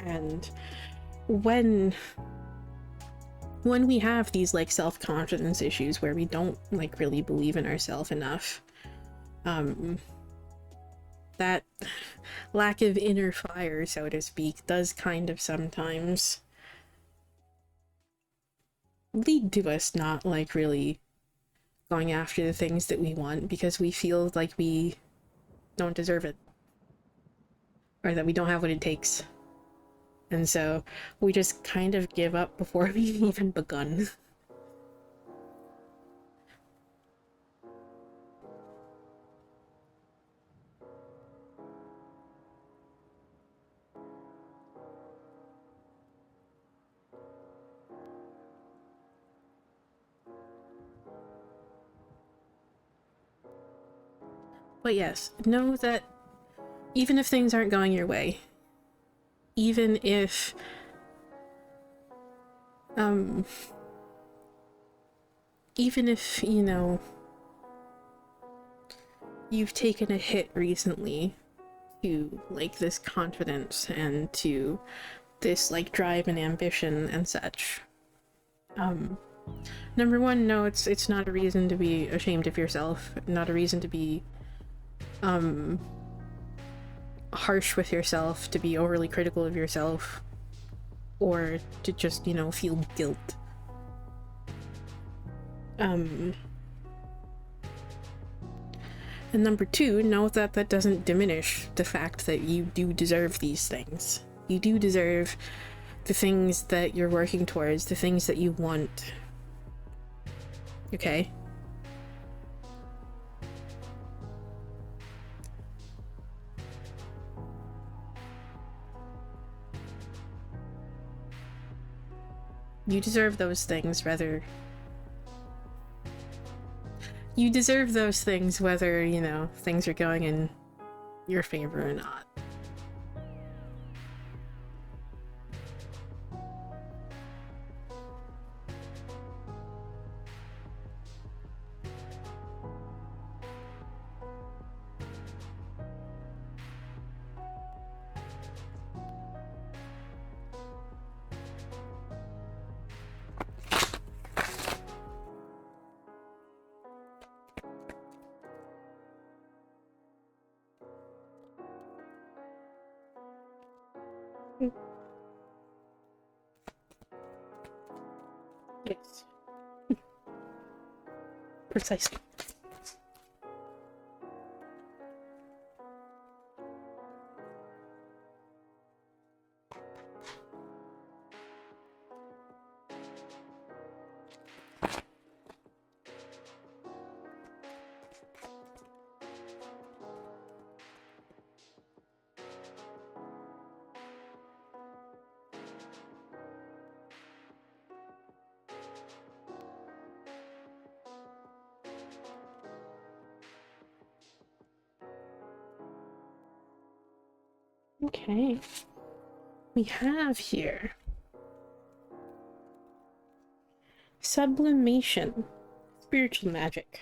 And when we have these like self-confidence issues where we don't like really believe in ourselves enough, that lack of inner fire, so to speak, does kind of sometimes lead to us not like really going after the things that we want because we feel like we don't deserve it, or that we don't have what it takes. And so we just kind of give up before we've even begun. But yes, know that even if things aren't going your way, even if you know, you've taken a hit recently to like this confidence and to this like drive and ambition and such, number one, no, it's not a reason to be ashamed of yourself, not a reason to be harsh with yourself, to be overly critical of yourself, or to just, you know, feel guilt. And number two, know that that doesn't diminish the fact that you do deserve these things. You do deserve the things that you're working towards, the things that you want. Okay? You deserve those things, whether... You deserve those things whether, you know, things are going in your favor or not. Yes. Precisely. Okay. We have here sublimation, spiritual magic.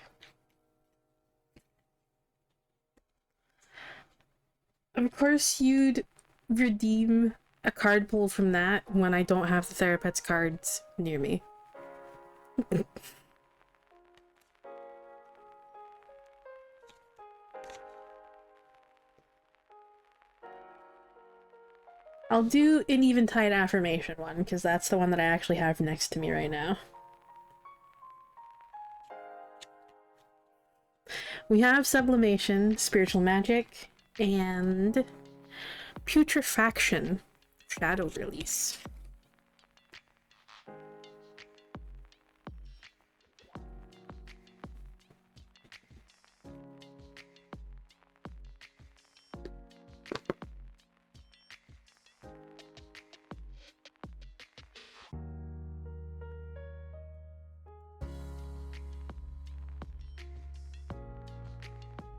Of course, you'd redeem a card pull from that when I don't have the Therapet's cards near me. I'll do an Eventide affirmation one, because that's the one that I actually have next to me right now. We have sublimation, spiritual magic, and putrefaction, shadow release.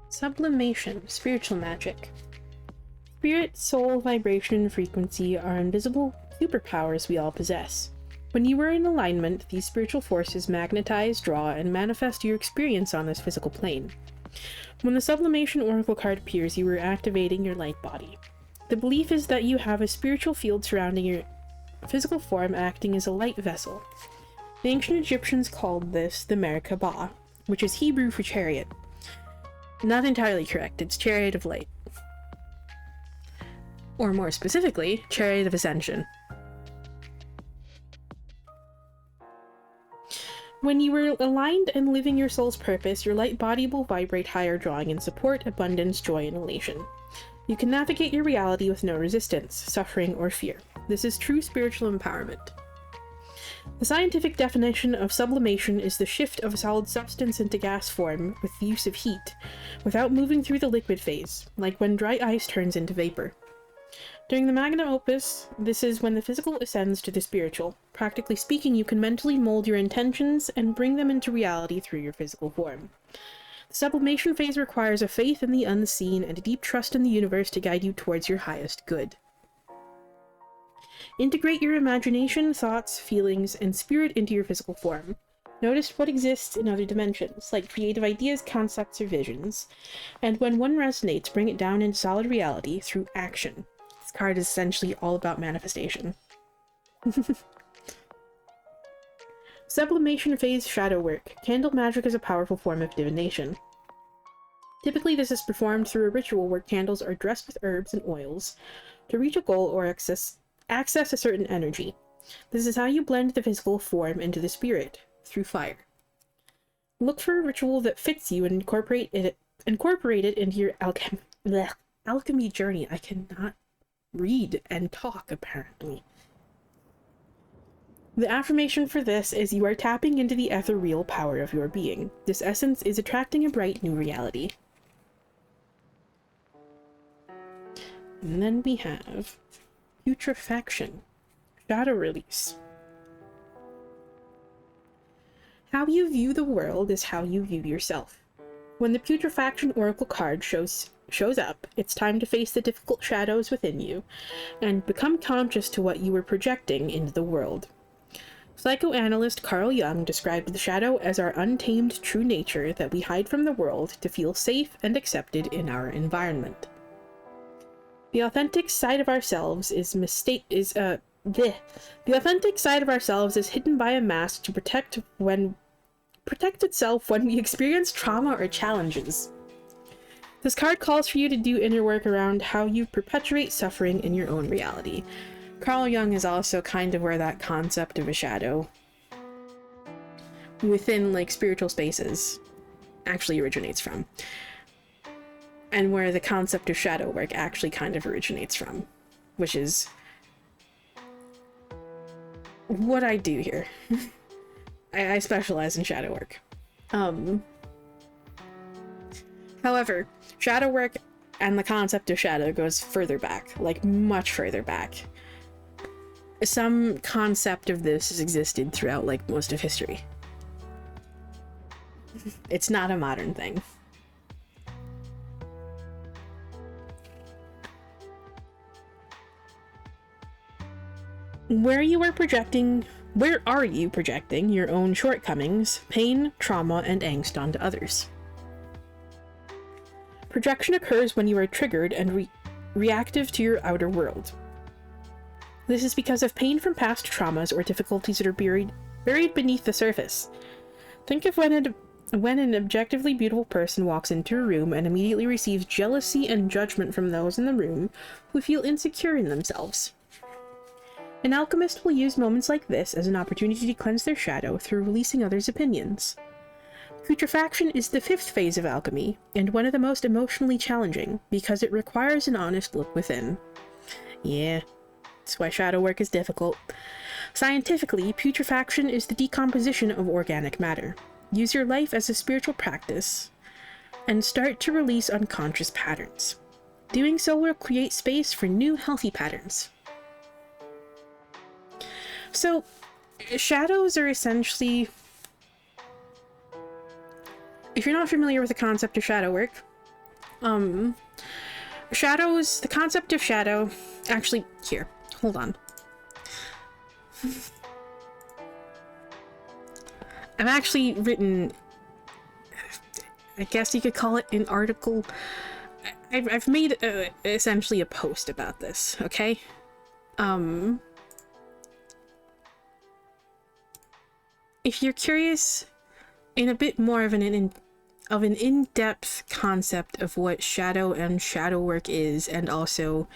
Sublimation, spiritual magic. Spirit, soul, vibration, and frequency are invisible superpowers we all possess. When you are in alignment, these spiritual forces magnetize, draw, and manifest your experience on this physical plane. When the Sublimation Oracle card appears, you are activating your light body. The belief is that you have a spiritual field surrounding your physical form, acting as a light vessel. The ancient Egyptians called this the Merkabah, which is Hebrew for chariot. Not entirely correct, it's Chariot of Light. Or more specifically, Chariot of Ascension. When you are aligned and living your soul's purpose, your light body will vibrate higher, drawing in support, abundance, joy, and elation. You can navigate your reality with no resistance, suffering, or fear. This is true spiritual empowerment. The scientific definition of sublimation is the shift of a solid substance into gas form with the use of heat, without moving through the liquid phase, like when dry ice turns into vapor. During the magnum opus, this is when the physical ascends to the spiritual. Practically speaking, you can mentally mold your intentions and bring them into reality through your physical form. The sublimation phase requires a faith in the unseen and a deep trust in the universe to guide you towards your highest good. Integrate your imagination, thoughts, feelings, and spirit into your physical form. Notice what exists in other dimensions, like creative ideas, concepts, or visions. And when one resonates, bring it down into solid reality through action. This card is essentially all about manifestation. Sublimation phase shadow work. Candle magic is a powerful form of divination. Typically, this is performed through a ritual where candles are dressed with herbs and oils to reach a goal or access a certain energy. This is how you blend the physical form into the spirit, through fire. Look for a ritual that fits you and incorporate it into your alchemy journey. I cannot read and talk, apparently. The affirmation for this is you are tapping into the ethereal power of your being. This essence is attracting a bright new reality. And then we have putrefaction, shadow release. How you view the world is how you view yourself. When the putrefaction oracle card shows up, it's time to face the difficult shadows within you and become conscious to what you were projecting into the world. Psychoanalyst Carl Jung described the shadow as our untamed true nature that we hide from the world to feel safe and accepted in our environment. The authentic side of ourselves is the authentic side of ourselves is hidden by a mask to protect itself when we experience trauma or challenges. This card calls for you to do inner work around how you perpetuate suffering in your own reality. Carl Jung is also kind of where that concept of a shadow within, like, spiritual spaces actually originates from. And where the concept of shadow work actually kind of originates from, which is what I do here. I specialize in shadow work. However, shadow work and the concept of shadow goes further back, like much further back. Some concept of this has existed throughout, like, most of history. It's not a modern thing. Where are you projecting your own shortcomings, pain, trauma, and angst onto others? Projection occurs when you are triggered and reactive to your outer world. This is because of pain from past traumas or difficulties that are buried beneath the surface. Think of when an objectively beautiful person walks into a room and immediately receives jealousy and judgment from those in the room who feel insecure in themselves. An alchemist will use moments like this as an opportunity to cleanse their shadow through releasing others' opinions. Putrefaction is the 5th phase of alchemy, and one of the most emotionally challenging, because it requires an honest look within. Yeah, that's why shadow work is difficult. Scientifically, putrefaction is the decomposition of organic matter. Use your life as a spiritual practice, and start to release unconscious patterns. Doing so will create space for new, healthy patterns. So, shadows are essentially... If you're not familiar with the concept of shadow work, the concept of shadow... Actually, here, hold on. I've actually written... I guess you could call it an article. I've made essentially a post about this, okay? If you're curious in a bit more of an in-depth concept of what shadow and shadow work is, and also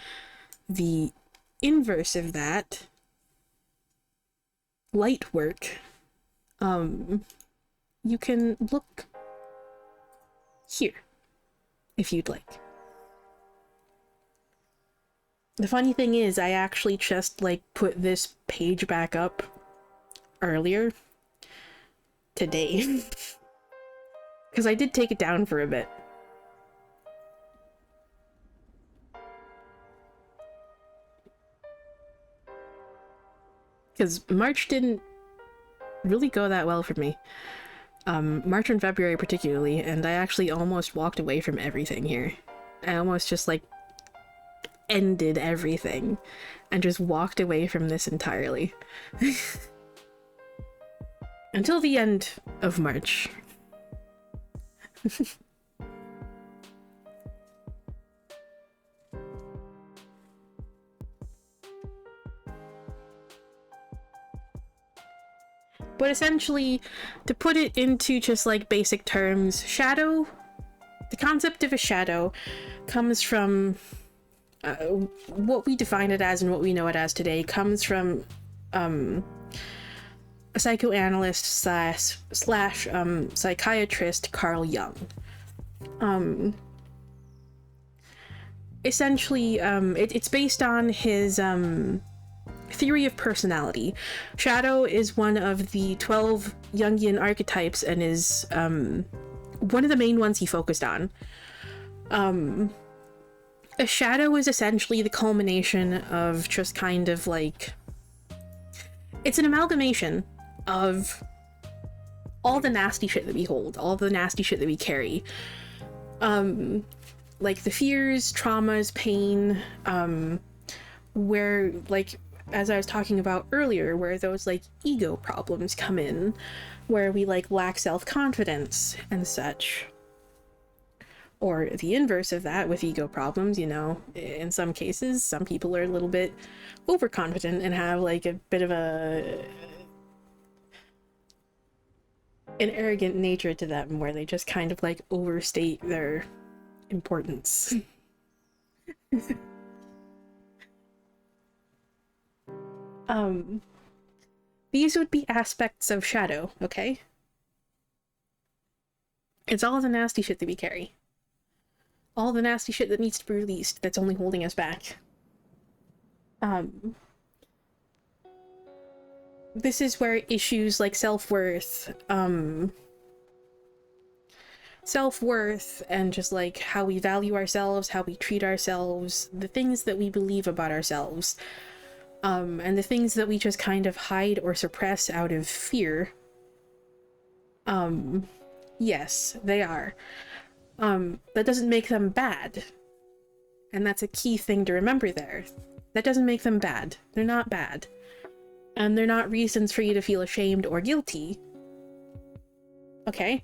the inverse of that, light work, you can look here if you'd like. The funny thing is, I actually just put this page back up earlier today because I did take it down for a bit. Because March didn't really go that well for me. March and February particularly, and I actually almost walked away from everything here. I almost just ended everything and just walked away from this entirely. Until the end of March. But essentially, to put it into just basic terms, shadow, the concept of a shadow comes from what we define it as and what we know it as today comes from a psychoanalyst slash psychiatrist, Carl Jung. Essentially, it's based on his theory of personality. Shadow is one of the 12 Jungian archetypes and is one of the main ones he focused on. A shadow is essentially the culmination of just kind of it's an amalgamation of all the nasty shit that we hold, all the nasty shit that we carry. The fears, traumas, pain, where as I was talking about earlier, where those ego problems come in, where we lack self-confidence and such. Or the inverse of that with ego problems, in some cases, some people are a little bit overconfident and have a bit of an arrogant nature to them, where they just kind of overstate their importance. These would be aspects of shadow, okay? It's all the nasty shit that we carry. All the nasty shit that needs to be released that's only holding us back. This is where issues like self-worth and just how we value ourselves, how we treat ourselves, the things that we believe about ourselves, and the things that we just kind of hide or suppress out of fear. Yes, they are. That doesn't make them bad. And that's a key thing to remember there. That doesn't make them bad. They're not bad. And they're not reasons for you to feel ashamed or guilty. Okay?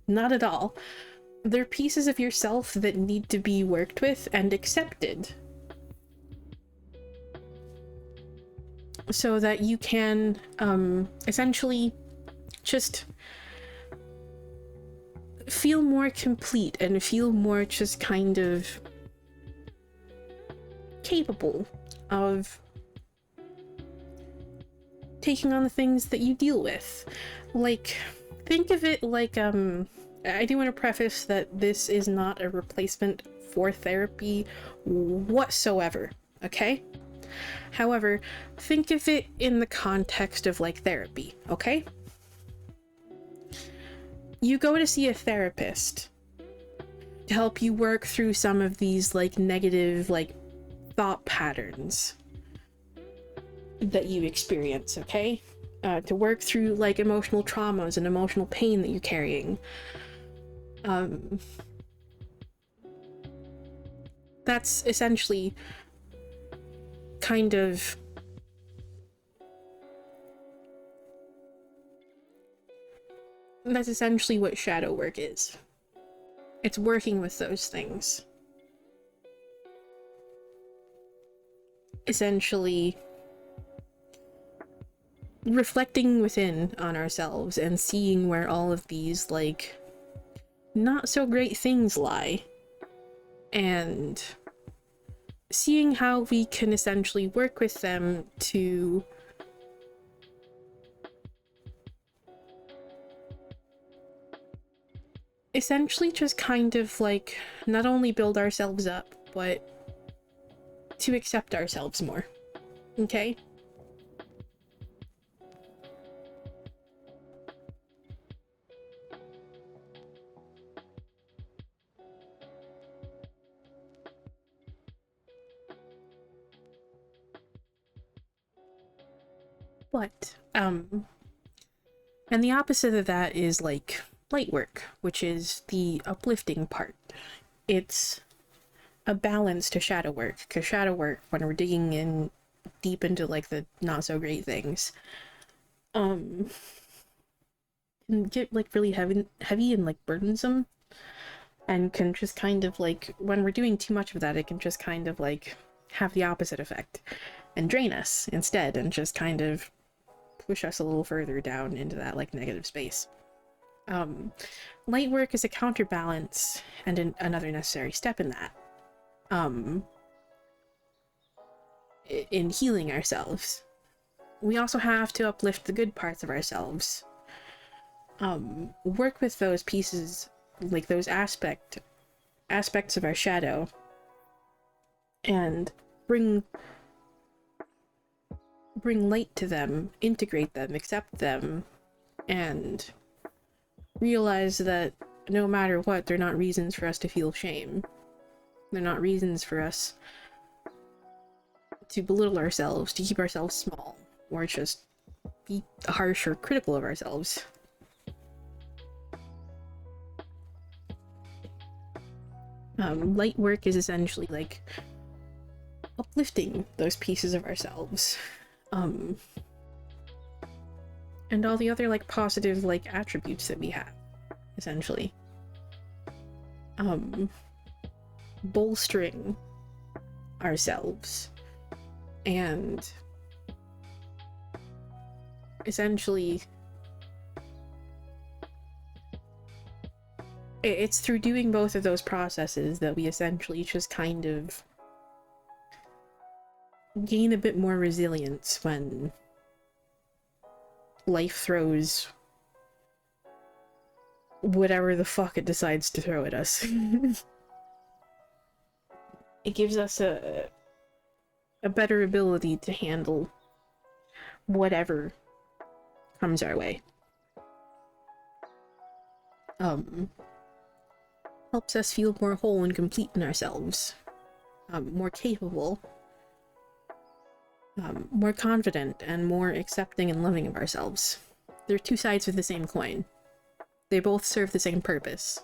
Not at all. They're pieces of yourself that need to be worked with and accepted, so that you can essentially just feel more complete and feel more just kind of capable of taking on the things that you deal with. Like, think of it like, I do want to preface that this is not a replacement for therapy whatsoever, okay? However, think of it in the context of like therapy, okay? You go to see a therapist to help you work through some of these like negative like thought patterns that you experience, okay? To work through like emotional traumas and emotional pain that you're carrying. That's essentially kind of what shadow work is. It's working with those things. Essentially reflecting within on ourselves and seeing where all of these like not so great things lie, and seeing how we can essentially work with them to essentially just kind of like not only build ourselves up, but to accept ourselves more. Okay? But, and the opposite of that is like light work, which is the uplifting part. It's a balance to shadow work, because shadow work, when we're digging in deep into like the not so great things, can get like really heavy and like burdensome, and can just kind of like, when we're doing too much of that, it can just kind of like have the opposite effect and drain us instead, and just kind of push us a little further down into that like negative space. Light work is a counterbalance and another necessary step in that. In healing ourselves. We also have to uplift the good parts of ourselves. Work with those pieces, like those aspects of our shadow, and bring light to them, integrate them, accept them, and realize that no matter what, they're not reasons for us to feel shame. They're not reasons for us to belittle ourselves, to keep ourselves small, or just be harsh or critical of ourselves. Light work is essentially like uplifting those pieces of ourselves. And all the other like positive like attributes that we have, essentially. Bolstering ourselves and essentially it's through doing both of those processes that we essentially just kind of gain a bit more resilience when life throws whatever the fuck it decides to throw at us. It gives us a better ability to handle whatever comes our way. Helps us feel more whole and complete in ourselves. More capable. More confident and more accepting and loving of ourselves. They're two sides of the same coin. They both serve the same purpose.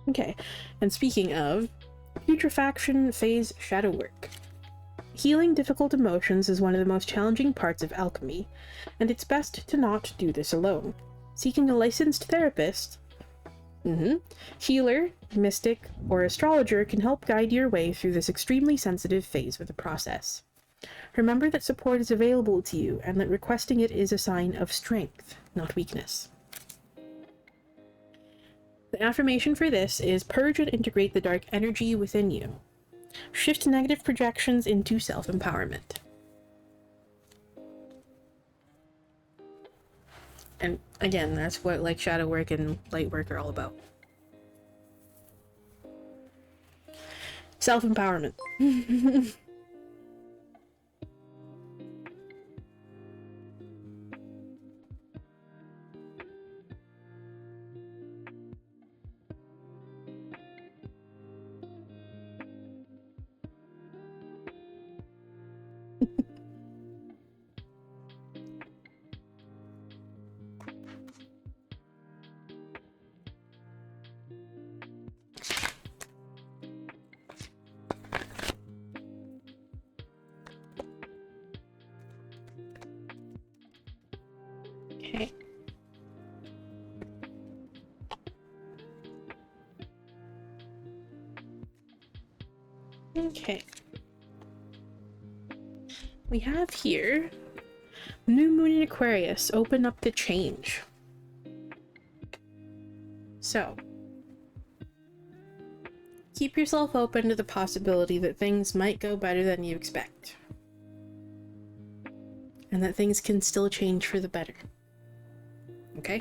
Okay, and speaking of, putrefaction phase shadow work. Healing difficult emotions is one of the most challenging parts of alchemy, and it's best to not do this alone. Seeking a licensed therapist, healer, mystic, or astrologer can help guide your way through this extremely sensitive phase of the process. Remember that support is available to you, and that requesting it is a sign of strength, not weakness. The affirmation for this is purge and integrate the dark energy within you. Shift negative projections into self-empowerment. And again, that's what like shadow work and light work are all about. Self-empowerment. Okay. Okay. We have here New Moon in Aquarius, open up to change. So, keep yourself open to the possibility that things might go better than you expect. And that things can still change for the better. Okay?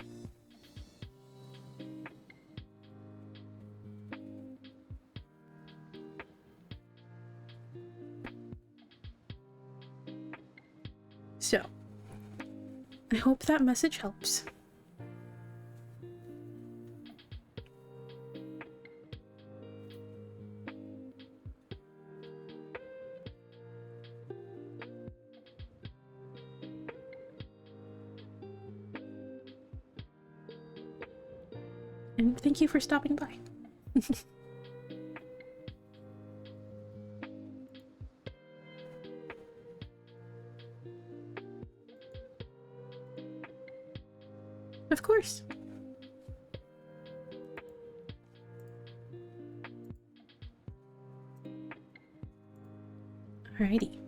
So, I hope that message helps. And thank you for stopping by. Of course. Alrighty.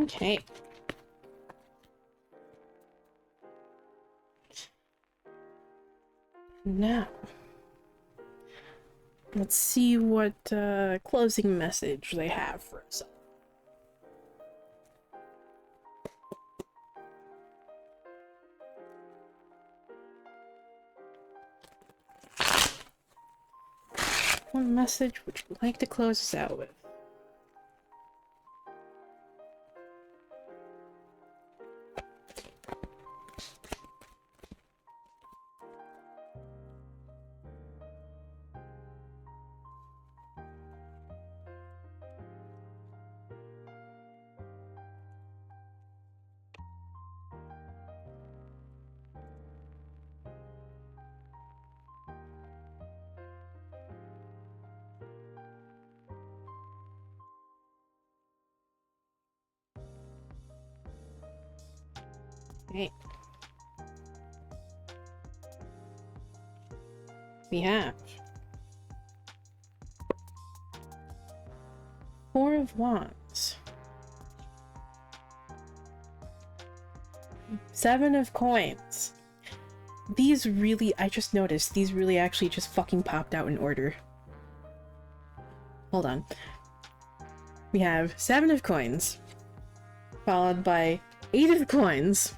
Okay. Now, let's see what closing message they have for us. What message would you like to close us out with? Okay. We have Four of Wands, Seven of Coins. These really, I just noticed, these really actually just fucking popped out in order. Hold on. We have 7 of coins, followed by 8 of coins,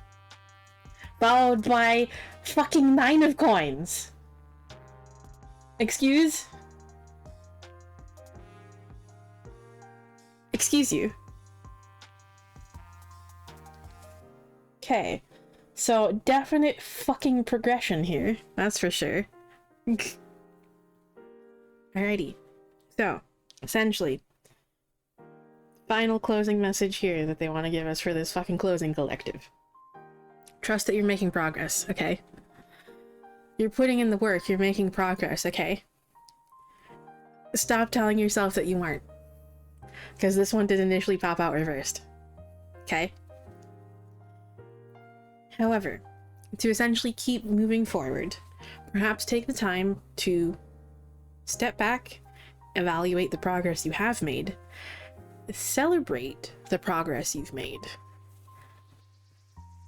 followed by fucking 9 of coins. Excuse you. Okay, so definite fucking progression here, that's for sure. Alrighty, so essentially, final closing message here that they want to give us for this fucking closing collective. Trust that you're making progress, okay? You're putting in the work, you're making progress, okay? Stop telling yourself that you aren't. Because this one did initially pop out reversed. Okay? However, to essentially keep moving forward, perhaps take the time to step back, evaluate the progress you have made, celebrate the progress you've made,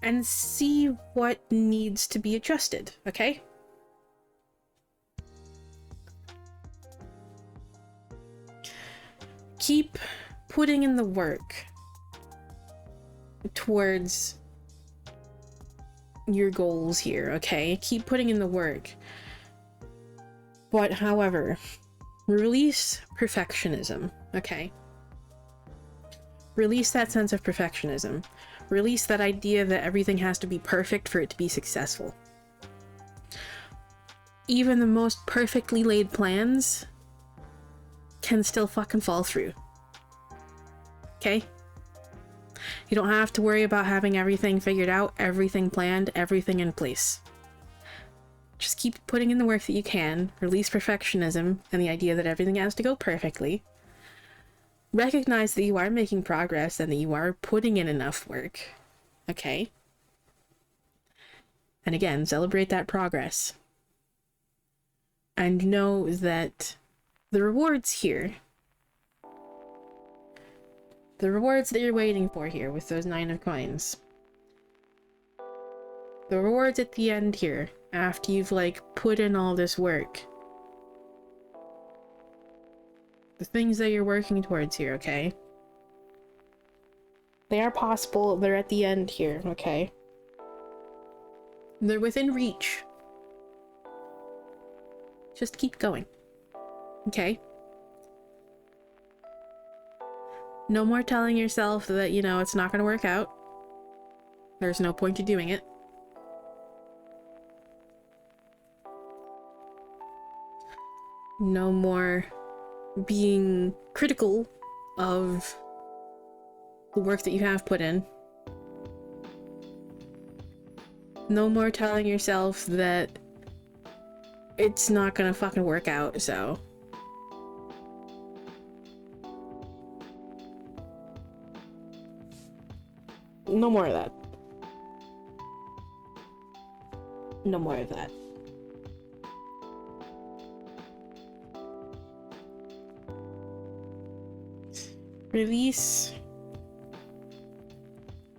and see what needs to be adjusted, okay? Keep putting in the work towards your goals here, okay? Keep putting in the work. But, however, release perfectionism, okay? Release that sense of perfectionism. Release that idea that everything has to be perfect for it to be successful. Even the most perfectly laid plans can still fucking fall through. Okay? You don't have to worry about having everything figured out, everything planned, everything in place. Just keep putting in the work that you can, release perfectionism and the idea that everything has to go perfectly. Recognize that you are making progress and that you are putting in enough work. Okay? And again, celebrate that progress. And know that the rewards here, the rewards that you're waiting for here with those 9 of coins, the rewards at the end here, after you've like put in all this work, the things that you're working towards here, okay? They are possible, they're at the end here, okay? They're within reach. Just keep going. Okay? No more telling yourself that, you know, it's not gonna work out. There's no point to doing it. No more being critical of the work that you have put in. No more telling yourself that it's not gonna fucking work out, so. No more of that. No more of that. Release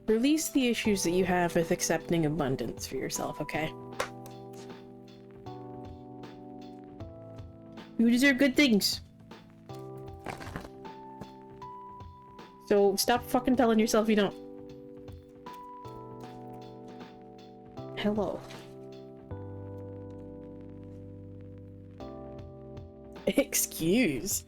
the issues that you have with accepting abundance for yourself, okay? You deserve good things. So stop fucking telling yourself you don't. Hello. Excuse.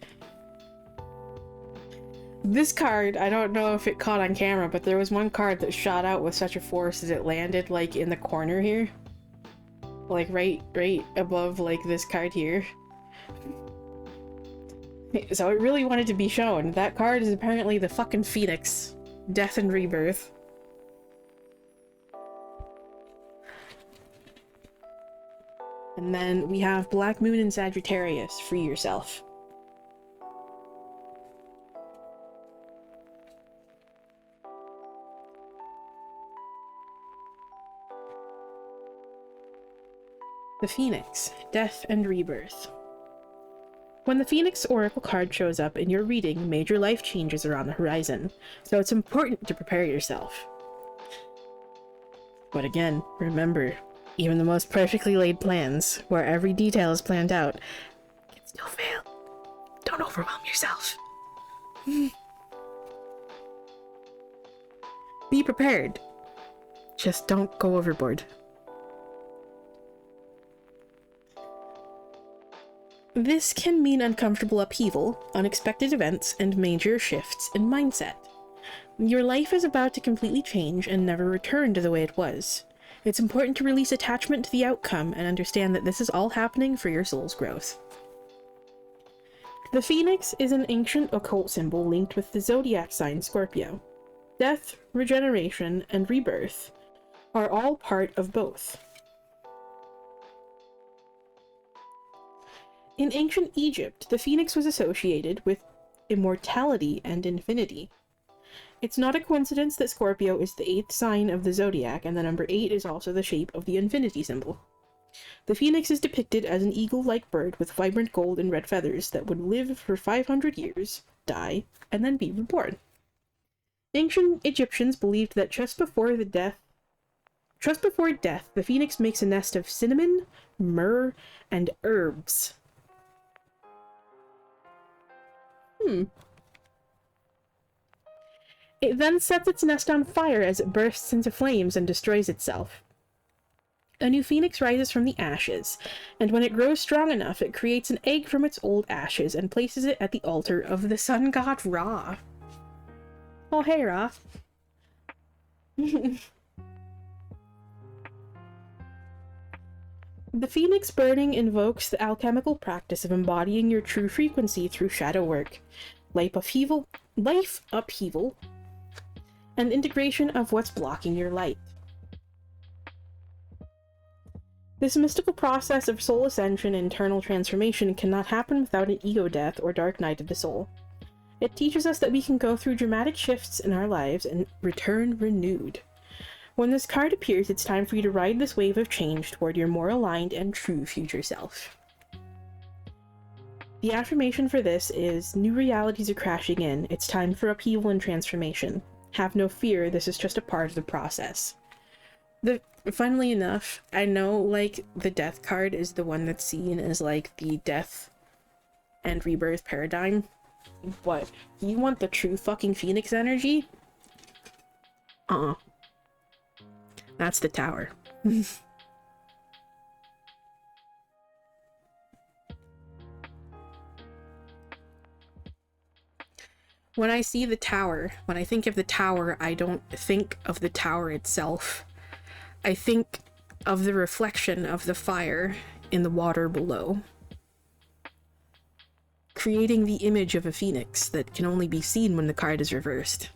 This card, I don't know if it caught on camera, but there was one card that shot out with such a force as it landed like in the corner here. Like right above like this card here. So it really wanted to be shown. That card is apparently the fucking Phoenix. Death and Rebirth. And then we have Black Moon and Sagittarius. Free yourself. The Phoenix, Death and Rebirth. When the Phoenix Oracle card shows up in your reading, major life changes are on the horizon, so it's important to prepare yourself. But again, remember, even the most perfectly laid plans, where every detail is planned out, can still fail. Don't overwhelm yourself. Be prepared. Just don't go overboard. This can mean uncomfortable upheaval, unexpected events, and major shifts in mindset. Your life is about to completely change and never return to the way it was. It's important to release attachment to the outcome and understand that this is all happening for your soul's growth. The phoenix is an ancient occult symbol linked with the zodiac sign Scorpio. Death, regeneration, and rebirth are all part of both. In ancient Egypt, the phoenix was associated with immortality and infinity. It's not a coincidence that Scorpio is the 8th sign of the zodiac, and the number 8 is also the shape of the infinity symbol. The phoenix is depicted as an eagle-like bird with vibrant gold and red feathers that would live for 500 years, die, and then be reborn. Ancient Egyptians believed that just before death, the phoenix makes a nest of cinnamon, myrrh, and herbs. It then sets its nest on fire as it bursts into flames and destroys itself. A new phoenix rises from the ashes, and when it grows strong enough, it creates an egg from its old ashes and places it at the altar of the sun god Ra. Oh, hey, Ra. The phoenix burning invokes the alchemical practice of embodying your true frequency through shadow work, life upheaval, and integration of what's blocking your light. This mystical process of soul ascension and internal transformation cannot happen without an ego death or dark night of the soul. It teaches us that we can go through dramatic shifts in our lives and return renewed. When this card appears, it's time for you to ride this wave of change toward your more aligned and true future self. The affirmation for this is, new realities are crashing in. It's time for upheaval and transformation. Have no fear, this is just a part of the process. Funnily enough, I know, like, the death card is the one that's seen as, like, the death and rebirth paradigm. But you want the true fucking phoenix energy? That's the tower. When I see the tower, when I think of the tower, I don't think of the tower itself. I think of the reflection of the fire in the water below, creating the image of a phoenix that can only be seen when the card is reversed.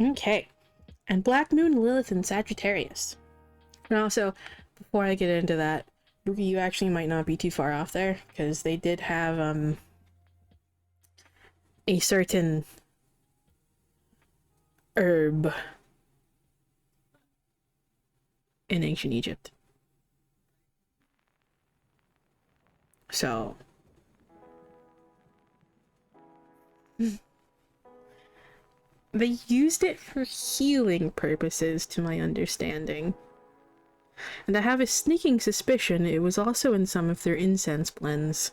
Okay, and Black Moon, Lilith, and Sagittarius. And also, before I get into that, you actually might not be too far off there, because they did have, a certain herb in ancient Egypt. So... they used it for healing purposes, to my understanding. And I have a sneaking suspicion it was also in some of their incense blends.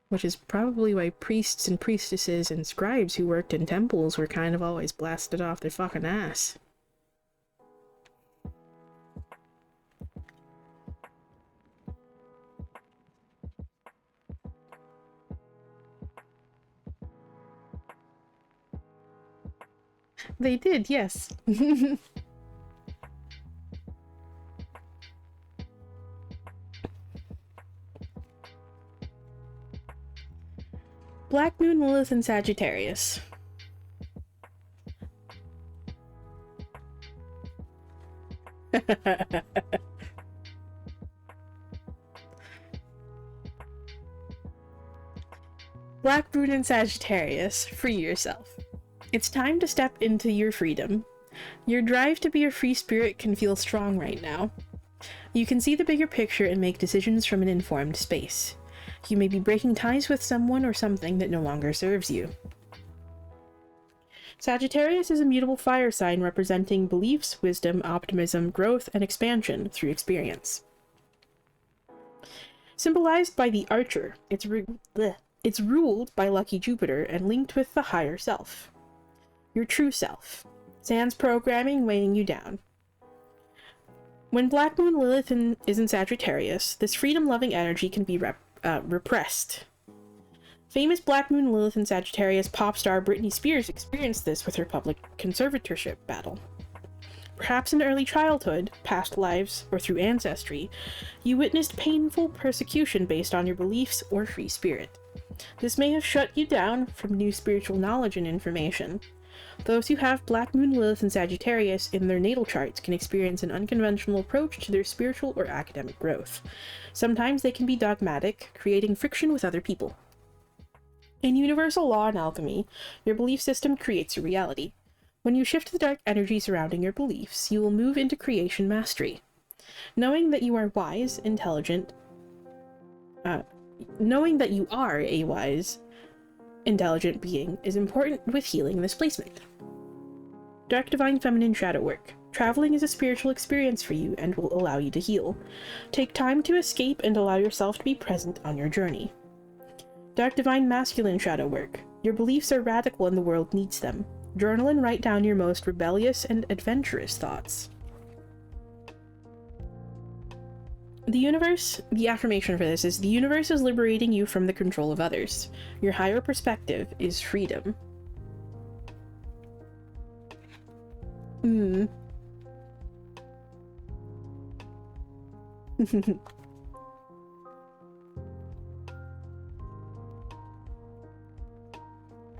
Which is probably why priests and priestesses and scribes who worked in temples were kind of always blasted off their fucking ass. They did, yes. Black Moon, Lilith, and Sagittarius. Black Moon and Sagittarius, free yourself. It's time to step into your freedom. Your drive to be a free spirit can feel strong right now. You can see the bigger picture and make decisions from an informed space. You may be breaking ties with someone or something that no longer serves you. Sagittarius is a mutable fire sign representing beliefs, wisdom, optimism, growth, and expansion through experience. Symbolized by the Archer, it's ruled by lucky Jupiter and linked with the higher self. Your true self. Sans programming weighing you down. When Black Moon Lilith is in Sagittarius, this freedom-loving energy can be repressed. Famous Black Moon Lilith in Sagittarius pop star Britney Spears experienced this with her public conservatorship battle. Perhaps in early childhood, past lives, or through ancestry, you witnessed painful persecution based on your beliefs or free spirit. This may have shut you down from new spiritual knowledge and information. Those who have Black Moon Lilith and Sagittarius in their natal charts can experience an unconventional approach to their spiritual or academic growth. Sometimes they can be dogmatic, creating friction with other people. In universal law and alchemy, your belief system creates your reality. When you shift the dark energy surrounding your beliefs, you will move into creation mastery. Knowing that you are wise, intelligent, knowing that you are a wise, intelligent being is important with healing this placement. Dark Divine Feminine Shadow Work. Traveling is a spiritual experience for you and will allow you to heal. Take time to escape and allow yourself to be present on your journey. Dark Divine Masculine Shadow Work. Your beliefs are radical and the world needs them. Journal and write down your most rebellious and adventurous thoughts. The affirmation for this is, the universe is liberating you from the control of others. Your higher perspective is freedom.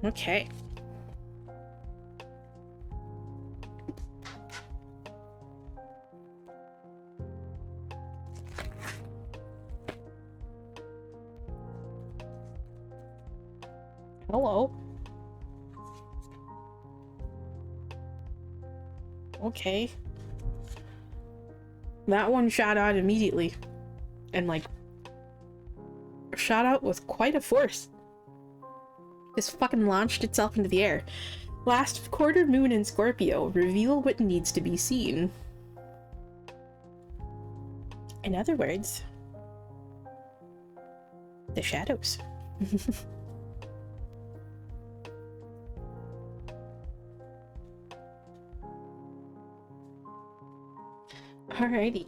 Okay. Hello. Okay. That one shot out immediately. And like, shot out with quite a force. Just fucking launched itself into the air. Last quarter moon in Scorpio. Reveal what needs to be seen. In other words, the shadows. Alrighty.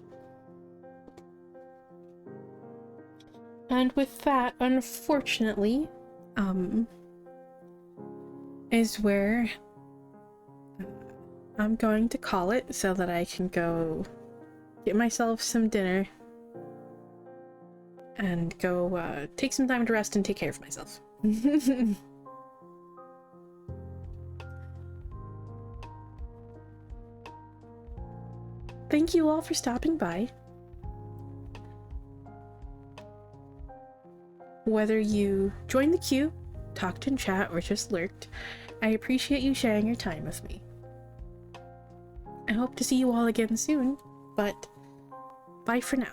And with that, unfortunately, is where I'm going to call it so that I can go get myself some dinner and go take some time to rest and take care of myself. Thank you all for stopping by. Whether you joined the queue, talked in chat, or just lurked, I appreciate you sharing your time with me. I hope to see you all again soon, but bye for now.